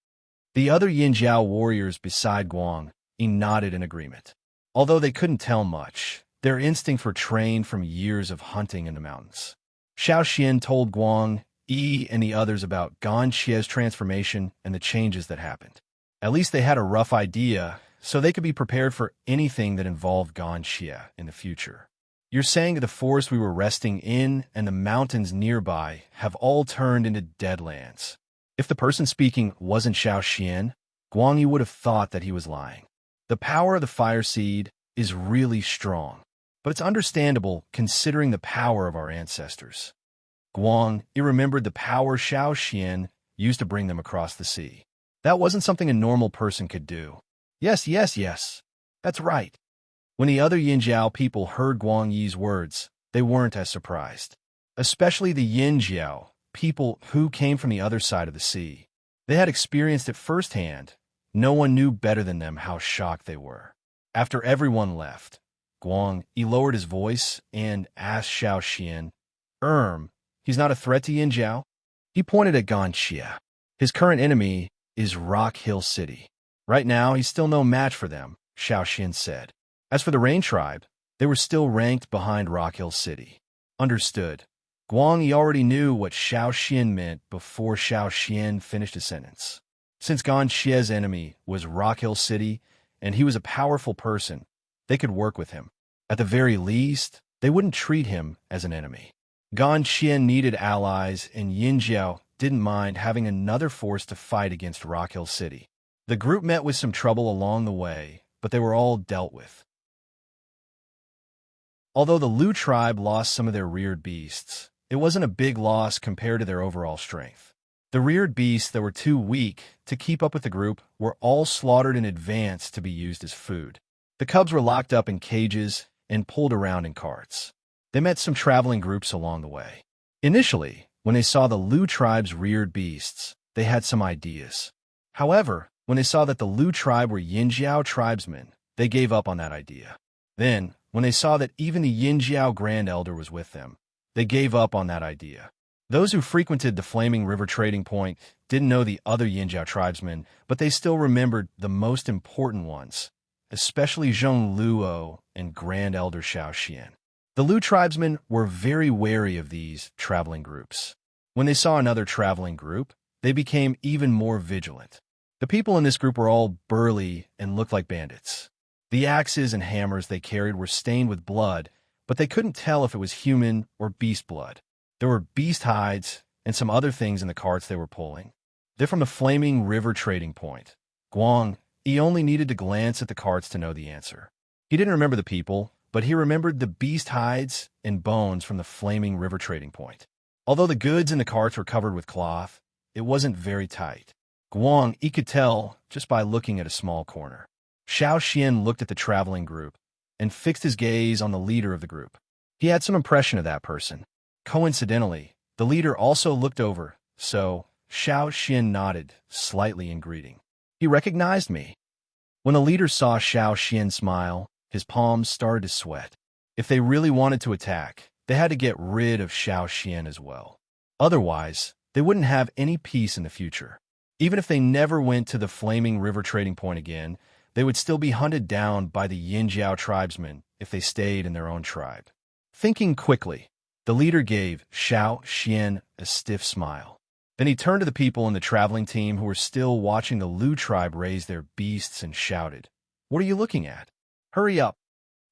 A: The other Yinjiao warriors beside Guang Yi nodded in agreement. Although they couldn't tell much, their instincts were trained from years of hunting in the mountains. Xiao Xian told Guang Yi and the others about Gan Xie's transformation and the changes that happened. At least they had a rough idea, so they could be prepared for anything that involved Gan Xie in the future. "You're saying that the forest we were resting in and the mountains nearby have all turned into deadlands." If the person speaking wasn't Xiao Xian, Guang Yi would have thought that he was lying. The power of the fire seed is really strong, but it's understandable considering the power of our ancestors. Guang Yi remembered the power Xiao Xian used to bring them across the sea. That wasn't something a normal person could do. Yes, that's right. When the other Yinjiao people heard Guang Yi's words, they weren't as surprised. Especially the Yinjiao, people who came from the other side of the sea. They had experienced it firsthand. No one knew better than them how shocked they were. After everyone left, Guang Yi lowered his voice and asked Xiao Xian, he's not a threat to Yinjiao?" He pointed at Gan Xie. His current enemy is Rock Hill City. Right now, he's still no match for them, Xiao Xian said. As for the Rain Tribe, they were still ranked behind Rock Hill City. Understood. Guang Yi already knew what Xiao Xian meant before Xiao Xian finished his sentence. Since Gan Xie's enemy was Rock Hill City, and he was a powerful person, they could work with him. At the very least, they wouldn't treat him as an enemy. Gan Xie needed allies, and Yinjiao didn't mind having another force to fight against Rock Hill City. The group met with some trouble along the way, but they were all dealt with. Although the Lu tribe lost some of their reared beasts, it wasn't a big loss compared to their overall strength. The reared beasts that were too weak to keep up with the group were all slaughtered in advance to be used as food. The cubs were locked up in cages and pulled around in carts. They met some traveling groups along the way. Initially, when they saw the Lu tribe's reared beasts, they had some ideas. However, when they saw that the Lu tribe were Yinjiao tribesmen, they gave up on that idea. Then, when they saw that even the Yinjiao Grand Elder was with them, they gave up on that idea. Those who frequented the Flaming River trading point didn't know the other Yinjiao tribesmen, but they still remembered the most important ones, especially Zheng Luo and Grand Elder Xiao Xian. The Lu tribesmen were very wary of these traveling groups. When they saw another traveling group, they became even more vigilant. The people in this group were all burly and looked like bandits. The axes and hammers they carried were stained with blood, but they couldn't tell if it was human or beast blood. There were beast hides and some other things in the carts they were pulling. They're from the Flaming River trading point. Guang, he only needed to glance at the carts to know the answer. He didn't remember the people, but he remembered the beast hides and bones from the Flaming River trading point. Although the goods in the carts were covered with cloth, it wasn't very tight. Guang, he could tell just by looking at a small corner. Xiao Xian looked at the traveling group and fixed his gaze on the leader of the group. He had some impression of that person. Coincidentally, the leader also looked over, so Xiao Xian nodded slightly in greeting. He recognized me. When the leader saw Xiao Xian smile, his palms started to sweat. If they really wanted to attack, they had to get rid of Xiao Xian as well. Otherwise, they wouldn't have any peace in the future. Even if they never went to the Flaming River trading point again, they would still be hunted down by the Yinjiao tribesmen if they stayed in their own tribe. Thinking quickly, the leader gave Xiao Xian a stiff smile. Then he turned to the people in the traveling team who were still watching the Lu tribe raise their beasts and shouted, "What are you looking at? Hurry up!"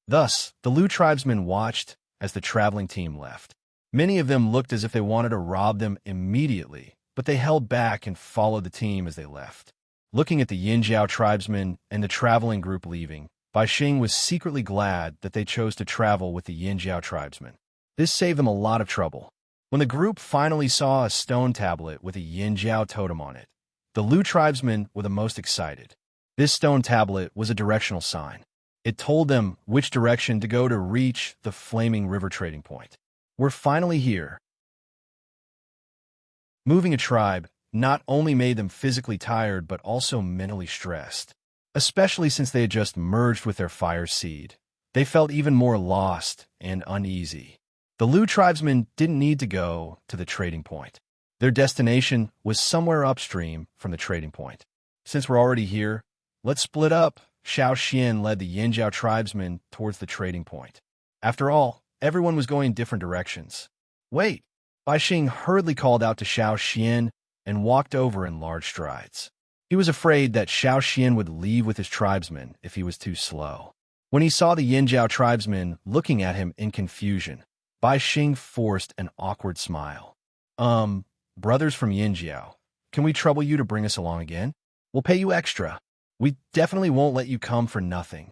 A: Thus, the Lu tribesmen watched as the traveling team left. Many of them looked as if they wanted to rob them immediately, but they held back and followed the team as they left. Looking at the Yinjiao tribesmen and the traveling group leaving, Bai Xing was secretly glad that they chose to travel with the Yinjiao tribesmen. This saved them a lot of trouble. When the group finally saw a stone tablet with a Yinjiao totem on it, the Lu tribesmen were the most excited. This stone tablet was a directional sign. It told them which direction to go to reach the Flaming River trading point. We're finally here. Moving a tribe not only made them physically tired but also mentally stressed, especially since they had just merged with their fire seed. They felt even more lost and uneasy. The Lu tribesmen didn't need to go to the trading point. Their destination was somewhere upstream from the trading point. Since we're already here, let's split up. Xiao Xian led the Yinjiao tribesmen towards the trading point. After all, everyone was going different directions. Wait! Bai Xing hurriedly called out to Xiao Xian and walked over in large strides. He was afraid that Xiao Xian would leave with his tribesmen if he was too slow. When he saw the Yinjiao tribesmen looking at him in confusion, Bai Xing forced an awkward smile. Brothers from Yinjiao, can we trouble you to bring us along again? We'll pay you extra. We definitely won't let you come for nothing.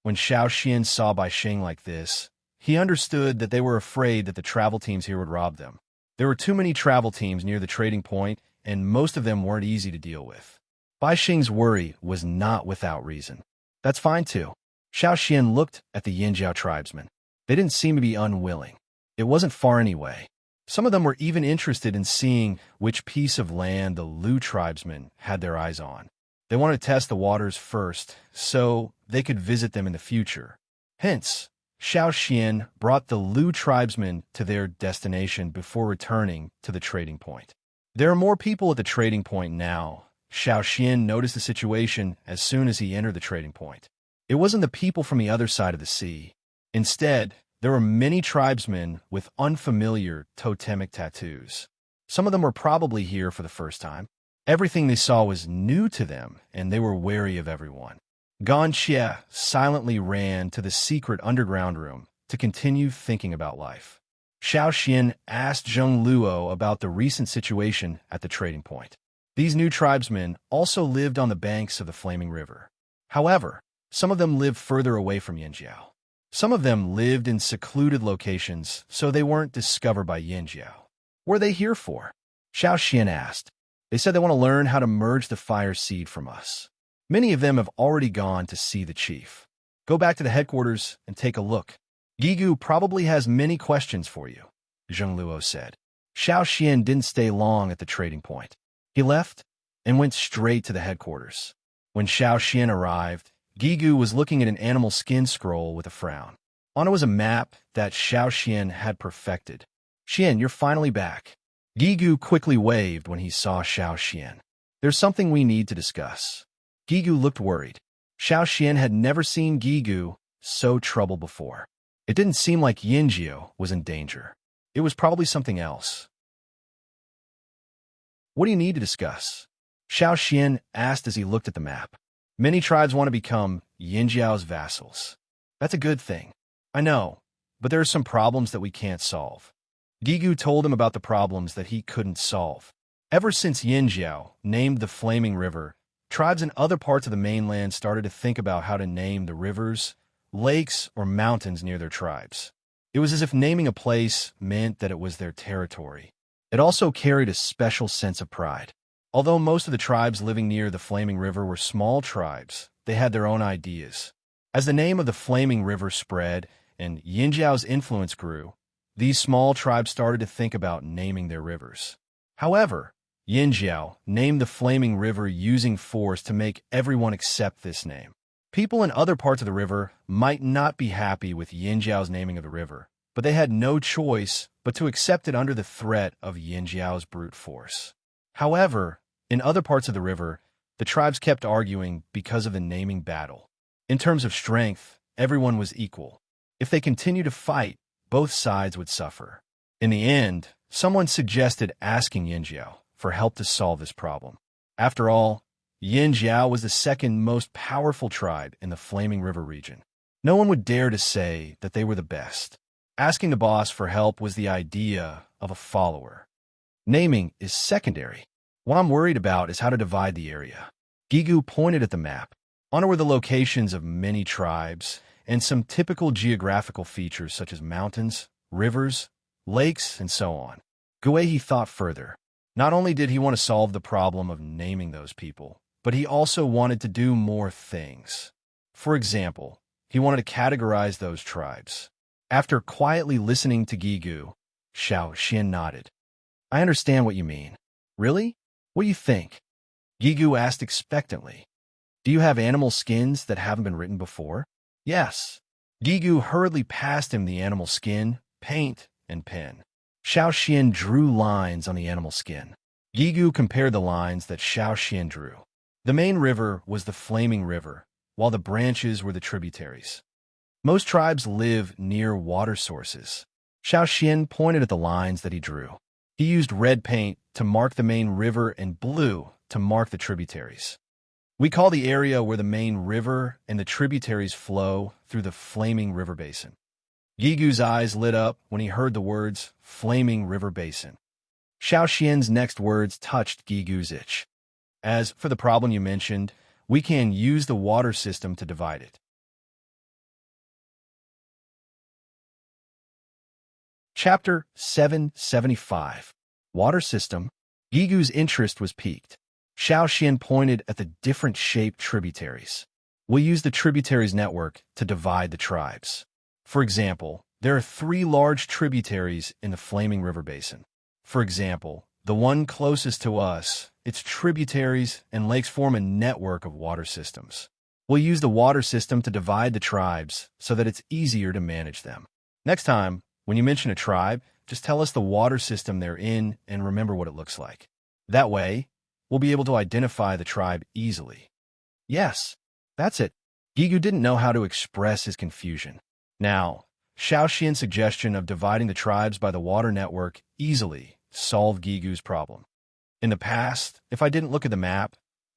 A: When Xiao Xian saw Bai Xing like this, he understood that they were afraid that the travel teams here would rob them. There were too many travel teams near the trading point, and most of them weren't easy to deal with. Bai Xing's worry was not without reason. That's fine too. Xiao Xian looked at the Yinjiao tribesmen. They didn't seem to be unwilling. It wasn't far anyway. Some of them were even interested in seeing which piece of land the Lu tribesmen had their eyes on. They wanted to test the waters first, so they could visit them in the future. Hence, Xiao Xian brought the Lu tribesmen to their destination before returning to the trading point. There are more people at the trading point now. Xiao Xian noticed the situation as soon as he entered the trading point. It wasn't the people from the other side of the sea. Instead, there were many tribesmen with unfamiliar totemic tattoos. Some of them were probably here for the first time. Everything they saw was new to them, and they were wary of everyone. Gan Xie silently ran to the secret underground room to continue thinking about life. Xiao Xian asked Zheng Luo about the recent situation at the trading point. These new tribesmen also lived on the banks of the Flaming River. However, some of them lived further away from Yinjiao. Some of them lived in secluded locations, so they weren't discovered by Yinjiao. What are they here for? Xiao Xian asked. They said they want to learn how to merge the fire seed from us. Many of them have already gone to see the chief. Go back to the headquarters and take a look. Gigu probably has many questions for you, Zheng Luo said. Xiao Xian didn't stay long at the trading point. He left and went straight to the headquarters. When Xiao Xian arrived, Gigu was looking at an animal skin scroll with a frown. On it was a map that Xiao Xian had perfected. Xian, you're finally back. Gigu quickly waved when he saw Xiao Xian. There's something we need to discuss. Gigu looked worried. Xiao Xian had never seen Gigu so troubled before. It didn't seem like Yinjiao was in danger. It was probably something else. What do you need to discuss? Xiao Xian asked as he looked at the map. Many tribes want to become Yinjiao's vassals. That's a good thing. I know, but there are some problems that we can't solve. Gigu told him about the problems that he couldn't solve. Ever since Yinjiao named the Flaming River, tribes in other parts of the mainland started to think about how to name the rivers, lakes, or mountains near their tribes. It was as if naming a place meant that it was their territory. It also carried a special sense of pride. Although most of the tribes living near the Flaming River were small tribes, they had their own ideas. As the name of the Flaming River spread and Yinjiao's influence grew, these small tribes started to think about naming their rivers. However, Yinjiao named the Flaming River using force to make everyone accept this name. People in other parts of the river might not be happy with Yinjiao's naming of the river, but they had no choice but to accept it under the threat of Yinjiao's brute force. However, in other parts of the river, the tribes kept arguing because of the naming battle. In terms of strength, everyone was equal. If they continued to fight, both sides would suffer. In the end, someone suggested asking Yinjiao for help to solve this problem. After all, Yinjiao was the second most powerful tribe in the Flaming River region. No one would dare to say that they were the best. Asking the boss for help was the idea of a follower. Naming is secondary. What I'm worried about is how to divide the area. Gigu pointed at the map. On it were the locations of many tribes and some typical geographical features such as mountains, rivers, lakes, and so on. Guehi thought further. Not only did he want to solve the problem of naming those people, but he also wanted to do more things. For example, he wanted to categorize those tribes. After quietly listening to Gigu, Xiao Xian nodded. I understand what you mean. Really? What do you think? Gigu asked expectantly. Do you have animal skins that haven't been written before? Yes. Gigu hurriedly passed him the animal skin, paint, and pen. Xiao Xian drew lines on the animal skin. Gigu compared the lines that Xiao Xian drew. The main river was the Flaming River, while the branches were the tributaries. Most tribes live near water sources. Xiao Xian pointed at the lines that he drew. He used red paint to mark the main river and blue to mark the tributaries. We call the area where the main river and the tributaries flow through the Flaming River Basin. Gigu's eyes lit up when he heard the words Flaming River Basin. Xiao Xian's next words touched Gigu's itch. As for the problem you mentioned, we can use the water system to divide it. Chapter 775. Water System. Gigu's interest was piqued. Xiao Xian pointed at the different-shaped tributaries. We'll use the tributaries network to divide the tribes. For example, there are 3 large tributaries in the Flaming River Basin. For example, the one closest to us, its tributaries and lakes form a network of water systems. We'll use the water system to divide the tribes so that it's easier to manage them. Next time, when you mention a tribe, just tell us the water system they're in and remember what it looks like. That way, we'll be able to identify the tribe easily. Yes, that's it. Gigu didn't know how to express his confusion. Now, Xiao Xian's suggestion of dividing the tribes by the water network easily solved Gigu's problem. In the past, if I didn't look at the map,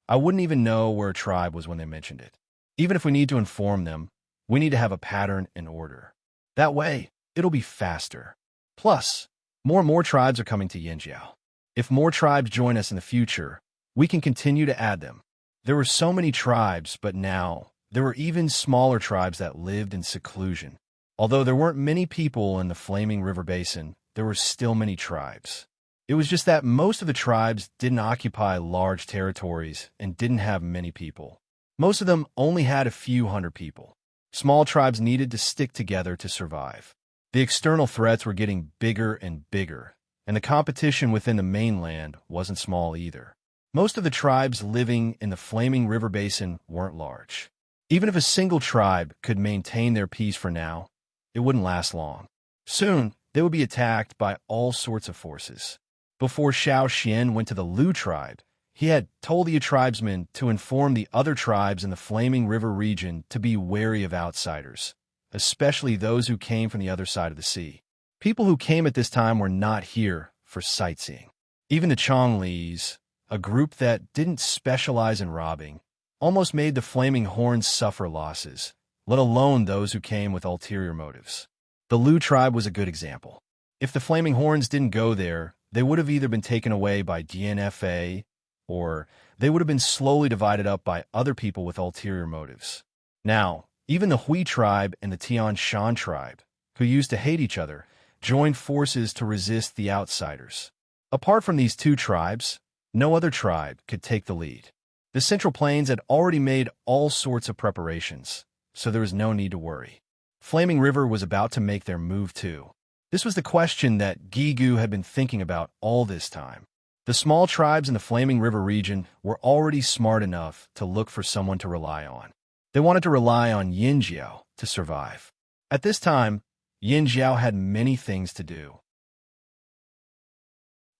A: I wouldn't even know where a tribe was when they mentioned it. Even if we need to inform them, we need to have a pattern and order. That way, it'll be faster. Plus, more and more tribes are coming to Yinjiao. If more tribes join us in the future, We can continue to add them. There were so many tribes, but now there were even smaller tribes that lived in seclusion. Although there weren't many people in the Flaming River Basin, there were still many tribes. It was just that most of the tribes didn't occupy large territories and didn't have many people. Most of them only had a few hundred people. Small tribes needed to stick together to survive. The external threats were getting bigger and bigger, and the competition within the mainland wasn't small either. Most of the tribes living in the Flaming River Basin weren't large. Even if a single tribe could maintain their peace for now, it wouldn't last long. Soon, they would be attacked by all sorts of forces. Before Xiao Xian went to the Lu tribe, he had told the tribesmen to inform the other tribes in the Flaming River region to be wary of outsiders, especially those who came from the other side of the sea. People who came at this time were not here for sightseeing. Even the Chonglis, a group that didn't specialize in robbing, almost made the Flaming Horns suffer losses, let alone those who came with ulterior motives. The Lu tribe was a good example. If the Flaming Horns didn't go there, they would have either been taken away by DNFA, or they would have been slowly divided up by other people with ulterior motives. Now, even the Hui tribe and the Tian Shan tribe, who used to hate each other, joined forces to resist the outsiders. Apart from these two tribes, no other tribe could take the lead. The Central Plains had already made all sorts of preparations, so there was no need to worry. Flaming River was about to make their move too. This was the question that Gigu had been thinking about all this time. The small tribes in the Flaming River region were already smart enough to look for someone to rely on. They wanted to rely on Yinjiao to survive. At this time, Yinjiao had many things to do.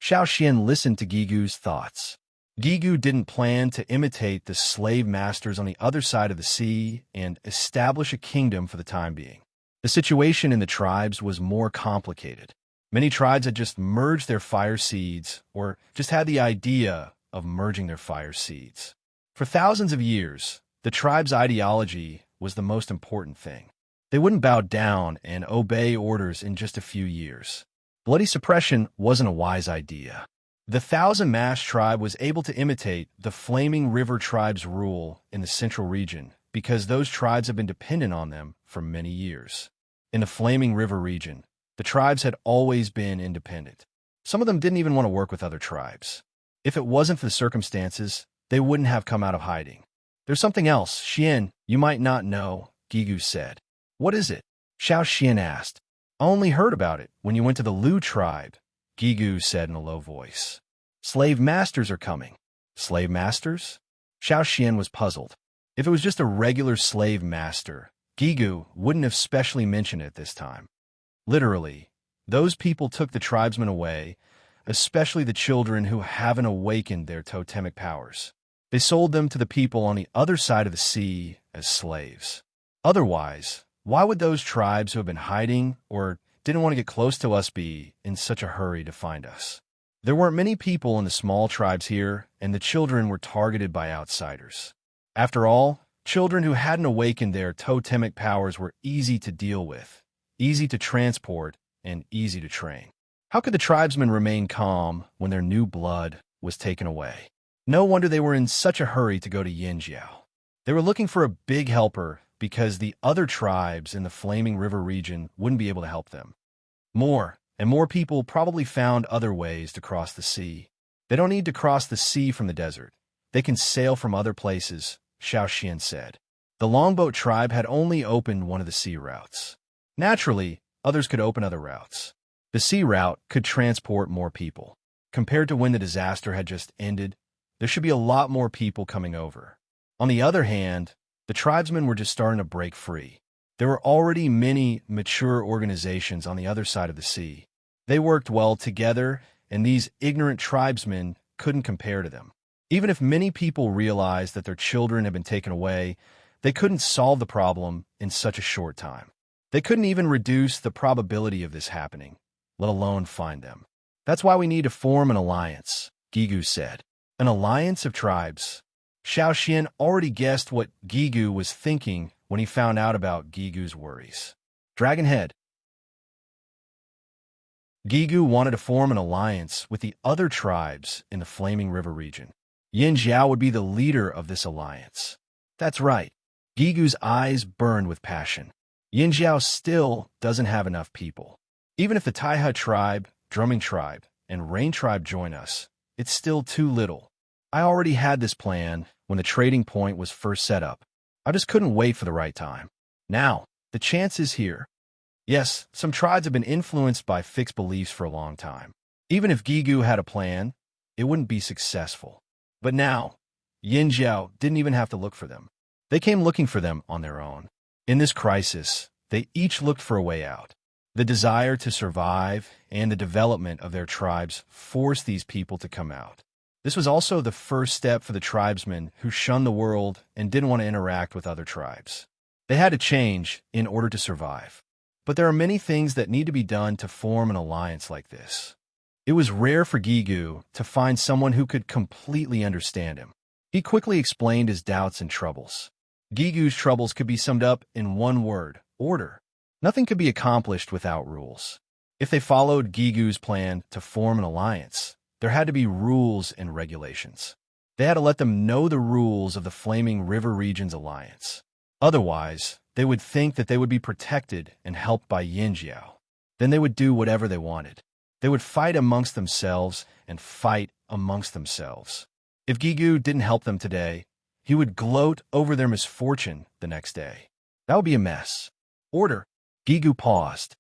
A: Xiao Xian listened to Gigu's thoughts. Gigu didn't plan to imitate the slave masters on the other side of the sea and establish a kingdom for the time being. The situation in the tribes was more complicated. Many tribes had just merged their fire seeds or just had the idea of merging their fire seeds. For thousands of years, the tribe's ideology was the most important thing. They wouldn't bow down and obey orders in just a few years. Bloody suppression wasn't a wise idea. The Thousand Mass tribe was able to imitate the Flaming River tribe's rule in the central region because those tribes have been dependent on them for many years. In the Flaming River region, the tribes had always been independent. Some of them didn't even want to work with other tribes. If it wasn't for the circumstances, they wouldn't have come out of hiding. There's something else, Xian, you might not know, Gigu said. What is it? Xiao Xian asked. I only heard about it when you went to the Lu tribe, Gigu said in a low voice. Slave masters are coming. Slave masters? Xiao Xian was puzzled. If it was just a regular slave master, Gigu wouldn't have specially mentioned it this time. Literally, those people took the tribesmen away, especially the children who haven't awakened their totemic powers. They sold them to the people on the other side of the sea as slaves. Otherwise, why would those tribes who have been hiding or didn't want to get close to us be in such a hurry to find us? There weren't many people in the small tribes here, and the children were targeted by outsiders. After all, children who hadn't awakened their totemic powers were easy to deal with, easy to transport, and easy to train. How could the tribesmen remain calm when their new blood was taken away? No wonder they were in such a hurry to go to Yinjiao. They were looking for a big helper because the other tribes in the Flaming River region wouldn't be able to help them. More and more people probably found other ways to cross the sea. They don't need to cross the sea from the desert. They can sail from other places, Xiao Xian said. The longboat tribe had only opened one of the sea routes. Naturally, others could open other routes. The sea route could transport more people. Compared to when the disaster had just ended, there should be a lot more people coming over. On the other hand, the tribesmen were just starting to break free. There were already many mature organizations on the other side of the sea. They worked well together, and these ignorant tribesmen couldn't compare to them. Even if many people realized that their children had been taken away, they couldn't solve the problem in such a short time. They couldn't even reduce the probability of this happening, let alone find them. That's why we need to form an alliance, Gigu said. An alliance of tribes. Xiao Xian already guessed what Gigu was thinking when he found out about Gigu's worries. Dragonhead. Gigu wanted to form an alliance with the other tribes in the Flaming River region. Yin Jiao would be the leader of this alliance. That's right. Gigu's eyes burned with passion. Yin Jiao still doesn't have enough people. Even if the Taihe tribe, Drumming tribe, and Rain tribe join us, it's still too little. I already had this plan when the trading point was first set up. I just couldn't wait for the right time. Now, the chance is here. Yes, some tribes have been influenced by fixed beliefs for a long time. Even if Gigu had a plan, it wouldn't be successful. But now, Yin Jiao didn't even have to look for them. They came looking for them on their own. In this crisis, they each looked for a way out. The desire to survive and the development of their tribes forced these people to come out. This was also the first step for the tribesmen who shunned the world and didn't want to interact with other tribes. They had to change in order to survive. But there are many things that need to be done to form an alliance like this. It was rare for Gigu to find someone who could completely understand him. He quickly explained his doubts and troubles. Gigu's troubles could be summed up in one word: order. Nothing could be accomplished without rules. If they followed Gigu's plan to form an alliance, there had to be rules and regulations. They had to let them know the rules of the Flaming River Region's alliance. Otherwise, they would think that they would be protected and helped by Yin Jiao. Then they would do whatever they wanted. They would fight amongst themselves and fight amongst themselves. If Gigu didn't help them today, he would gloat over their misfortune the next day. That would be a mess. Order. Gigu paused.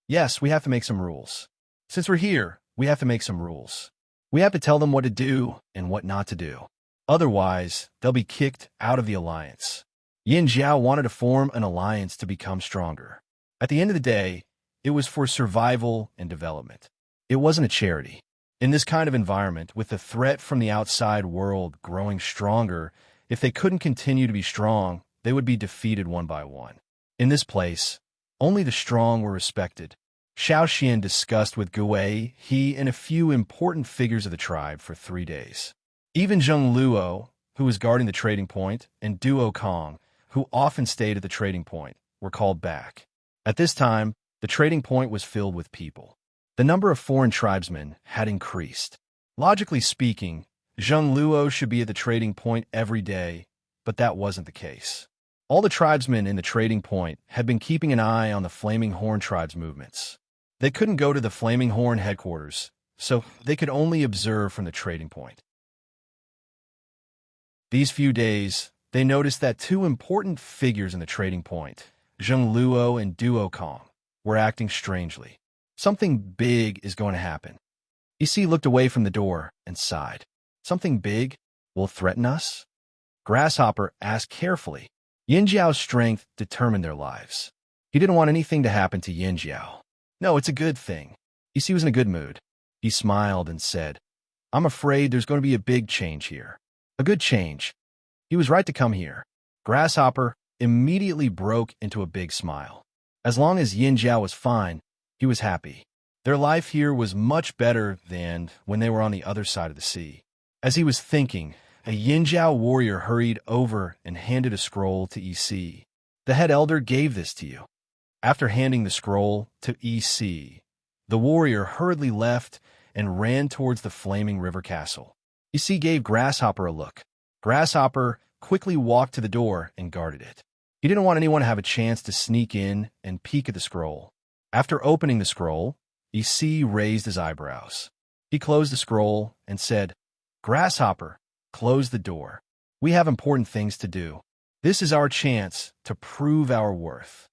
A: Yes, we have to make some rules. Since we're here, we have to make some rules. We have to tell them what to do and what not to do. Otherwise, they'll be kicked out of the alliance. Yin Jiao wanted to form an alliance to become stronger. At the end of the day, it was for survival and development. It wasn't a charity. In this kind of environment, with the threat from the outside world growing stronger, if they couldn't continue to be strong, they would be defeated one by one. In this place, only the strong were respected. Xiao Xian discussed with Gui, he, and a few important figures of the tribe for 3 days. Even Zheng Luo, who was guarding the trading point, and Duo Kong, who often stayed at the trading point, were called back. At this time, the trading point was filled with people. The number of foreign tribesmen had increased. Logically speaking, Zheng Luo should be at the trading point every day, but that wasn't the case. All the tribesmen in the trading point had been keeping an eye on the Flaming Horn tribe's movements. They couldn't go to the Flaming Horn headquarters, so they could only observe from the trading point. These few days, they noticed that 2 important figures in the trading point, Zheng Luo and Duo Kong, were acting strangely. Something big is going to happen. Isi looked away from the door and sighed. Something big will threaten us? Grasshopper asked carefully. Yin Jiao's strength determined their lives. He didn't want anything to happen to Yin Jiao. No, it's a good thing. Isi was in a good mood. He smiled and said, I'm afraid there's going to be a big change here. A good change. He was right to come here. Grasshopper immediately broke into a big smile. As long as Yin Jiao was fine, he was happy. Their life here was much better than when they were on the other side of the sea. As he was thinking, a Yin Jiao warrior hurried over and handed a scroll to EC. The head elder gave this to you. After handing the scroll to EC, the warrior hurriedly left and ran towards the Flaming River Castle. EC gave Grasshopper a look. Grasshopper quickly walked to the door and guarded it. He didn't want anyone to have a chance to sneak in and peek at the scroll. After opening the scroll, EC raised his eyebrows. He closed the scroll and said, Grasshopper, close the door. We have important things to do. This is our chance to prove our worth.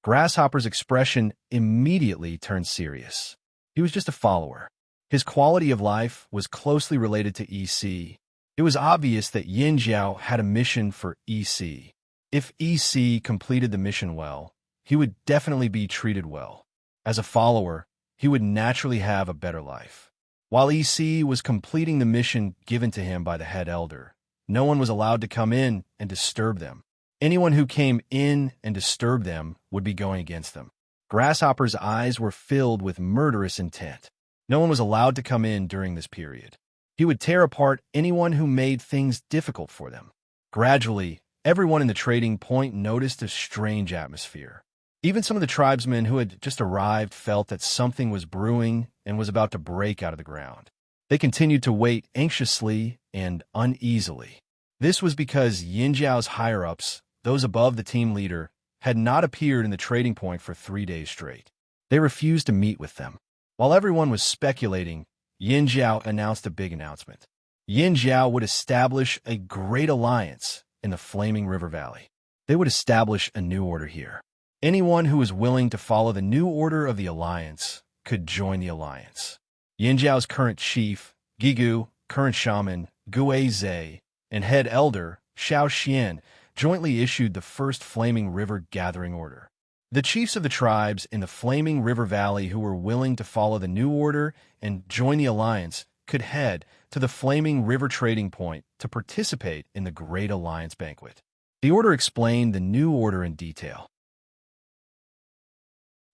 A: Grasshopper's expression immediately turned serious. He was just a follower. His quality of life was closely related to EC. It was obvious that Yin Jiao had a mission for EC. If EC completed the mission well, he would definitely be treated well. As a follower, he would naturally have a better life. While EC was completing the mission given to him by the head elder, no one was allowed to come in and disturb them. Anyone who came in and disturbed them would be going against them. Grasshopper's eyes were filled with murderous intent. No one was allowed to come in during this period. He would tear apart anyone who made things difficult for them. Gradually, everyone in the trading point noticed a strange atmosphere. Even some of the tribesmen who had just arrived felt that something was brewing and was about to break out of the ground. They continued to wait anxiously and uneasily. This was because Yinjiao's higher-ups, those above the team leader, had not appeared in the trading point for 3 days straight. They refused to meet with them. While everyone was speculating, Yinjiao announced a big announcement. Yinjiao would establish a great alliance in the Flaming River Valley. They would establish a new order here. Anyone who was willing to follow the new order of the alliance could join the alliance. Yinjiao's current chief, Gigu, current shaman, Gue Zhe, and head elder, Xiao Xian, jointly issued the first Flaming River Gathering Order. The chiefs of the tribes in the Flaming River Valley who were willing to follow the new order and join the alliance could head to the Flaming River Trading Point to participate in the Great Alliance Banquet. The order explained the new order in detail.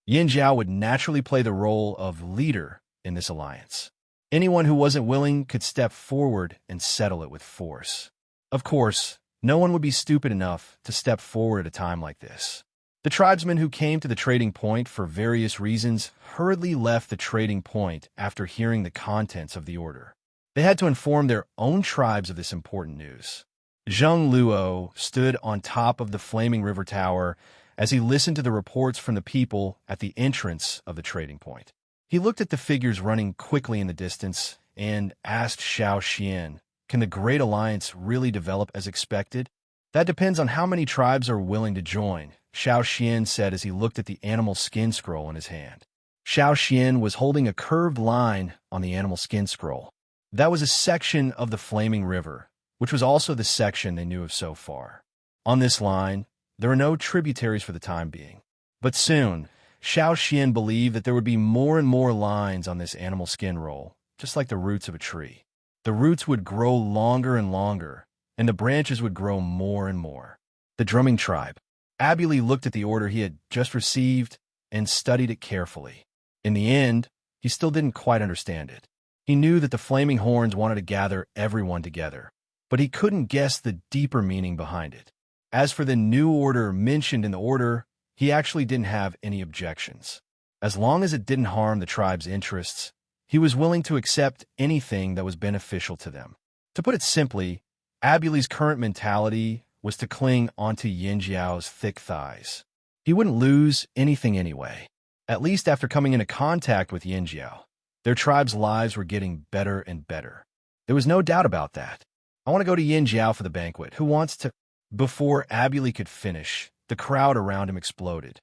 A: Yinjiao would naturally play the role of leader in this alliance. Anyone who wasn't willing could step forward and settle it with force. Of course, no one would be stupid enough to step forward at a time like this. The tribesmen who came to the trading point for various reasons hurriedly left the trading point after hearing the contents of the order. They had to inform their own tribes of this important news. Zheng Luo stood on top of the Flaming River Tower as he listened to the reports from the people at the entrance of the trading point. He looked at the figures running quickly in the distance and asked Xiao Xian, "Can the Great Alliance really develop as expected?" "That depends on how many tribes are willing to join," Xiao Xian said as he looked at the animal skin scroll in his hand. Xiao Xian was holding a curved line on the animal skin scroll. That was a section of the Flaming River, which was also the section they knew of so far. On this line, there were no tributaries for the time being. But soon, Xiao Xian believed that there would be more and more lines on this animal skin roll, just like the roots of a tree. The roots would grow longer and longer, and the branches would grow more and more. The drumming tribe. Abuli looked at the order he had just received and studied it carefully. In the end, he still didn't quite understand it. He knew that the Flaming Horns wanted to gather everyone together, but he couldn't guess the deeper meaning behind it. As for the new order mentioned in the order, he actually didn't have any objections. As long as it didn't harm the tribe's interests, he was willing to accept anything that was beneficial to them. To put it simply, Abuli's current mentality was to cling onto Yinjiao's thick thighs. He wouldn't lose anything anyway, at least after coming into contact with Yinjiao. Their tribe's lives were getting better and better. There was no doubt about that. "I want to go to Yinjiao for the banquet. Who wants to—" Before Abuli could finish, the crowd around him exploded.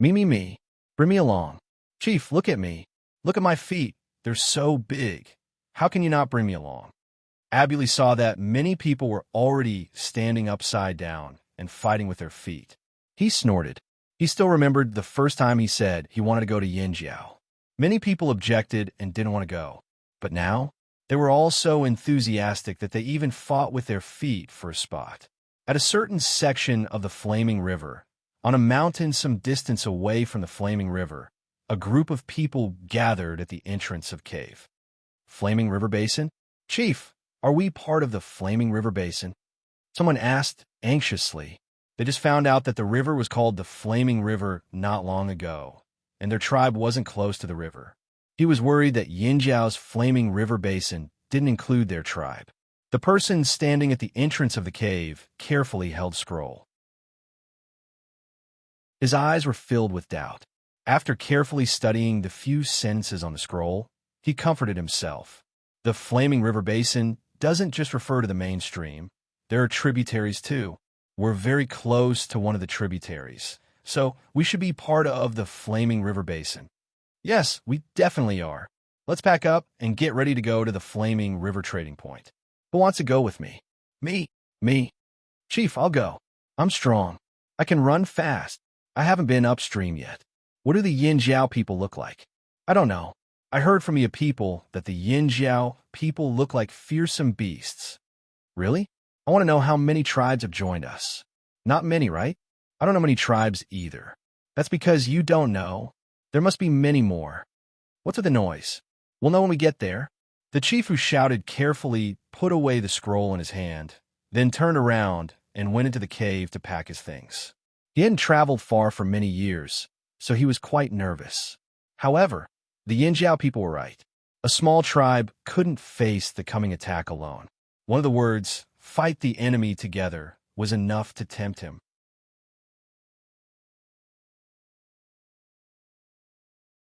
A: Me. Bring me along. Chief, look at me. Look at my feet. They're so big. How can you not bring me along?" Abuli saw that many people were already standing upside down and fighting with their feet. He snorted. He still remembered the first time he said he wanted to go to Yinjiao. Many people objected and didn't want to go. But now, they were all so enthusiastic that they even fought with their feet for a spot. At a certain section of the Flaming River, on a mountain some distance away from the Flaming River, a group of people gathered at the entrance of cave. "Flaming River Basin? Chief, are we part of the Flaming River Basin?" Someone asked anxiously. They just found out that the river was called the Flaming River not long ago, and their tribe wasn't close to the river. He was worried that Yinjiao's Flaming River Basin didn't include their tribe. The person standing at the entrance of the cave carefully held scroll. His eyes were filled with doubt. After carefully studying the few sentences on the scroll, he comforted himself. The Flaming River Basin doesn't just refer to the main stream. There are tributaries too. We're very close to one of the tributaries, so we should be part of the Flaming River Basin. Yes, we definitely are. Let's pack up and get ready to go to the Flaming River Trading Point. Who wants to go with me? Me. Chief, I'll go. I'm strong. I can run fast. I haven't been upstream yet. What do the Yinjiao people look like? I don't know. I heard from your people that the Yinjiao people look like fearsome beasts. Really? I want to know how many tribes have joined us. Not many, right? I don't know many tribes either. That's because you don't know. There must be many more. What's with the noise? We'll know when we get there. The chief who shouted carefully put away the scroll in his hand, then turned around and went into the cave to pack his things. He hadn't traveled far for many years, so he was quite nervous. However, the Yinjiao people were right. A small tribe couldn't face the coming attack alone. One of the words, "fight the enemy together," was enough to tempt him.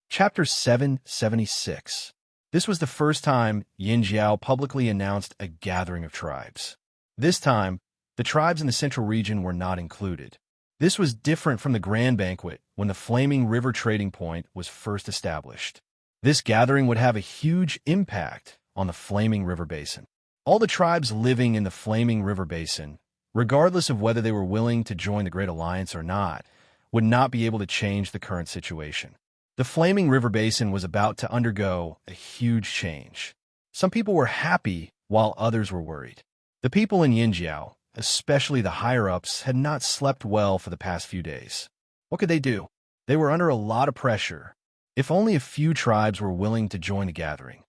A: Chapter 776. This was the first time Yin Jiao publicly announced a gathering of tribes. This time, the tribes in the central region were not included. This was different from the grand banquet when the Flaming River trading point was first established. This gathering would have a huge impact on the Flaming River Basin. All the tribes living in the Flaming River Basin, regardless of whether they were willing to join the Great Alliance or not, would not be able to change the current situation. The Flaming River Basin was about to undergo a huge change. Some people were happy while others were worried. The people in Yinjiao, especially the higher-ups, had not slept well for the past few days. What could they do? They were under a lot of pressure. If only a few tribes were willing to join the gathering.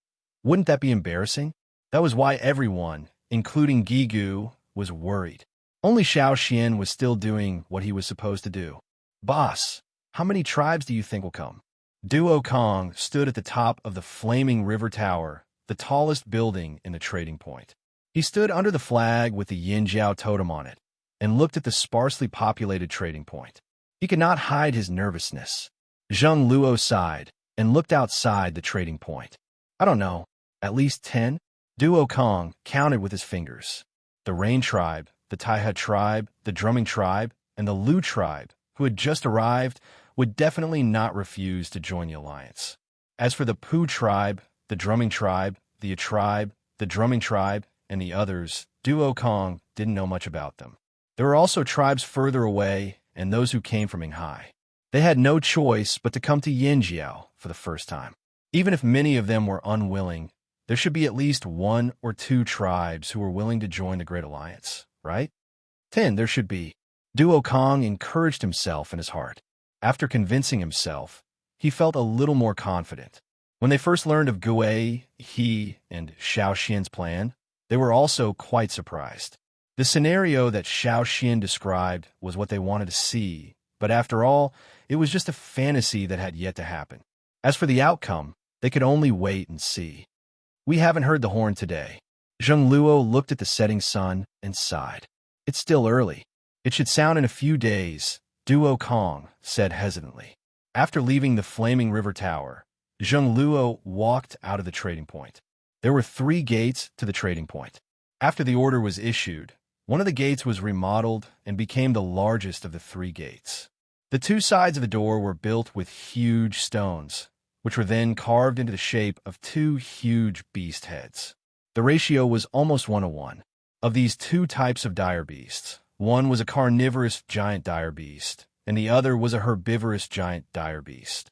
A: Wouldn't that be embarrassing? That was why everyone, including Gigu, was worried. Only Xiao Xian was still doing what he was supposed to do. "Boss, how many tribes do you think will come?" Duo Kong stood at the top of the Flaming River Tower, the tallest building in the trading point. He stood under the flag with the Yinjiao totem on it and looked at the sparsely populated trading point. He could not hide his nervousness. Zheng Luo sighed and looked outside the trading point. "I don't know, at least 10? Duo Kong counted with his fingers. The Rain tribe, the Taiha tribe, the Drumming tribe, and the Lu tribe, who had just arrived, would definitely not refuse to join the alliance. As for the Pu tribe, the Drumming tribe, the tribe, the Drumming tribe, and the others, Duo Kong didn't know much about them. There were also tribes further away and those who came from Yinghai. They had no choice but to come to Yinjiao for the first time. Even if many of them were unwilling, there should be at least 1 or 2 tribes who were willing to join the Great Alliance, right? 10 there should be. Duo Kong encouraged himself in his heart. After convincing himself, he felt a little more confident. When they first learned of Gui, He, and Xiao Xian's plan, they were also quite surprised. The scenario that Xiao Xian described was what they wanted to see, but after all, it was just a fantasy that had yet to happen. As for the outcome, they could only wait and see. "We haven't heard the horn today." Zheng Luo looked at the setting sun and sighed. "It's still early. It should sound in a few days," Duo Kong said hesitantly. After leaving the Flaming River Tower, Zheng Luo walked out of the trading point. There were 3 gates to the trading point. After the order was issued, one of the gates was remodeled and became the largest of the 3 gates. The 2 sides of the door were built with huge stones, which were then carved into the shape of 2 huge beast heads. The ratio was almost 1:1. Of these 2 types of dire beasts, one was a carnivorous giant dire beast, and the other was a herbivorous giant dire beast.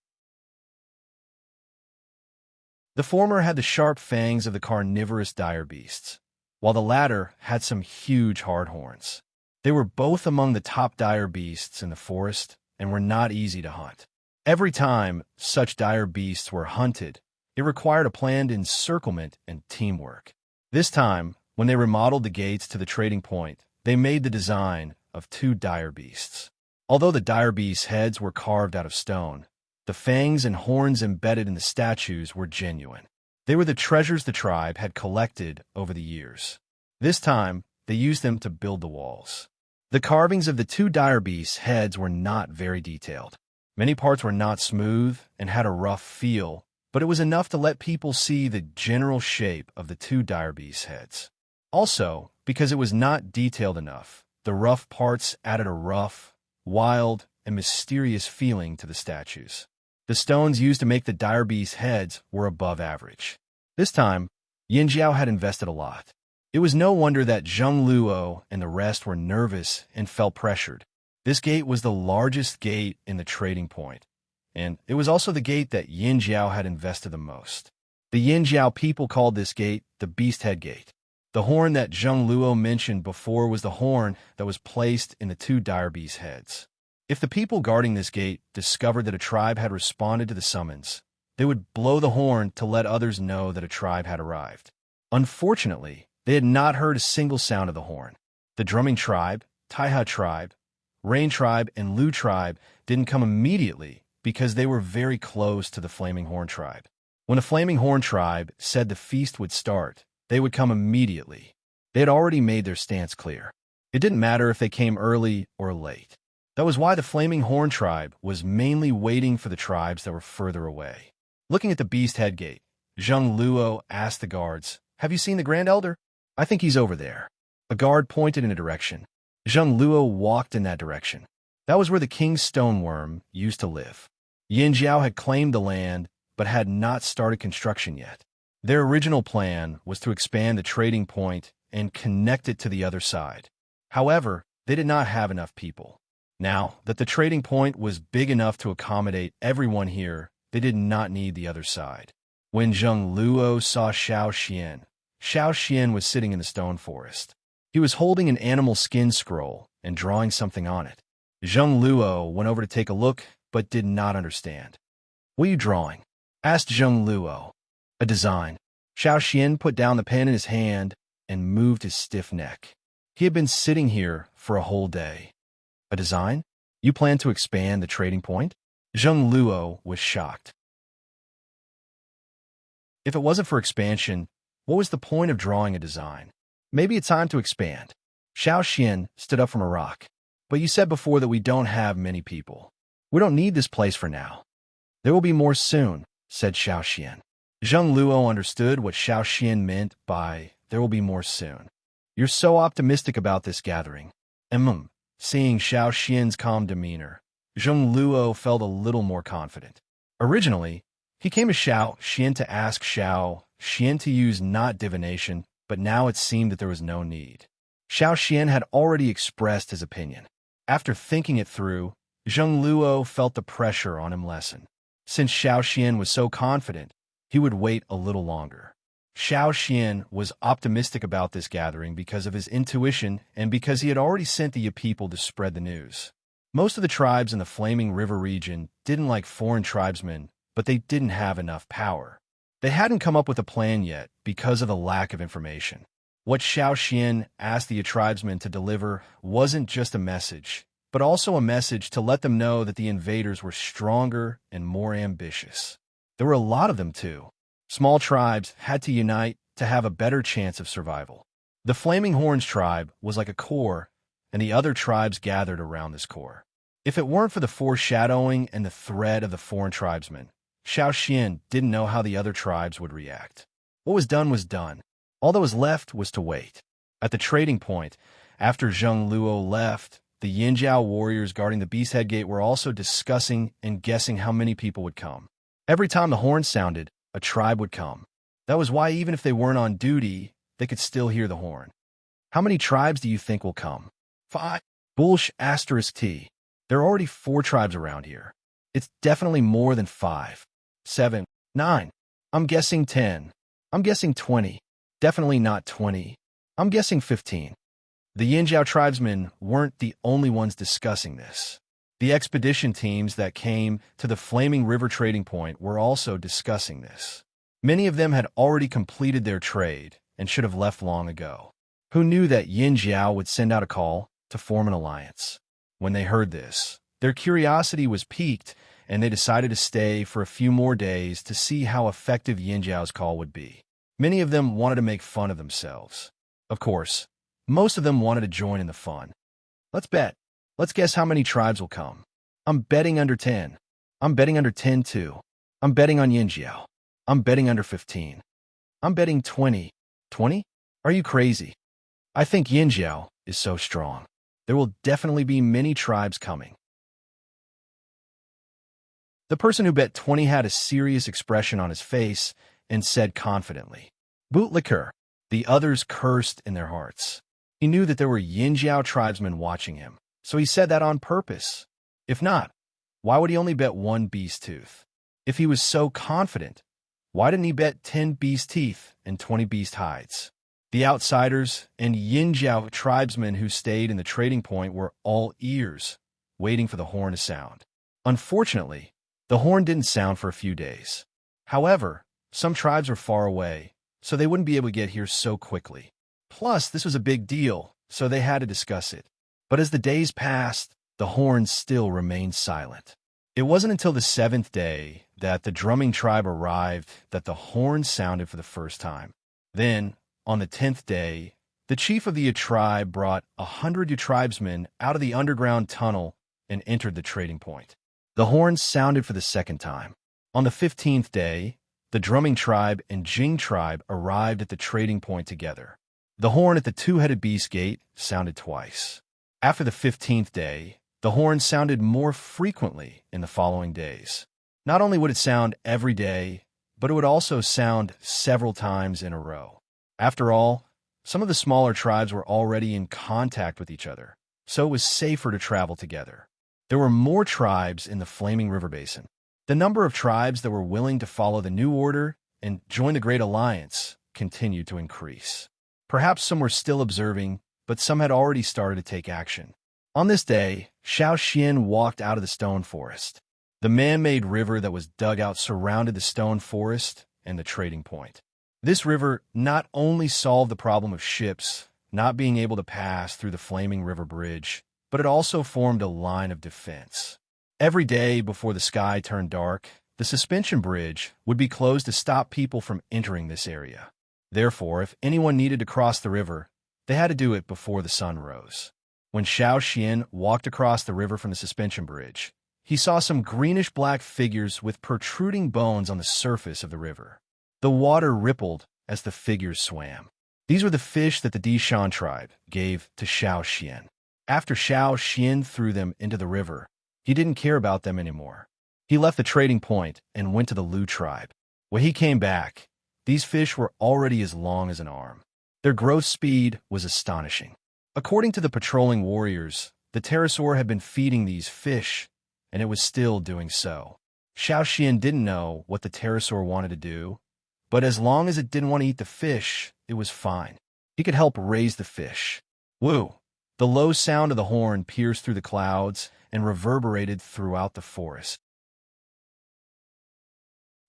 A: The former had the sharp fangs of the carnivorous dire beasts, while the latter had some huge hard horns. They were both among the top dire beasts in the forest and were not easy to hunt. Every time such dire beasts were hunted, it required a planned encirclement and teamwork. This time, when they remodeled the gates to the trading point, they made the design of 2 dire beasts. Although the dire beasts' heads were carved out of stone, the fangs and horns embedded in the statues were genuine. They were the treasures the tribe had collected over the years. This time, they used them to build the walls. The carvings of the 2 dire beasts' heads were not very detailed. Many parts were not smooth and had a rough feel, but it was enough to let people see the general shape of the 2 dire beasts' heads. Also, because it was not detailed enough, the rough parts added a rough, wild, and mysterious feeling to the statues. The stones used to make the dire beasts' heads were above average. This time, Yinjiao had invested a lot. It was no wonder that Zheng Luo and the rest were nervous and felt pressured. This gate was the largest gate in the trading point, and it was also the gate that Yinjiao had invested the most. The Yinjiao people called this gate the Beast Head Gate. The horn that Zheng Luo mentioned before was the horn that was placed in the 2 dire beast heads. If the people guarding this gate discovered that a tribe had responded to the summons, they would blow the horn to let others know that a tribe had arrived. Unfortunately, they had not heard a single sound of the horn. The Drumming tribe, Taiha tribe, Rain tribe, and Lu tribe didn't come immediately because they were very close to the Flaming Horn tribe. When the Flaming Horn tribe said the feast would start, they would come immediately. They had already made their stance clear. It didn't matter if they came early or late. That was why the Flaming Horn tribe was mainly waiting for the tribes that were further away. Looking at the Beast Head Gate, Zheng Luo asked the guards, "Have you seen the Grand Elder?" "I think he's over there." A guard pointed in a direction. Zheng Luo walked in that direction. That was where the King's Stoneworm used to live. Yin Jiao had claimed the land, but had not started construction yet. Their original plan was to expand the trading point and connect it to the other side. However, they did not have enough people. Now that the trading point was big enough to accommodate everyone here, they did not need the other side. When Zheng Luo saw Xiao Xian was sitting in the stone forest. He was holding an animal skin scroll and drawing something on it. Zheng Luo went over to take a look, but did not understand. "What are you drawing?" asked Zheng Luo. "A design." Xiao Xian put down the pen in his hand and moved his stiff neck. He had been sitting here for a whole day. "A design? You plan to expand the trading point?" Zheng Luo was shocked. If it wasn't for expansion, what was the point of drawing a design? "Maybe it's time to expand." Xiao Xian stood up from a rock. "But you said before that we don't have many people. We don't need this place for now." "There will be more soon," said Xiao Xian. Zheng Luo understood what Xiao Xian meant by "there will be more soon." "You're so optimistic about this gathering." Seeing Xiao Xian's calm demeanor, Zheng Luo felt a little more confident. Originally, he came to Xiao Xian to ask Xiao Xian to use not divination, but now it seemed that there was no need. Xiao Xian had already expressed his opinion. After thinking it through, Zheng Luo felt the pressure on him lessen. Since Xiao Xian was so confident, he would wait a little longer. Xiao Xian was optimistic about this gathering because of his intuition and because he had already sent the people to spread the news. Most of the tribes in the Flaming River region didn't like foreign tribesmen, but they didn't have enough power. They hadn't come up with a plan yet because of the lack of information. What Xiao Xian asked the tribesmen to deliver wasn't just a message, but also a message to let them know that the invaders were stronger and more ambitious. There were a lot of them, too. Small tribes had to unite to have a better chance of survival. The Flaming Horns tribe was like a core, and the other tribes gathered around this core. If it weren't for the foreshadowing and the threat of the foreign tribesmen, Xiao Xian didn't know how the other tribes would react. What was done was done. All that was left was to wait. At the trading point, after Zheng Luo left, the Yinjiao warriors guarding the Beast Head Gate were also discussing and guessing how many people would come. Every time the horn sounded, a tribe would come. That was why even if they weren't on duty, they could still hear the horn. "How many tribes do you think will come?" "5. Bullsh *T. There are already 4 tribes around here. It's definitely more than 5. 7. 9. I'm guessing 10. I'm guessing 20. Definitely not 20. I'm guessing 15. The Yinjiao tribesmen weren't the only ones discussing this. The expedition teams that came to the Flaming River trading point were also discussing this. Many of them had already completed their trade and should have left long ago. Who knew that Yinjiao would send out a call to form an alliance? When they heard this, their curiosity was piqued, and they decided to stay for a few more days to see how effective Yinjiao's call would be. Many of them wanted to make fun of themselves. Of course, most of them wanted to join in the fun. "Let's bet. Let's guess how many tribes will come." "I'm betting under 10. I'm betting under 10 too. I'm betting on Yinjiao. I'm betting under 15. I'm betting 20. 20? Are you crazy? I think Yinjiao is so strong. There will definitely be many tribes coming." The person who bet 20 had a serious expression on his face and said confidently, "Bootlicker." The others cursed in their hearts. He knew that there were Yinjiao tribesmen watching him, so he said that on purpose. If not, why would he only bet 1 beast tooth? If he was so confident, why didn't he bet 10 beast teeth and 20 beast hides? The outsiders and Yinjiao tribesmen who stayed in the trading point were all ears, waiting for the horn to sound. Unfortunately, the horn didn't sound for a few days. However, some tribes were far away, so they wouldn't be able to get here so quickly. Plus, this was a big deal, so they had to discuss it. But as the days passed, the horn still remained silent. It wasn't until the 7th day that the drumming tribe arrived that the horn sounded for the first time. Then, on the 10th day, the chief of the tribe brought 100 tribesmen out of the underground tunnel and entered the trading point. The horn sounded for the second time. On the 15th day, the drumming tribe and Jing tribe arrived at the trading point together. The horn at the two-headed beast gate sounded twice. After the 15th day, the horn sounded more frequently in the following days. Not only would it sound every day, but it would also sound several times in a row. After all, some of the smaller tribes were already in contact with each other, so it was safer to travel together. There were more tribes in the Flaming River Basin. The number of tribes that were willing to follow the new order and join the Great Alliance continued to increase. Perhaps some were still observing, but some had already started to take action. On this day, Xiao Xian walked out of the stone forest. The man-made river that was dug out surrounded the stone forest and the trading point. This river not only solved the problem of ships not being able to pass through the Flaming River Bridge, but it also formed a line of defense. Every day before the sky turned dark, the suspension bridge would be closed to stop people from entering this area. Therefore, if anyone needed to cross the river, they had to do it before the sun rose. When Xiao Xian walked across the river from the suspension bridge, he saw some greenish-black figures with protruding bones on the surface of the river. The water rippled as the figures swam. These were the fish that the Dishan tribe gave to Xiao Xian. After Xiao Xian threw them into the river, he didn't care about them anymore. He left the trading point and went to the Lu tribe. When he came back, these fish were already as long as an arm. Their growth speed was astonishing. According to the patrolling warriors, the pterosaur had been feeding these fish, and it was still doing so. Xiao Xian didn't know what the pterosaur wanted to do, but as long as it didn't want to eat the fish, it was fine. He could help raise the fish. Woo! The low sound of the horn pierced through the clouds and reverberated throughout the forest.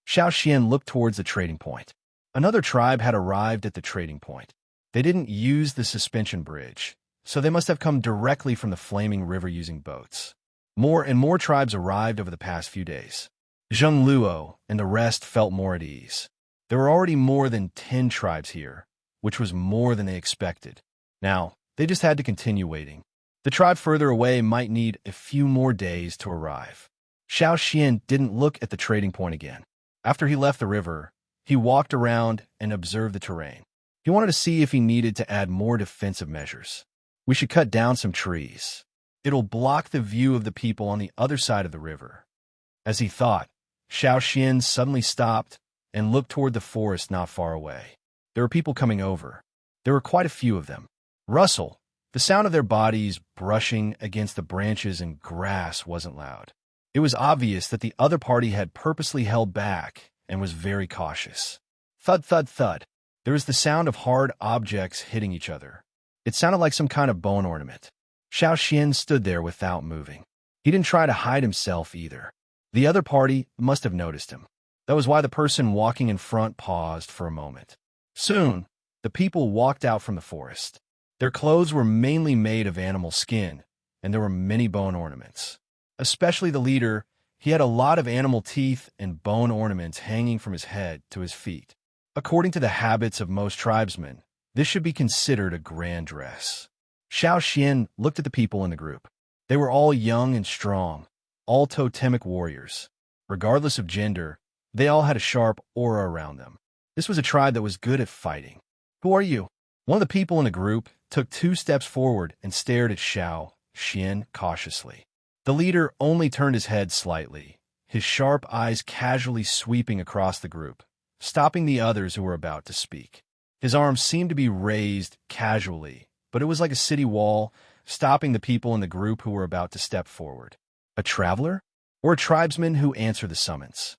A: Xiao Xian looked towards the trading point. Another tribe had arrived at the trading point. They didn't use the suspension bridge, so they must have come directly from the Flaming River using boats. More and more tribes arrived over the past few days. Zheng Luo and the rest felt more at ease. There were already more than 10 tribes here, which was more than they expected. Now, they just had to continue waiting. The tribe further away might need a few more days to arrive. Xiao Xian didn't look at the trading point again. After he left the river, he walked around and observed the terrain. He wanted to see if he needed to add more defensive measures. We should cut down some trees. It'll block the view of the people on the other side of the river. As he thought, Xiao Xian suddenly stopped and looked toward the forest not far away. There were people coming over. There were quite a few of them. Rustle, the sound of their bodies brushing against the branches and grass wasn't loud. It was obvious that the other party had purposely held back and was very cautious. Thud, thud, thud. There was the sound of hard objects hitting each other. It sounded like some kind of bone ornament. Xiao Xian stood there without moving. He didn't try to hide himself either. The other party must have noticed him. That was why the person walking in front paused for a moment. Soon, the people walked out from the forest. Their clothes were mainly made of animal skin, and there were many bone ornaments. Especially the leader, he had a lot of animal teeth and bone ornaments hanging from his head to his feet. According to the habits of most tribesmen, this should be considered a grand dress. Xiao Xian looked at the people in the group. They were all young and strong, all totemic warriors. Regardless of gender, they all had a sharp aura around them. This was a tribe that was good at fighting. Who are you? One of the people in the group took 2 steps forward and stared at Xiao Xian cautiously. The leader only turned his head slightly, his sharp eyes casually sweeping across the group, stopping the others who were about to speak. His arms seemed to be raised casually, but it was like a city wall, stopping the people in the group who were about to step forward. A traveler? Or a tribesman who answered the summons?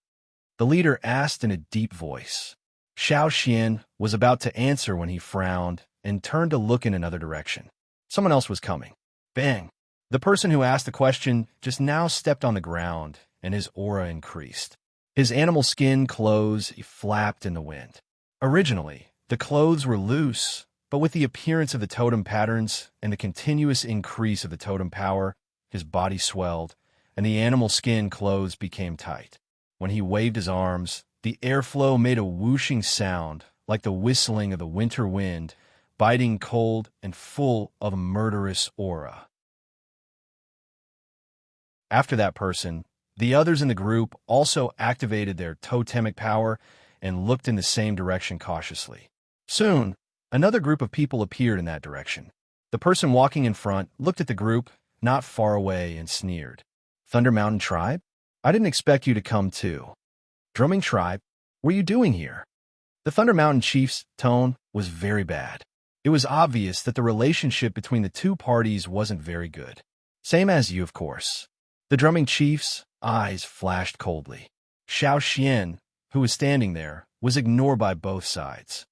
A: The leader asked in a deep voice. Xiao Xian was about to answer when he frowned and turned to look in another direction. Someone else was coming. Bang! The person who asked the question just now stepped on the ground, and his aura increased. His animal skin clothes flapped in the wind. Originally, the clothes were loose, but with the appearance of the totem patterns and the continuous increase of the totem power, his body swelled, and the animal skin clothes became tight. When he waved his arms, the airflow made a whooshing sound like the whistling of the winter wind, biting cold and full of a murderous aura. After that person, the others in the group also activated their totemic power and looked in the same direction cautiously. Soon, another group of people appeared in that direction. The person walking in front looked at the group not far away and sneered. Thunder Mountain Tribe? I didn't expect you to come too. Drumming Tribe, what are you doing here? The Thunder Mountain Chief's tone was very bad. It was obvious that the relationship between the two parties wasn't very good. Same as you, of course. The Drumming Chief's eyes flashed coldly. Xiao Xian, who was standing there, was ignored by both sides.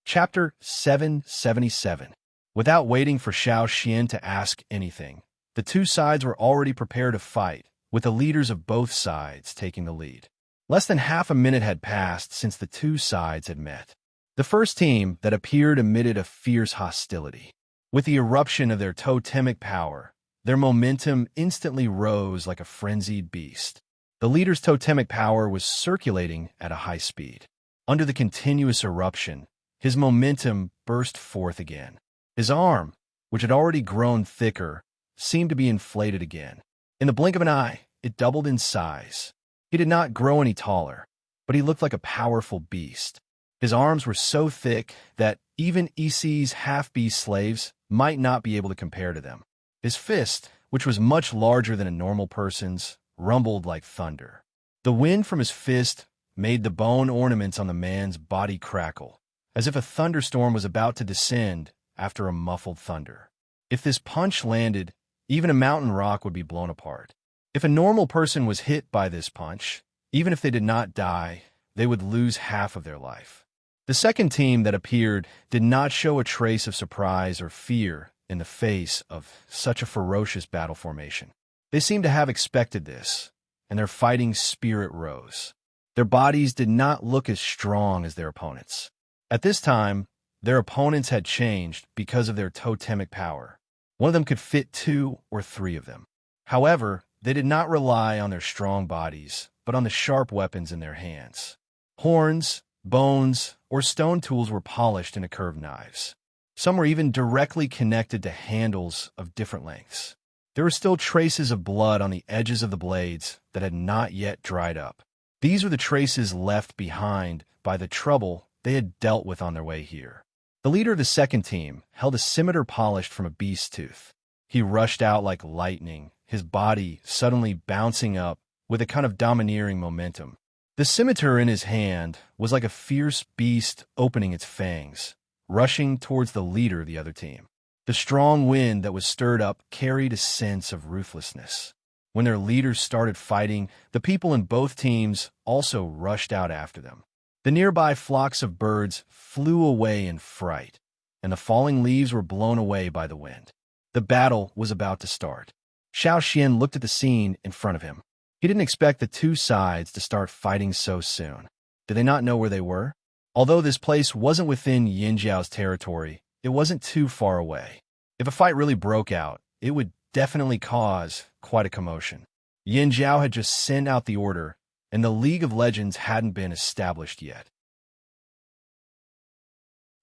A: Chapter 777. Without waiting for Xiao Xian to ask anything, the two sides were already prepared to fight, with the leaders of both sides taking the lead. Less than half a minute had passed since the two sides had met. The first team that appeared emitted a fierce hostility. With the eruption of their totemic power, their momentum instantly rose like a frenzied beast. The leader's totemic power was circulating at a high speed. Under the continuous eruption, his momentum burst forth again. His arm, which had already grown thicker, seemed to be inflated again. In the blink of an eye, it doubled in size. He did not grow any taller, but he looked like a powerful beast. His arms were so thick that even EC's half-beast slaves might not be able to compare to them. His fist, which was much larger than a normal person's, rumbled like thunder. The wind from his fist made the bone ornaments on the man's body crackle, as if a thunderstorm was about to descend after a muffled thunder. If this punch landed, even a mountain rock would be blown apart. If a normal person was hit by this punch, even if they did not die, they would lose half of their life. The second team that appeared did not show a trace of surprise or fear in the face of such a ferocious battle formation. They seemed to have expected this, and their fighting spirit rose. Their bodies did not look as strong as their opponents. At this time, their opponents had changed because of their totemic power. One of them could fit 2 or 3 of them. However, they did not rely on their strong bodies, but on the sharp weapons in their hands. Horns, bones, or stone tools were polished into curved knives. Some were even directly connected to handles of different lengths. There were still traces of blood on the edges of the blades that had not yet dried up. These were the traces left behind by the trouble they had dealt with on their way here. The leader of the second team held a scimitar polished from a beast's tooth. He rushed out like lightning, his body suddenly bouncing up with a kind of domineering momentum. The scimitar in his hand was like a fierce beast opening its fangs, rushing towards the leader of the other team. The strong wind that was stirred up carried a sense of ruthlessness. When their leaders started fighting, the people in both teams also rushed out after them. The nearby flocks of birds flew away in fright, and the falling leaves were blown away by the wind. The battle was about to start. Xiao Xian looked at the scene in front of him. He didn't expect the two sides to start fighting so soon. Did they not know where they were? Although this place wasn't within Yin Jiao's territory, it wasn't too far away. If a fight really broke out, it would definitely cause quite a commotion. Yin Jiao had just sent out the order, and the League of Legends hadn't been established yet.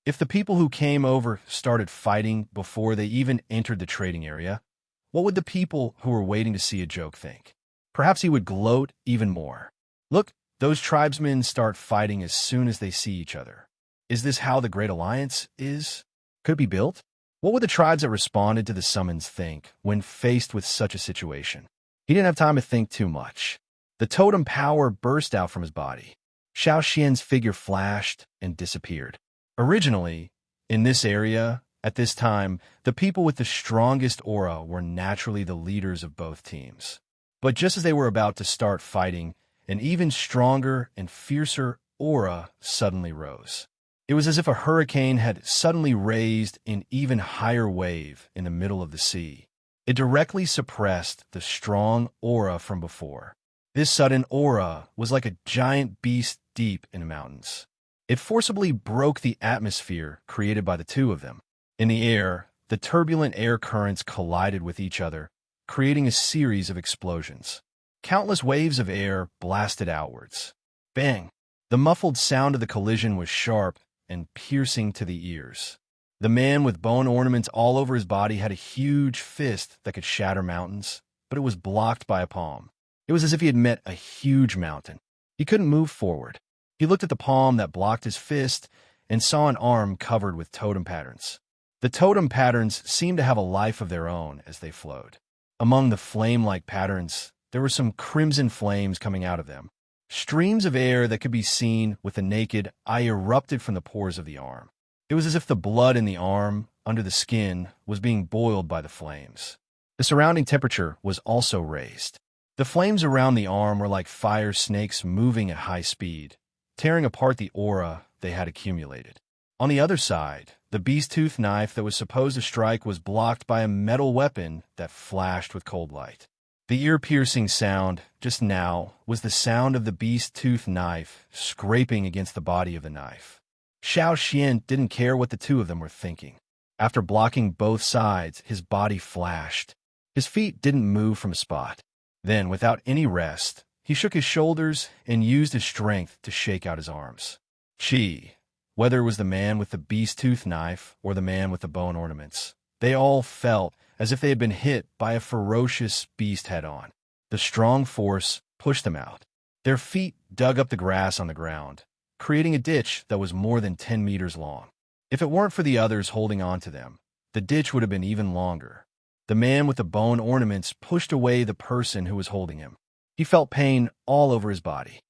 A: If the people who came over started fighting before they even entered the trading area, what would the people who were waiting to see a joke think? Perhaps he would gloat even more. Look, those tribesmen start fighting as soon as they see each other. Is this how the Great Alliance is? Could it be built? What would the tribes that responded to the summons think when faced with such a situation? He didn't have time to think too much. The totem power burst out from his body. Xiao Xian's figure flashed and disappeared. Originally, in this area, at this time, the people with the strongest aura were naturally the leaders of both teams. But just as they were about to start fighting, an even stronger and fiercer aura suddenly rose. It was as if a hurricane had suddenly raised an even higher wave in the middle of the sea. It directly suppressed the strong aura from before. This sudden aura was like a giant beast deep in the mountains. It forcibly broke the atmosphere created by the two of them. In the air, the turbulent air currents collided with each other, creating a series of explosions. Countless waves of air blasted outwards. Bang! The muffled sound of the collision was sharp and piercing to the ears. The man with bone ornaments all over his body had a huge fist that could shatter mountains, but it was blocked by a palm. It was as if he had met a huge mountain. He couldn't move forward. He looked at the palm that blocked his fist and saw an arm covered with totem patterns. The totem patterns seemed to have a life of their own as they flowed. Among the flame-like patterns, there were some crimson flames coming out of them. Streams of air that could be seen with the naked eye erupted from the pores of the arm. It was as if the blood in the arm, under the skin, was being boiled by the flames. The surrounding temperature was also raised. The flames around the arm were like fire snakes moving at high speed, tearing apart the aura they had accumulated. On the other side, the beast-tooth knife that was supposed to strike was blocked by a metal weapon that flashed with cold light. The ear-piercing sound, just now, was the sound of the beast-tooth knife scraping against the body of the knife. Xiao Xian didn't care what the two of them were thinking. After blocking both sides, his body flashed. His feet didn't move from a spot. Then, without any rest, he shook his shoulders and used his strength to shake out his arms. Qi, whether it was the man with the beast-tooth knife or the man with the bone ornaments, they all felt as if they had been hit by a ferocious beast head-on. The strong force pushed them out. Their feet dug up the grass on the ground, creating a ditch that was more than 10 meters long. If it weren't for the others holding on to them, the ditch would have been even longer. The man with the bone ornaments pushed away the person who was holding him. He felt pain all over his body.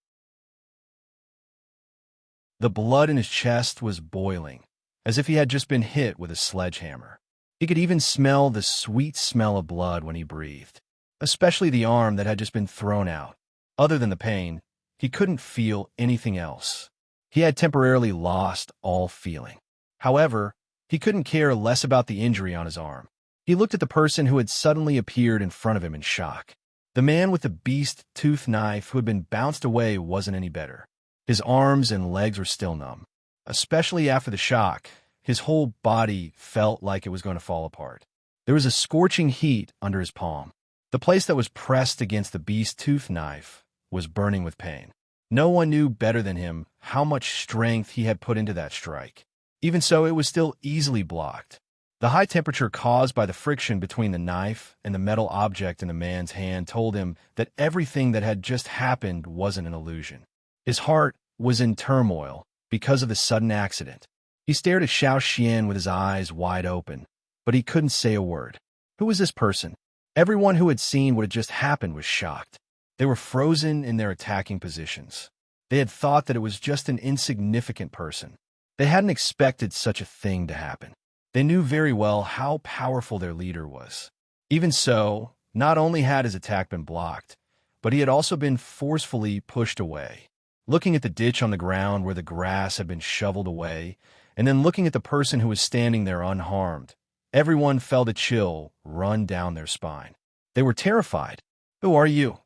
A: The blood in his chest was boiling, as if he had just been hit with a sledgehammer. He could even smell the sweet smell of blood when he breathed, especially the arm that had just been thrown out. Other than the pain, he couldn't feel anything else. He had temporarily lost all feeling. However, he couldn't care less about the injury on his arm. He looked at the person who had suddenly appeared in front of him in shock. The man with the beast-tooth knife who had been bounced away wasn't any better. His arms and legs were still numb. Especially after the shock, his whole body felt like it was going to fall apart. There was a scorching heat under his palm. The place that was pressed against the beast-tooth knife was burning with pain. No one knew better than him how much strength he had put into that strike. Even so, it was still easily blocked. The high temperature caused by the friction between the knife and the metal object in the man's hand told him that everything that had just happened wasn't an illusion. His heart was in turmoil because of the sudden accident. He stared at Xiao Xian with his eyes wide open, but he couldn't say a word. Who was this person? Everyone who had seen what had just happened was shocked. They were frozen in their attacking positions. They had thought that it was just an insignificant person. They hadn't expected such a thing to happen. They knew very well how powerful their leader was. Even so, not only had his attack been blocked, but he had also been forcefully pushed away. Looking at the ditch on the ground where the grass had been shoveled away, and then looking at the person who was standing there unharmed, everyone felt a chill run down their spine. They were terrified. "Who are you?"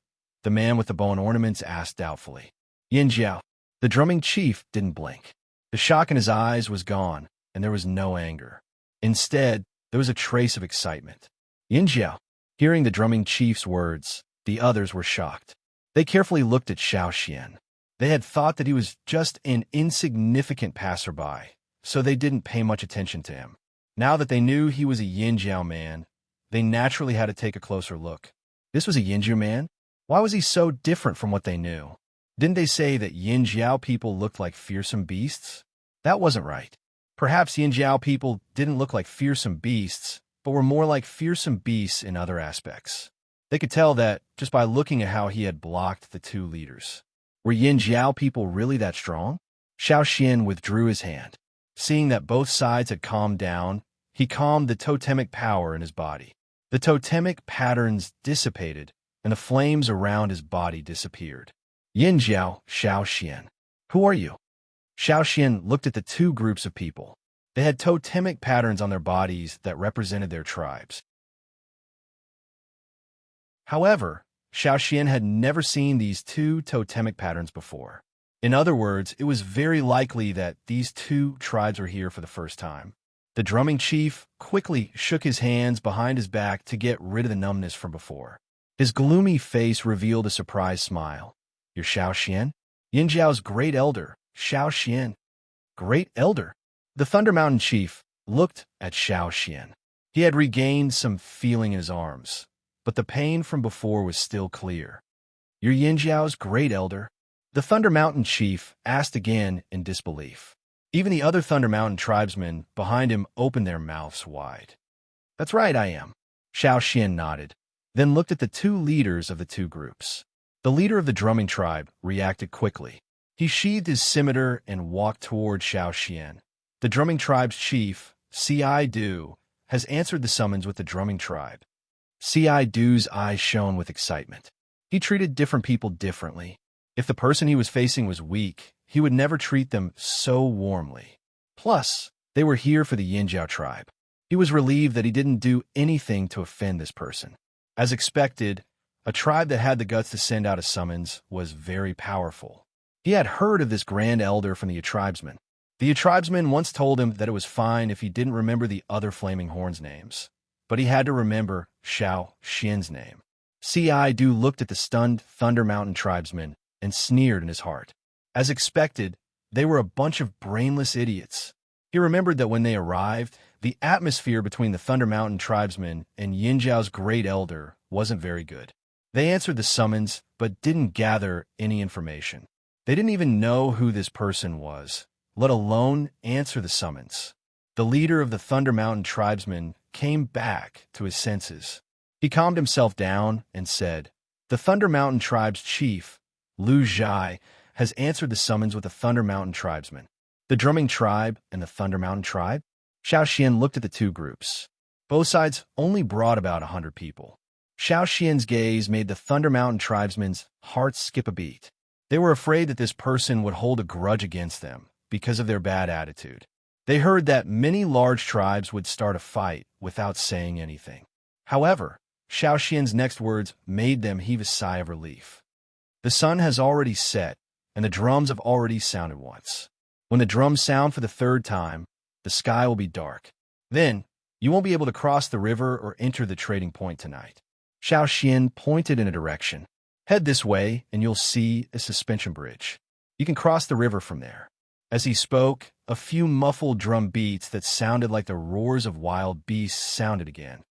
A: the man with the bone ornaments asked doubtfully. "Yin Jiao." The drumming chief didn't blink. The shock in his eyes was gone, and there was no anger. Instead, there was a trace of excitement. "Yin Jiao." Hearing the drumming chief's words, the others were shocked. They carefully looked at Xiao Xian. They had thought that he was just an insignificant passerby, so they didn't pay much attention to him. Now that they knew he was a Yin Jiao man, they naturally had to take a closer look. This was a Yin Jiao man? Why was he so different from what they knew? Didn't they say that Yin Jiao people looked like fearsome beasts? That wasn't right. Perhaps Yin Jiao people didn't look like fearsome beasts, but were more like fearsome beasts in other aspects. They could tell that just by looking at how he had blocked the two leaders. Were Yin Jiao people really that strong? Xiao Xian withdrew his hand. Seeing that both sides had calmed down, he calmed the totemic power in his body. The totemic patterns dissipated, and the flames around his body disappeared. "Yin Jiao, Xiao Xian. Who are you?" Xiao Xian looked at the two groups of people. They had totemic patterns on their bodies that represented their tribes. However, Xiao Xian had never seen these two totemic patterns before. In other words, it was very likely that these two tribes were here for the first time. The drumming chief quickly shook his hands behind his back to get rid of the numbness from before. His gloomy face revealed a surprised smile. "You're Xiao Xian? Yin Jiao's great elder, Xiao Xian." Great elder? The Thunder Mountain chief looked at Xiao Xian. He had regained some feeling in his arms, but the pain from before was still clear. "You're Yin Jiao's great elder?" The Thunder Mountain chief asked again in disbelief. Even the other Thunder Mountain tribesmen behind him opened their mouths wide. "That's right, I am." Xiao Xian nodded, then looked at the two leaders of the two groups. The leader of the drumming tribe reacted quickly. He sheathed his scimitar and walked toward Xiao Xian. The drumming tribe's chief, C.I. Du, has answered the summons with the drumming tribe. C.I. Du's eyes shone with excitement. He treated different people differently. If the person he was facing was weak, he would never treat them so warmly. Plus, they were here for the Yin Jiao tribe. He was relieved that he didn't do anything to offend this person. As expected, a tribe that had the guts to send out a summons was very powerful. He had heard of this grand elder from the tribesmen. The tribesmen once told him that it was fine if he didn't remember the other Flaming Horns' names, but he had to remember Xiao Xian's name. C.I. Du looked at the stunned Thunder Mountain tribesmen and sneered in his heart. As expected, they were a bunch of brainless idiots. He remembered that when they arrived, the atmosphere between the Thunder Mountain tribesmen and Yin Jiao's great elder wasn't very good. They answered the summons, but didn't gather any information. They didn't even know who this person was, let alone answer the summons. The leader of the Thunder Mountain tribesmen came back to his senses. He calmed himself down and said, "The Thunder Mountain tribe's chief, Lu Zhai, has answered the summons with the Thunder Mountain tribesmen." The drumming tribe and the Thunder Mountain tribe? Xiao Xian looked at the two groups. Both sides only brought about 100 people. Xiao Xian's gaze made the Thunder Mountain tribesmen's hearts skip a beat. They were afraid that this person would hold a grudge against them because of their bad attitude. They heard that many large tribes would start a fight without saying anything. However, Xiao Xian's next words made them heave a sigh of relief. The sun has already set, and the drums have already sounded once. When the drums sound for the third time, the sky will be dark. Then, you won't be able to cross the river or enter the trading point tonight. Xiao Xian pointed in a direction. "Head this way, and you'll see a suspension bridge. You can cross the river from there." As he spoke, a few muffled drum beats that sounded like the roars of wild beasts sounded again.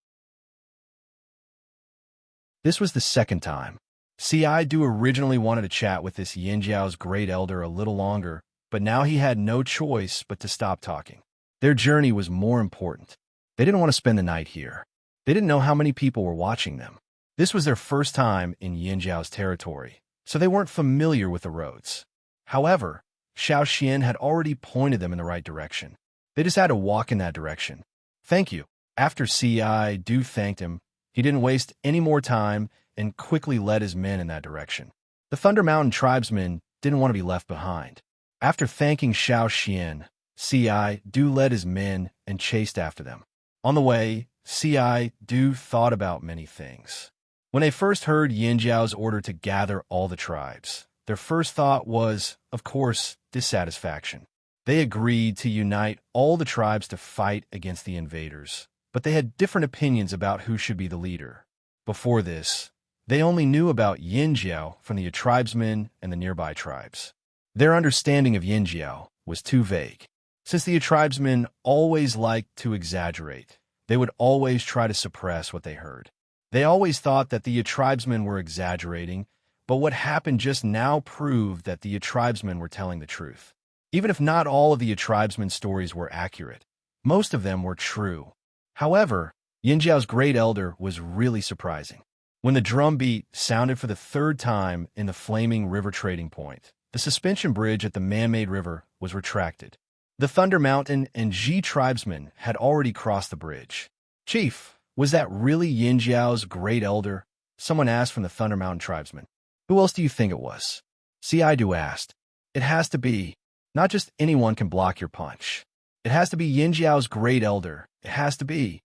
A: This was the second time. C.I. Du originally wanted to chat with this Yin Jiao's great elder a little longer, but now he had no choice but to stop talking. Their journey was more important. They didn't want to spend the night here. They didn't know how many people were watching them. This was their first time in Yin Jiao's territory, so they weren't familiar with the roads. However, Xiao Xian had already pointed them in the right direction. They just had to walk in that direction. "Thank you." After C.I. Du thanked him, he didn't waste any more time and quickly led his men in that direction. The Thunder Mountain tribesmen didn't want to be left behind. After thanking Xiao Xian, C.I. Du led his men and chased after them. On the way, C.I. Du thought about many things. When they first heard Yin Jiao's order to gather all the tribes, their first thought was, of course, dissatisfaction. They agreed to unite all the tribes to fight against the invaders, but they had different opinions about who should be the leader. Before this, they only knew about Yin Jiao from the tribesmen and the nearby tribes. Their understanding of Yin Jiao was too vague. Since the tribesmen always liked to exaggerate, they would always try to suppress what they heard. They always thought that the tribesmen were exaggerating, but what happened just now proved that the tribesmen were telling the truth. Even if not all of the tribesmen's stories were accurate, most of them were true. However, Yin Jiao's great elder was really surprising. When the drum beat sounded for the third time in the flaming river trading point, the suspension bridge at the man-made river was retracted. The Thunder Mountain and Ji tribesmen had already crossed the bridge. "Chief, was that really Yin Jiao's great elder?" someone asked from the Thunder Mountain tribesmen. "Who else do you think it was?" C.I. Du asked. "It has to be. Not just anyone can block your punch. It has to be Yin Jiao's great elder. It has to be."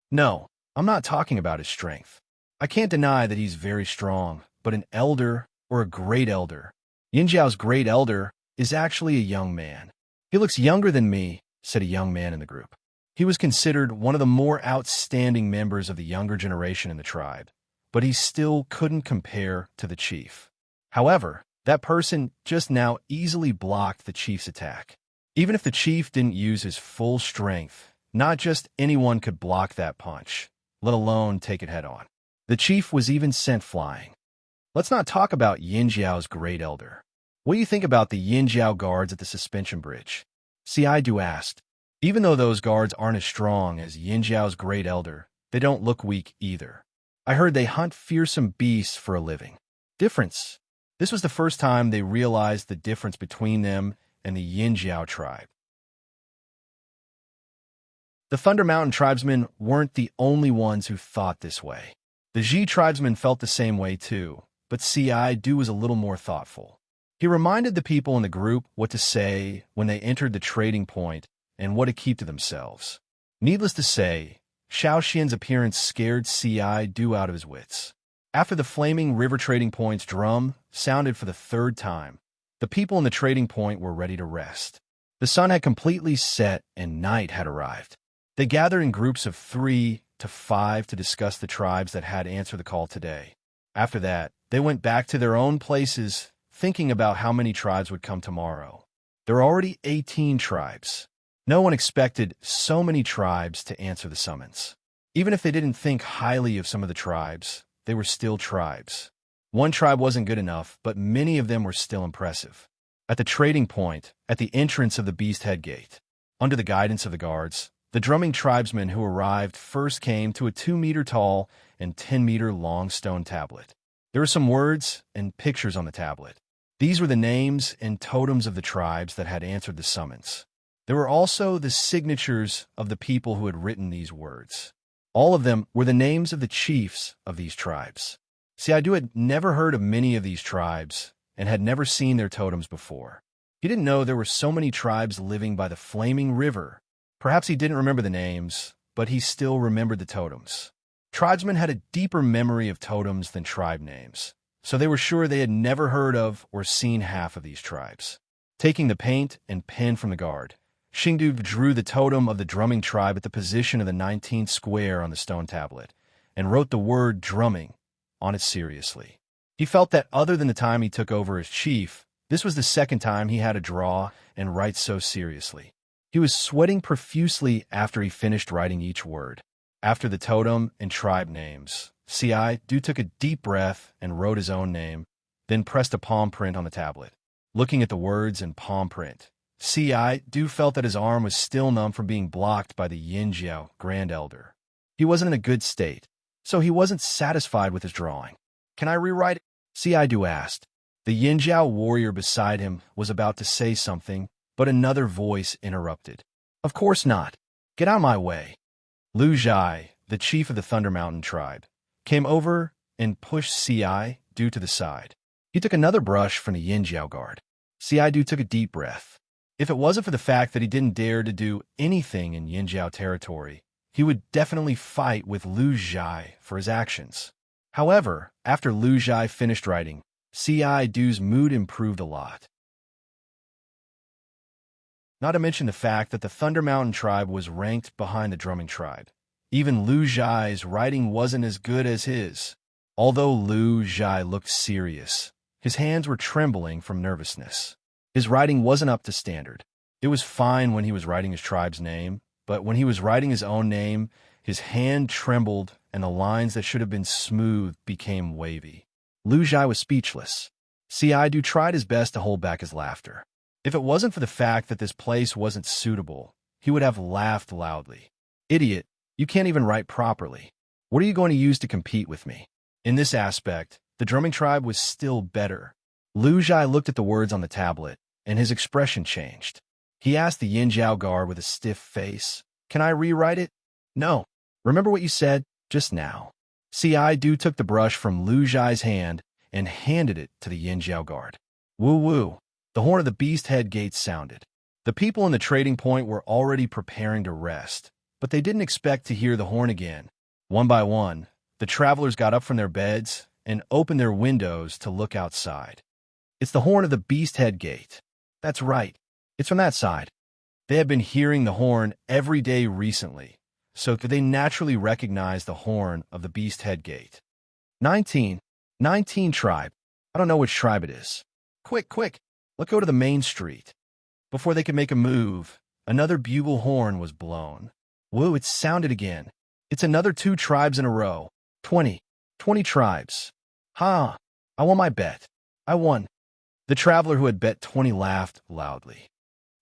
A: "No, I'm not talking about his strength. I can't deny that he's very strong, but an elder or a great elder. Yin Jiao's great elder is actually a young man." "He looks younger than me," said a young man in the group. He was considered one of the more outstanding members of the younger generation in the tribe, but he still couldn't compare to the chief. However, that person just now easily blocked the chief's attack. Even if the chief didn't use his full strength, not just anyone could block that punch, let alone take it head-on. The chief was even sent flying. Let's not talk about Yin Jiao's great elder. What do you think about the Yin Jiao guards at the suspension bridge? Xiaidu asked. Even though those guards aren't as strong as Yin Jiao's great elder, they don't look weak either. I heard they hunt fearsome beasts for a living. Difference. This was the first time they realized the difference between them and the Yin Jiao tribe. The Thunder Mountain tribesmen weren't the only ones who thought this way. The Ji tribesmen felt the same way too, but Xiaidu was a little more thoughtful. He reminded the people in the group what to say when they entered the trading point and what to keep to themselves. Needless to say, Xiaoxian's appearance scared Xiaidu out of his wits. After the flaming river trading point's drum sounded for the third time, the people in the trading point were ready to rest. The sun had completely set and night had arrived. They gathered in groups of 3 to 5 to discuss the tribes that had answered the call today. After that, they went back to their own places, thinking about how many tribes would come tomorrow. There are already 18 tribes. No one expected so many tribes to answer the summons. Even if they didn't think highly of some of the tribes, they were still tribes. One tribe wasn't good enough, but many of them were still impressive. At the trading point, at the entrance of the Beast Head Gate, under the guidance of the guards, the drumming tribesmen who arrived first came to a 2-meter-tall and 10-meter-long stone tablet. There were some words and pictures on the tablet. These were the names and totems of the tribes that had answered the summons. There were also the signatures of the people who had written these words. All of them were the names of the chiefs of these tribes. Xiaidu had never heard of many of these tribes and had never seen their totems before. He didn't know there were so many tribes living by the flaming river. Perhaps he didn't remember the names, but he still remembered the totems. Tribesmen had a deeper memory of totems than tribe names, so they were sure they had never heard of or seen half of these tribes. Taking the paint and pen from the guard, Xingdu drew the totem of the drumming tribe at the position of the 19th square on the stone tablet, and wrote the word drumming on it seriously. He felt that other than the time he took over as chief, this was the second time he had to draw and write so seriously. He was sweating profusely after he finished writing each word. After the totem and tribe names, Xiaidu took a deep breath and wrote his own name, then pressed a palm print on the tablet. Looking at the words and palm print, Xiaidu felt that his arm was still numb from being blocked by the Yin Jiao Grand Elder. He wasn't in a good state, so he wasn't satisfied with his drawing. "Can I rewrite it?" Xiaidu asked. The Yin Jiao warrior beside him was about to say something, but another voice interrupted. "Of course not. Get out of my way." Lu Zhai, the chief of the Thunder Mountain tribe, came over and pushed Xiaidu to the side. He took another brush from the Yin Jiao guard. Xiaidu took a deep breath. If it wasn't for the fact that he didn't dare to do anything in Yin Jiao territory, he would definitely fight with Lu Zhai for his actions. However, after Lu Zhai finished writing, Xiaidu's mood improved a lot. Not to mention the fact that the Thunder Mountain tribe was ranked behind the drumming tribe. Even Lu Zhai's writing wasn't as good as his. Although Lu Zhai looked serious, his hands were trembling from nervousness. His writing wasn't up to standard. It was fine when he was writing his tribe's name, but when he was writing his own name, his hand trembled and the lines that should have been smooth became wavy. Lu Zhai was speechless. Xiaidu tried his best to hold back his laughter. If it wasn't for the fact that this place wasn't suitable, he would have laughed loudly. "Idiot, you can't even write properly. What are you going to use to compete with me?" In this aspect, the drumming tribe was still better. Lu Zhai looked at the words on the tablet, and his expression changed. He asked the Yin Jiao guard with a stiff face, "Can I rewrite it?" "No. Remember what you said just now." Xiaidu took the brush from Lu Zhai's hand and handed it to the Yin Jiao guard. Woo-woo. The horn of the Beast Head Gate sounded. The people in the trading point were already preparing to rest, but they didn't expect to hear the horn again. One by one, the travelers got up from their beds and opened their windows to look outside. "It's the horn of the Beast Head Gate." "That's right. It's from that side." They had been hearing the horn every day recently, so they naturally recognized the horn of the beast head gate. 19. 19 tribe. I don't know which tribe it is. Quick, quick, let's go to the main street. Before they could make a move, another bugle horn was blown. Whoa, it sounded again. It's another 2 tribes in a row. 20. 20 tribes. Ha! I won my bet. I won. The traveler who had bet 20 laughed loudly.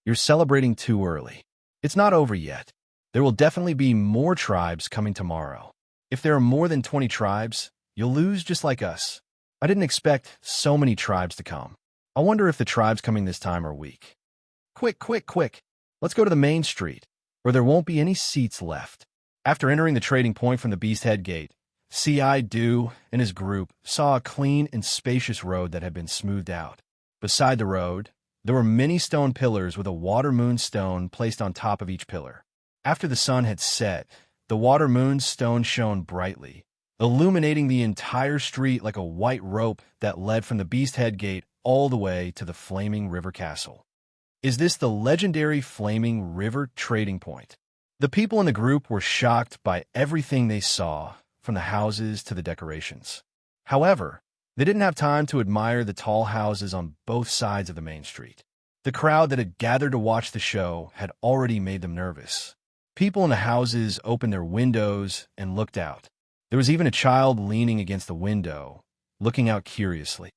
A: You're celebrating too early. It's not over yet. There will definitely be more tribes coming tomorrow. If there are more than 20 tribes, you'll lose just like us. I didn't expect so many tribes to come. I wonder if the tribes coming this time are weak. Quick, quick, quick. Let's go to the main street, or there won't be any seats left. After entering the trading point from the Beast Head Gate, C.I. Du and his group saw a clean and spacious road that had been smoothed out. Beside the road, there were many stone pillars with a water moon stone placed on top of each pillar. After the sun had set, the water moon stone shone brightly, illuminating the entire street like a white rope that led from the Beast Head Gate all the way to the Flaming River Castle. Is this the legendary Flaming River trading point? The people in the group were shocked by everything they saw, from the houses to the decorations. However, they didn't have time to admire the tall houses on both sides of the main street. The crowd that had gathered to watch the show had already made them nervous. People in the houses opened their windows and looked out. There was even a child leaning against the window, looking out curiously.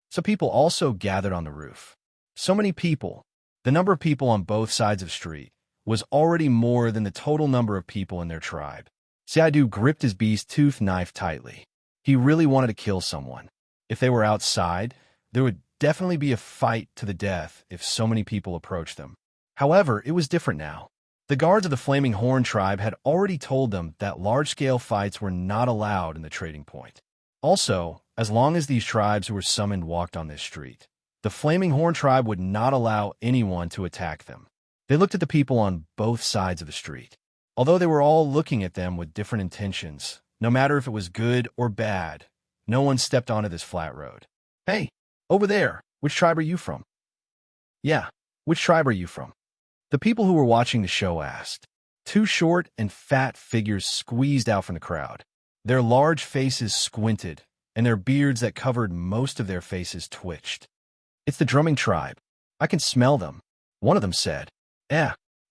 A: So people also gathered on the roof. So many people. The number of people on both sides of the street was already more than the total number of people in their tribe. Seaidu gripped his beast-tooth knife tightly. He really wanted to kill someone. If they were outside, there would definitely be a fight to the death if so many people approached them. However, it was different now. The guards of the Flaming Horn tribe had already told them that large-scale fights were not allowed in the trading point. Also, as long as these tribes who were summoned walked on this street, the Flaming Horn tribe would not allow anyone to attack them. They looked at the people on both sides of the street. Although they were all looking at them with different intentions, no matter if it was good or bad, no one stepped onto this flat road. Hey, over there, which tribe are you from? Yeah, which tribe are you from? The people who were watching the show asked. 2 short and fat figures squeezed out from the crowd. Their large faces squinted, and their beards that covered most of their faces twitched. It's the drumming tribe. I can smell them, one of them said.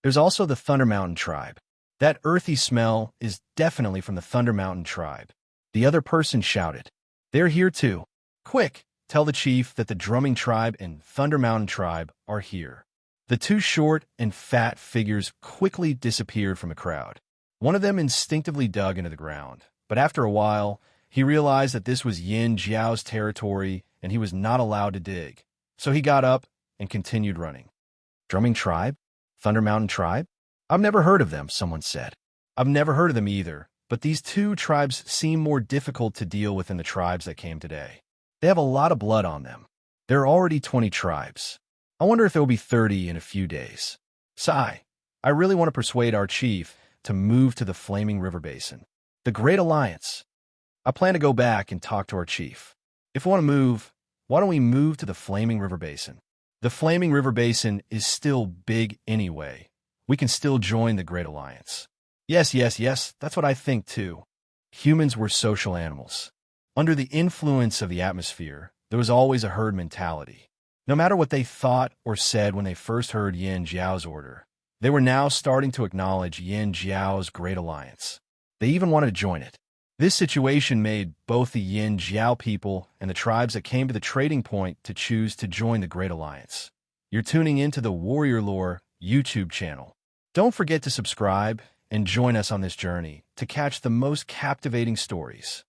A: There's also the Thunder Mountain tribe. That earthy smell is definitely from the Thunder Mountain tribe. The other person shouted. They're here too. Quick, tell the chief that the drumming tribe and Thunder Mountain tribe are here. The 2 short and fat figures quickly disappeared from the crowd. One of them instinctively dug into the ground, but after a while, he realized that this was Yin Jiao's territory and he was not allowed to dig. So he got up and continued running. Drumming tribe? Thunder Mountain tribe? I've never heard of them, someone said. I've never heard of them either, but these 2 tribes seem more difficult to deal with than the tribes that came today. They have a lot of blood on them. There are already 20 tribes. I wonder if there will be 30 in a few days. Sigh, I really want to persuade our chief to move to the Flaming River Basin. The Great Alliance. I plan to go back and talk to our chief. If we want to move, why don't we move to the Flaming River Basin? The Flaming River Basin is still big anyway. We can still join the Great Alliance. Yes, that's what I think too. Humans were social animals. Under the influence of the atmosphere, there was always a herd mentality. No matter what they thought or said when they first heard Yin Jiao's order, they were now starting to acknowledge Yin Jiao's Great Alliance. They even wanted to join it. This situation made both the Yin Jiao people and the tribes that came to the trading point to choose to join the Great Alliance. You're tuning into the Warrior Lore YouTube channel. Don't forget to subscribe and join us on this journey to catch the most captivating stories.